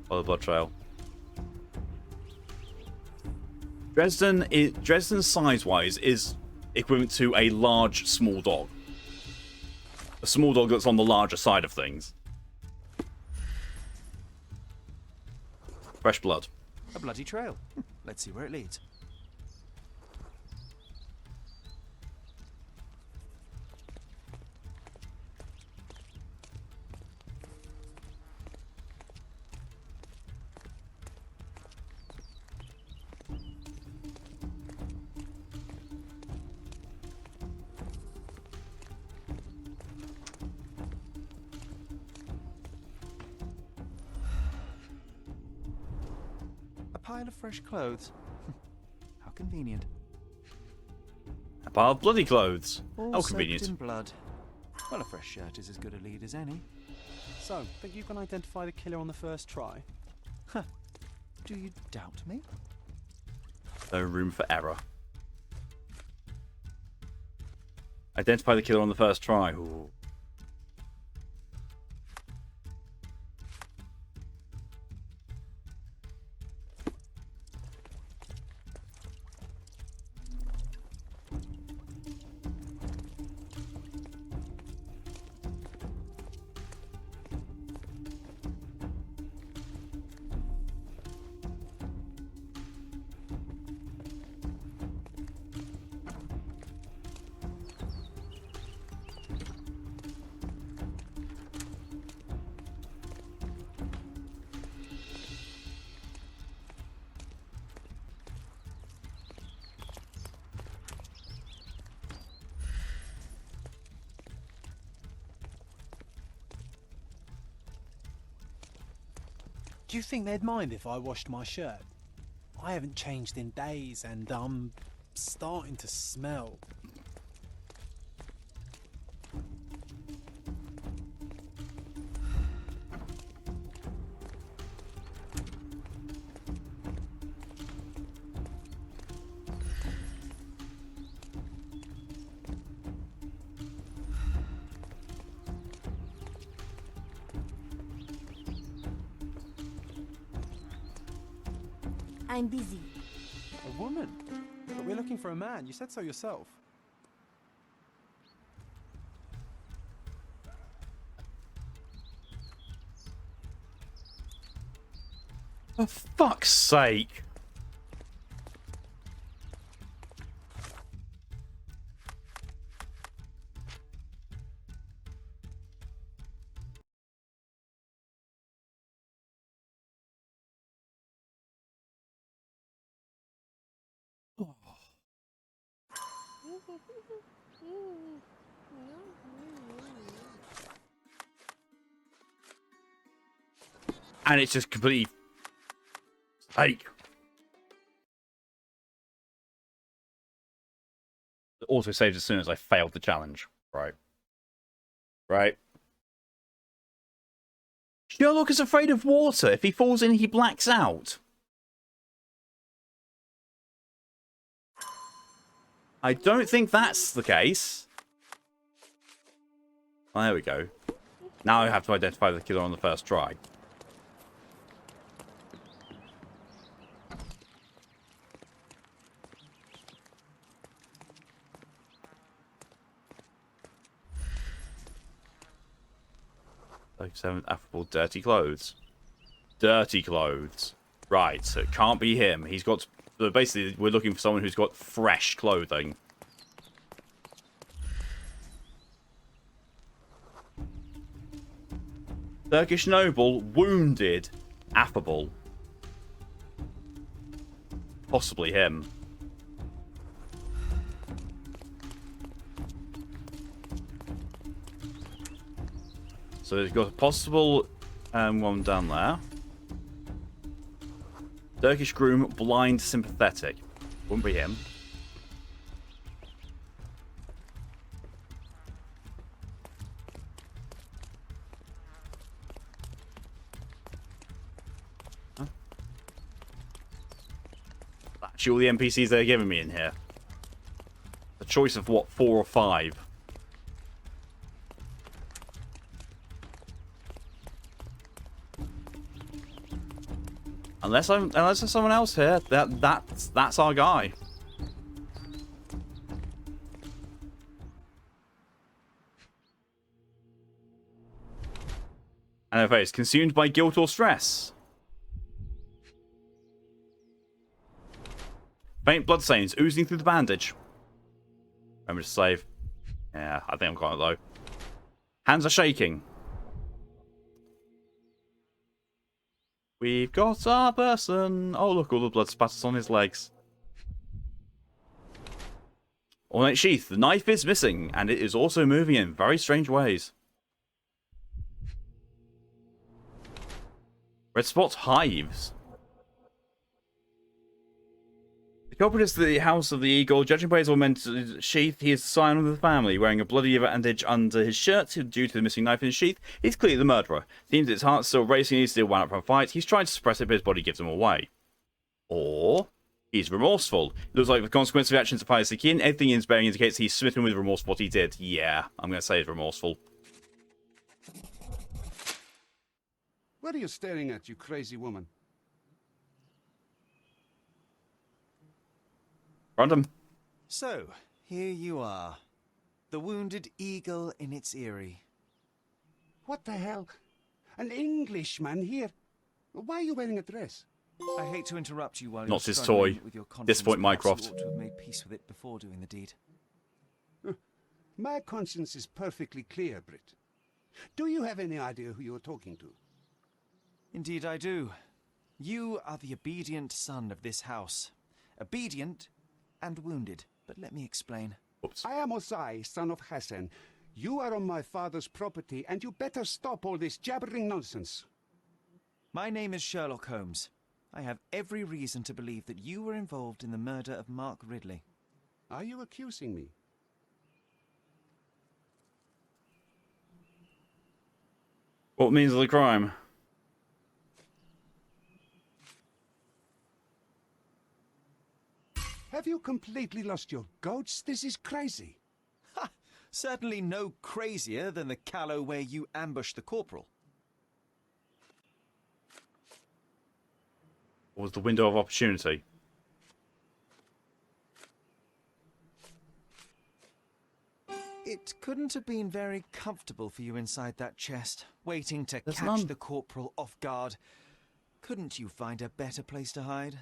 Follow the blood trail. Dresden size-wise is equivalent to a large small dog. A small dog that's on the larger side of things. Fresh blood. A bloody trail. Let's see where it leads. Pile of fresh clothes. How convenient. A pile of bloody clothes. All How soaked convenient. in blood. Well, a fresh shirt is as good a lead as any. So, think you can identify the killer on the first try? Huh. Do you doubt me? No room for error. Identify the killer on the first try. Ooh. Do you think they'd mind if I washed my shirt? I haven't changed in days and I'm starting to smell. I'm busy. A woman? But we're looking for a man. You said so yourself. For fuck's sake. And it's just completely fake. Also saved as soon as I failed the challenge. Right. Right. Sherlock is afraid of water. If he falls in, he blacks out. I don't think that's the case. Oh, there we go. Now I have to identify the killer on the first try. Like 7 affable dirty clothes. Dirty clothes. Right, so it can't be him. He's got... So basically, we're looking for someone who's got fresh clothing. Turkish noble, wounded, affable. Possibly him. So we've got a possible one down there. Turkish groom, blind, sympathetic. Wouldn't be him. Huh? Actually, all the NPCs they're giving me in here. A choice of what, 4 or 5? Unless there's someone else here, that's our guy. And her face consumed by guilt or stress. Faint bloodstains oozing through the bandage. Remember to save. Yeah, I think I'm quite low. Hands are shaking. We've got our person. Oh, look, all the blood spatters on his legs. Ornate sheath. The knife is missing, and it is also moving in very strange ways. Red spot hives. The culprit is the House of the Eagle. Judging by his ornamented sheath, he is the scion of the family. Wearing a bloody bandage under his shirt due to the missing knife in his sheath, he's clearly the murderer. Seems his heart's still racing, he's still wound up from a fight. He's trying to suppress it, but his body gives him away. Or he's remorseful. It looks like the consequence of the actions applies to kin. Everything in his bearing indicates he's smitten with remorse for what he did. Yeah, I'm going to say he's remorseful. What are you staring at, you crazy woman? Random. So, here you are. The wounded eagle in its eyrie. What the hell? An Englishman here? Why are you wearing a dress? I hate to interrupt you while Not you're his struggling toy. with your This point, conscience. Perhaps Mycroft. you ought to have made peace with it before doing the deed. My conscience is perfectly clear, Britt. Do you have any idea who you're talking to? Indeed I do. You are the obedient son of this house. Obedient and wounded. But let me explain. Oops. I am Osai, son of Hassan. You are on my father's property, and you better stop all this jabbering nonsense. My name is Sherlock Holmes. I have every reason to believe that you were involved in the murder of Mark Ridley. Are you accusing me? What means of the crime? Have you completely lost your goats? This is crazy. Ha! Certainly no crazier than the callow where you ambushed the corporal. What was the window of opportunity? It couldn't have been very comfortable for you inside that chest, waiting to There's catch none. the corporal off guard. Couldn't you find a better place to hide?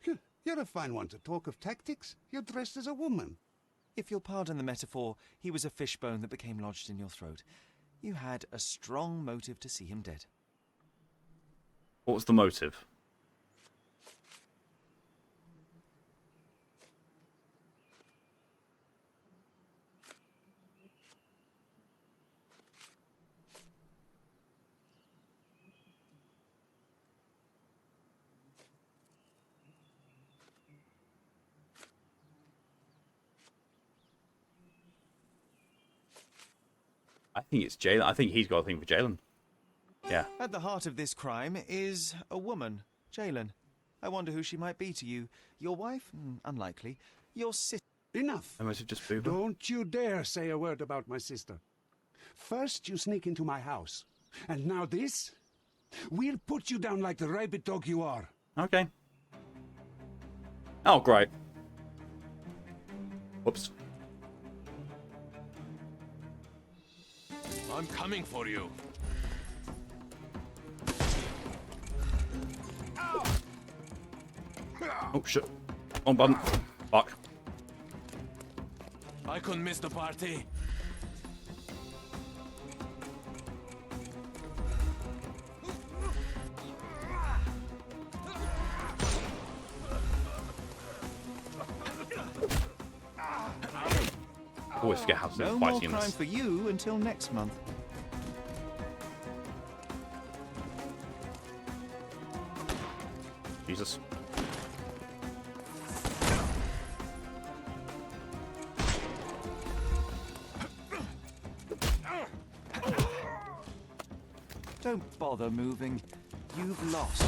You're a fine one to talk of tactics. You're dressed as a woman. If you'll pardon the metaphor, he was a fishbone that became lodged in your throat. You had a strong motive to see him dead. What was the motive? I think it's Jalen. I think he's got a thing for Jalen. Yeah. At the heart of this crime is a woman, Jalen. I wonder who she might be to you. Your wife? Unlikely. Your sister? Enough. I must have just booed. Don't you dare say a word about my sister. First you sneak into my house. And now this? We'll put you down like the rabid dog you are. Okay. Oh, great. Whoops. I'm coming for you. Oh, shit. On button. Fuck. I couldn't miss the party. Always forget how to No do more fighting in crime this. for you until next month. Jesus. Don't bother moving. You've lost.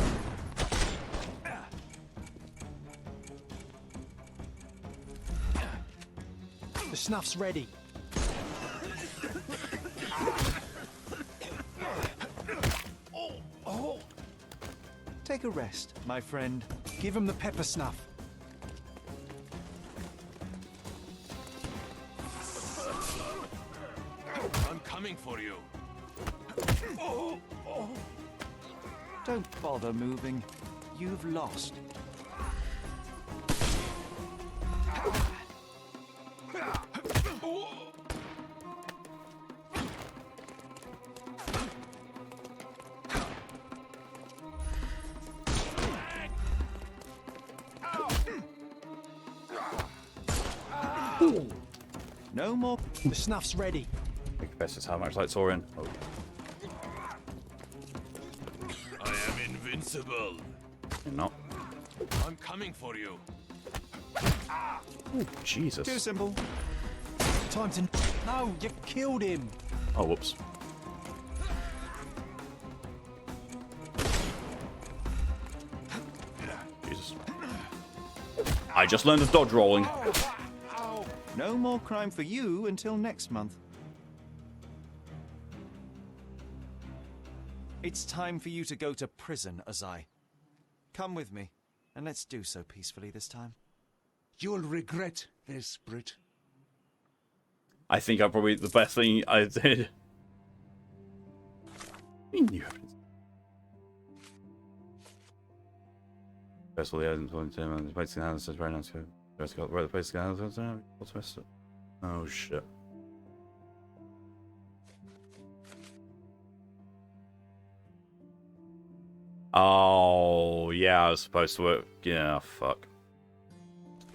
The snuff's ready. Take a rest, my friend. Give him the pepper snuff. I'm coming for you. Don't bother moving. You've lost. No more. The snuff's ready. I guess that's how much light saw in. Oh. I am invincible. No. I'm coming for you. Oh, Jesus. Too simple. Time to... No, you killed him. Oh, whoops. Jesus. I just learned to dodge rolling. No more crime for you until next month. It's time for you to go to prison, Azai. Come with me, and let's do so peacefully this time. You'll regret this, Brit. I think I probably the best thing I did. New evidence. First of all, the evidence on him and the place in hand says very nice. Where the place in hand says what's messed up? Oh shit. Oh yeah, I was supposed to work. Yeah, fuck.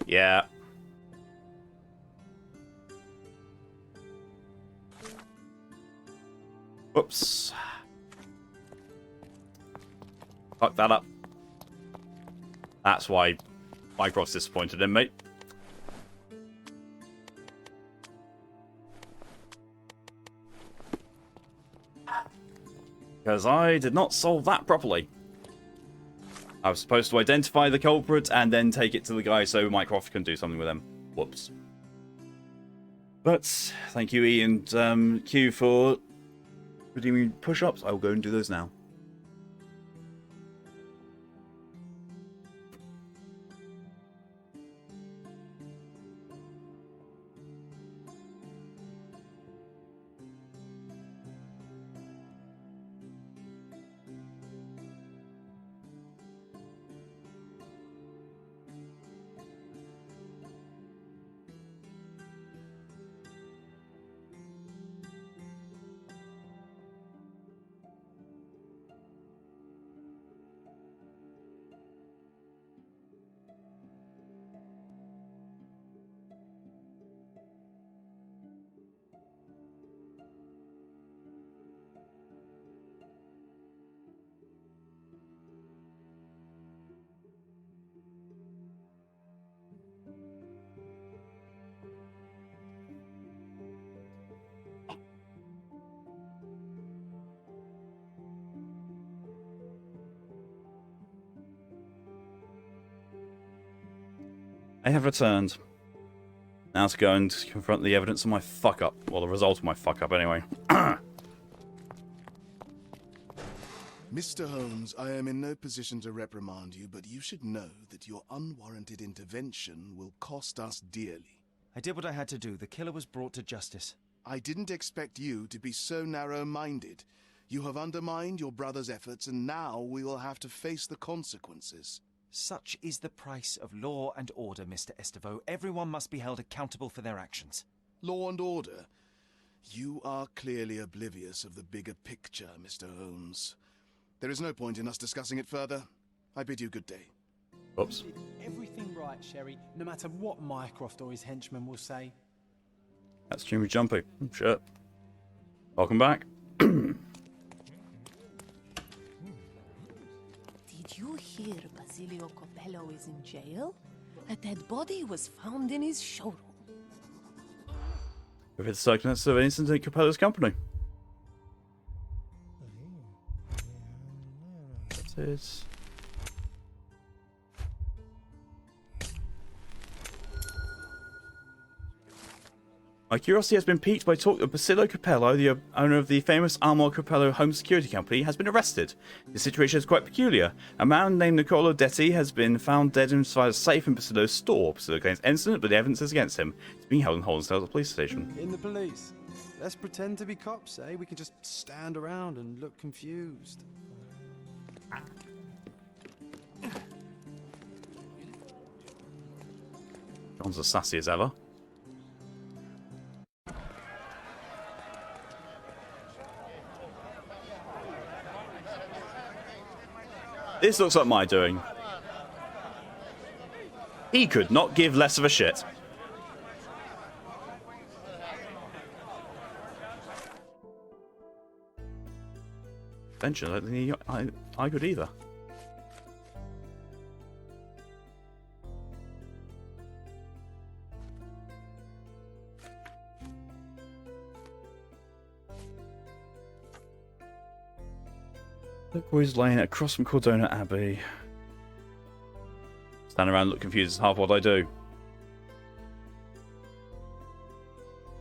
Yeah. Whoops. Fuck that up. That's why Mycroft's disappointed in me. Because I did not solve that properly. I was supposed to identify the culprit and then take it to the guy so Mycroft can do something with him. Whoops. But thank you, E and Q, for redeeming push-ups. I will go and do those now. I have returned. Now to go and confront the evidence of my fuck-up. Well, the result of my fuck-up, anyway. Mr. Holmes, I am in no position to reprimand you, but you should know that your unwarranted intervention will cost us dearly. I did what I had to do. The killer was brought to justice. I didn't expect you to be so narrow-minded. You have undermined your brother's efforts, and now we will have to face the consequences. Such is the price of law and order, Mr. Estevo. Everyone must be held accountable for their actions. Law and order? You are clearly oblivious of the bigger picture, Mr. Holmes. There is no point in us discussing it further. I bid you good day. Oops. Everything right, Sherry, no matter what Mycroft or his henchmen will say. That's Jimmy Jumpy. Shit. Welcome back. Did you hear Basilio Capello is in jail? A dead body was found in his showroom. With the circumstances of innocence in Capello's company. That's it. My curiosity has been piqued by talk that Basilio Capello, the owner of the famous Armor Capello home security company, has been arrested. The situation is quite peculiar. A man named Niccolo Detti has been found dead inside a safe in Basilio's store. Basilio claims innocent, but the evidence is against him. He's being held in Hollinsdale at the police station. In the police. Let's pretend to be cops, eh? We can just stand around and look confused. John's as sassy as ever. This looks like my doing. He could not give less of a shit. Eventually, I don't think I could either. Look where he's laying across from Cordona Abbey. Stand around and look confused is half what I do.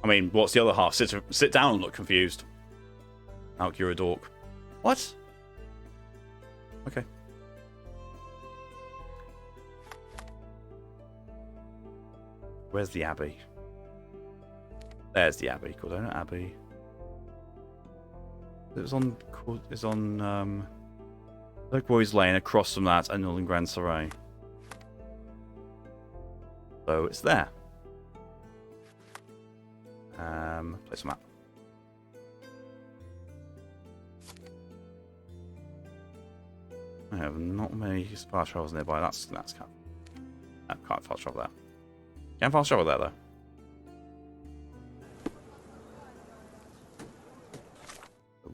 I mean, what's the other half? Sit down and look confused. Alk, you're a dork. What? Okay. Where's the Abbey? There's the Abbey, Cordona Abbey. It's on Look where he's laying across from that and Northern Grand Saray. So it's there. Place a map. I have not many fast travels nearby. That's can't fast travel there. Can fast travel there though.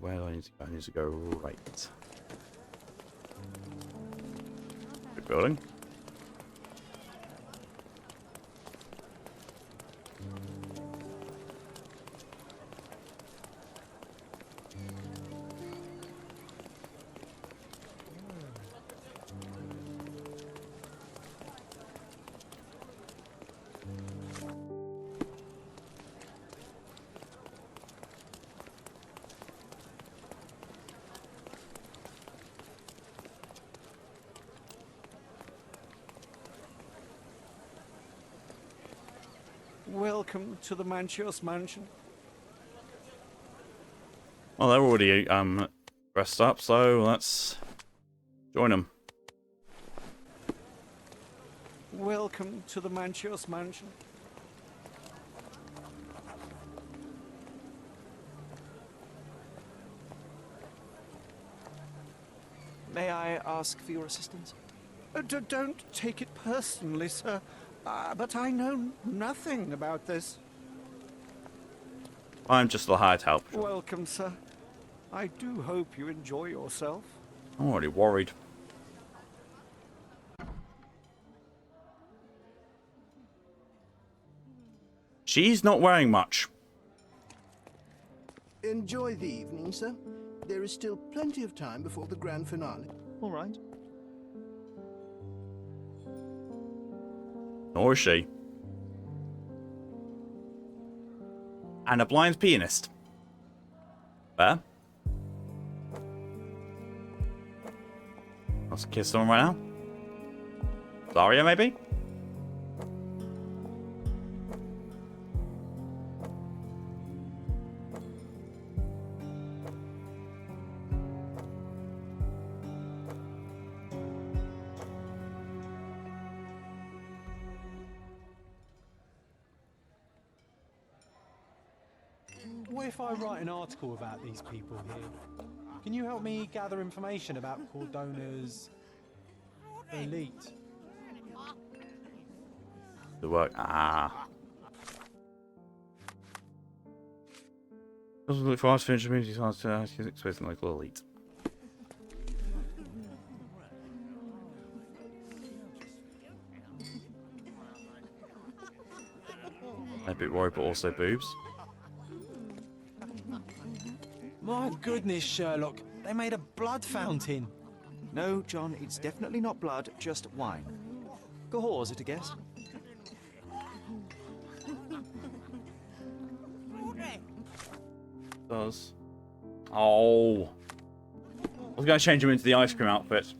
Where do I need to go? I need to go right. Good building. Welcome to the Manchios mansion. Well, they're already dressed up, so let's join them. Welcome to the Manchios mansion. May I ask for your assistance? Don't take it personally, sir. But I know nothing about this. I'm just the hired help. Welcome, sir. I do hope you enjoy yourself. I'm already worried. She's not wearing much. Enjoy the evening, sir. There is still plenty of time before the grand finale. All right. Nor is she. And a blind pianist. There. Let's kiss someone right now. Zarya, maybe? What if I write an article about these people here? Can you help me gather information about Cordona's elite? The work. Ah. Doesn't look for us to community science to expect local elite. A bit worried, but also boobs. My goodness, Sherlock. They made a blood fountain. No, John, it's definitely not blood, just wine. Cahors, is it a guess? Does. Oh. I was going to change him into the ice cream outfit.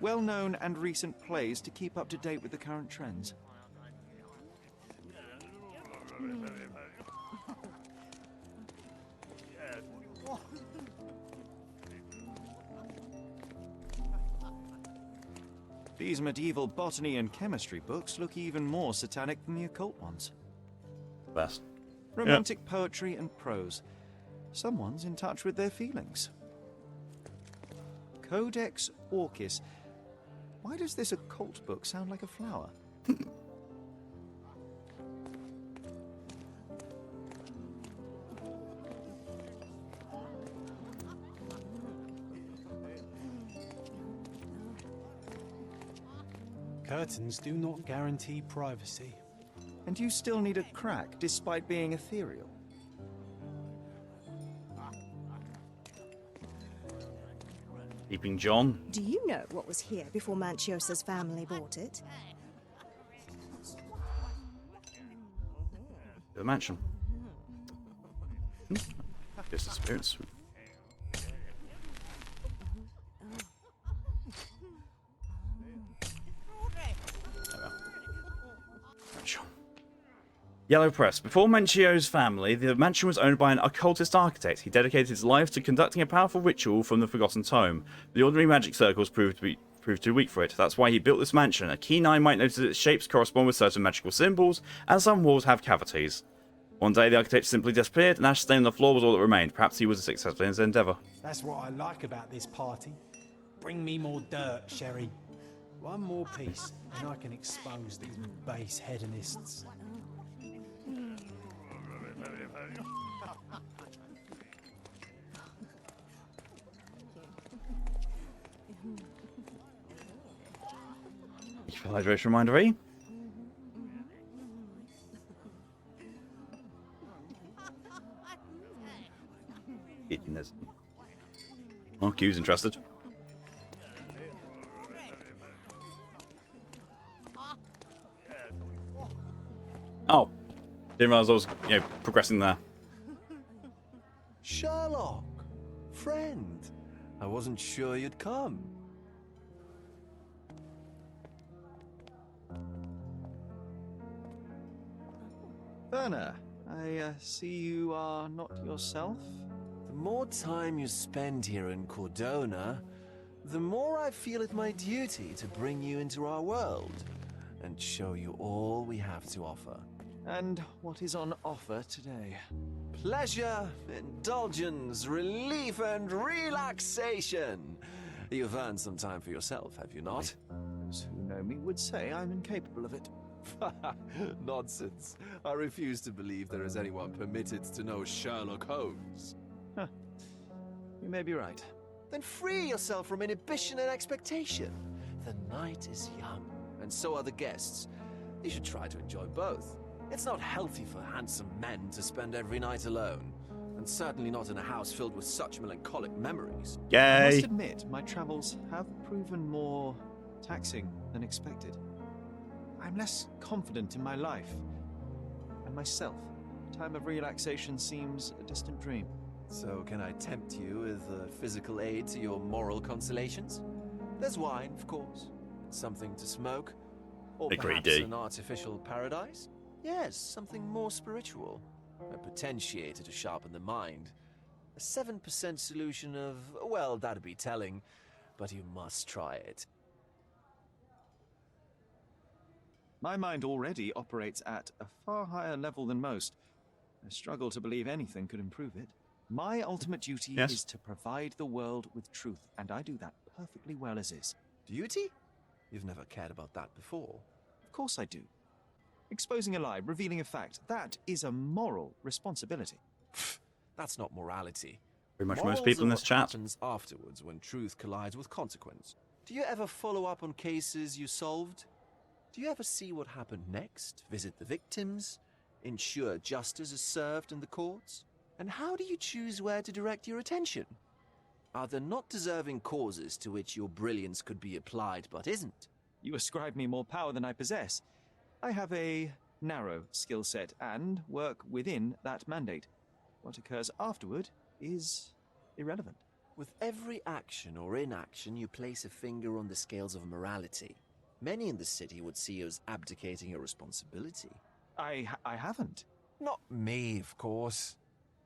Well-known and recent plays to keep up to date with the current trends. These medieval botany and chemistry books look even more satanic than the occult ones. Best. Romantic poetry and prose. Someone's in touch with their feelings. Codex Orchis. Why does this occult book sound like a flower? Curtains do not guarantee privacy. And you still need a crack despite being ethereal. Keeping John. Do you know what was here before Manchiosa's family bought it? The mansion. Guess the spirits. Yellow Press. Before Manchio's family, the mansion was owned by an occultist architect. He dedicated his life to conducting a powerful ritual from the Forgotten Tome. The ordinary magic circles proved too weak for it. That's why he built this mansion. A keen eye might notice that its shapes correspond with certain magical symbols, and some walls have cavities. One day, the architect simply disappeared, and ash stain on the floor was all that remained. Perhaps he was successful in his endeavour. That's what I like about this party. Bring me more dirt, Sherry. One more piece, and I can expose these base hedonists. Hydration reminder, eh? Itchiness. Oh, Q's interested. Oh, didn't realise I was, progressing there. Sherlock, friend, I wasn't sure you'd come. Werner, I see you are not yourself. The more time you spend here in Cordona, the more I feel it my duty to bring you into our world and show you all we have to offer. And what is on offer today? Pleasure, indulgence, relief, and relaxation. You've earned some time for yourself, have you not? Those who know me would say I'm incapable of it. Nonsense. I refuse to believe there is anyone permitted to know Sherlock Holmes. Huh. You may be right. Then free yourself from inhibition and expectation. The night is young, and so are the guests. You should try to enjoy both. It's not healthy for handsome men to spend every night alone, and certainly not in a house filled with such melancholic memories. I Yay! must admit, my travels have proven more taxing than expected. I'm less confident in my life and myself. Time of relaxation seems a distant dream. So can I tempt you with a physical aid to your moral consolations? There's wine, of course, something to smoke, or perhaps an artificial paradise? Yes, something more spiritual, a potentiator to sharpen the mind. A 7% solution of, well, that'd be telling, but you must try it. My mind already operates at a far higher level than most. I struggle to believe anything could improve it. My ultimate duty is to provide the world with truth, and I do that perfectly well as is. Duty? You've never cared about that before. Of course I do. Exposing a lie, revealing a fact, that is a moral responsibility. That's not morality. Pretty much Morals most people in are this what chat. happens afterwards when truth collides with consequence. Do you ever follow up on cases you solved? Do you ever see what happened next? Visit the victims? Ensure justice is served in the courts? And how do you choose where to direct your attention? Are there not deserving causes to which your brilliance could be applied but isn't? You ascribe me more power than I possess. I have a narrow skill set and work within that mandate. What occurs afterward is irrelevant. With every action or inaction, you place a finger on the scales of morality. Many in the city would see you as abdicating your responsibility. I haven't. Not me, of course.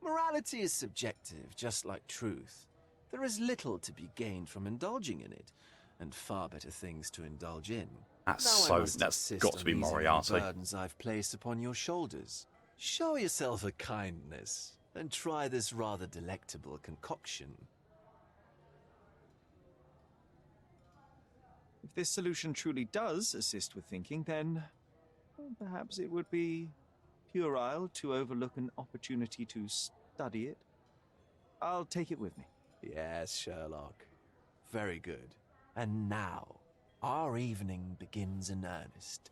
Morality is subjective, just like truth. There is little to be gained from indulging in it, and far better things to indulge in. That's got to be Moriarty. The burdens I've placed upon your shoulders. Show yourself a kindness, and try this rather delectable concoction. If this solution truly does assist with thinking, then perhaps it would be puerile to overlook an opportunity to study it. I'll take it with me. Yes, Sherlock. Very good. And now, our evening begins in earnest.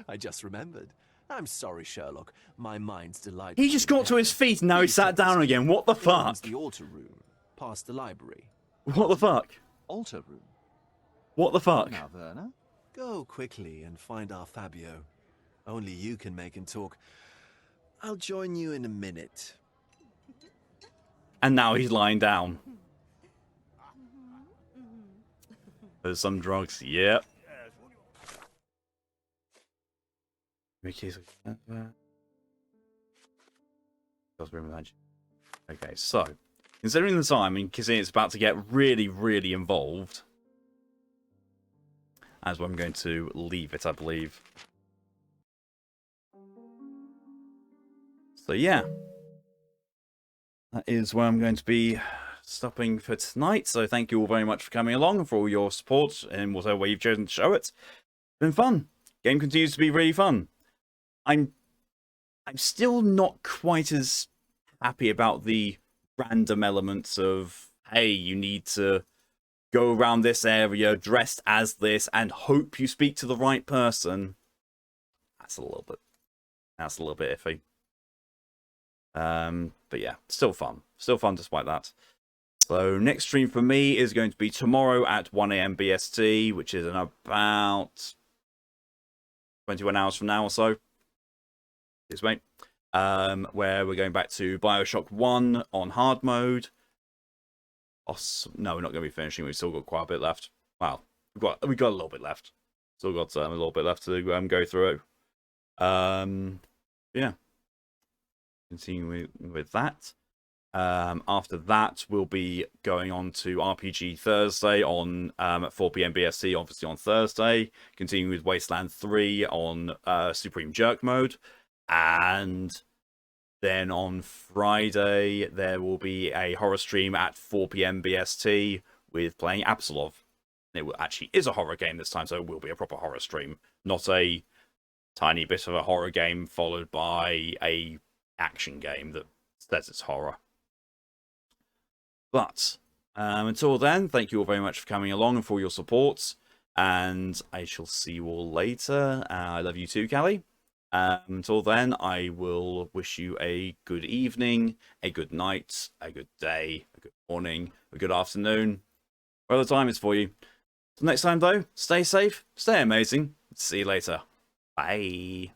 I just remembered. I'm sorry, Sherlock. My mind's delightful. He just got to his feet and now he sat down again. What the fuck? The altar room, past the library. What the fuck? Altar room? What the fuck? Now, Werner? Go quickly and find our Fabio. Only you can make him talk. I'll join you in a minute. And now he's lying down. There's some drugs. Yep. Okay, so considering the time and considering it's about to get really, really involved, that's where I'm going to leave it, I believe. So yeah, that is where I'm going to be stopping for tonight. So thank you all very much for coming along and for all your support in whatever way you've chosen to show it. It's been fun. Game continues to be really fun. I'm still not quite as happy about the random elements of, hey, you need to go around this area dressed as this and hope you speak to the right person. That's a little bit iffy. But yeah, still fun despite that. So next stream for me is going to be tomorrow at 1 AM BST, which is in about 21 hours from now or so. Yes, mate. Where we're going back to Bioshock 1 on hard mode. No, we're not going to be finishing. We've still got quite a bit left. Well, we've got a little bit left. Still got a little bit left to go through. Yeah. Continuing with that. After that, we'll be going on to RPG Thursday on at 4 PM BST, obviously on Thursday. Continuing with Wasteland 3 on Supreme Jerk mode. And then on Friday, there will be a horror stream at 4 PM BST with playing Absolov. It actually is a horror game this time, so it will be a proper horror stream. Not a tiny bit of a horror game followed by a action game that says it's horror. But until then, thank you all very much for coming along and for your support. And I shall see you all later. I love you too, Callie. Until then, I will wish you a good evening, a good night, a good day, a good morning, a good afternoon, whatever the time is for you. Till next time, though, stay safe, stay amazing. See you later. Bye.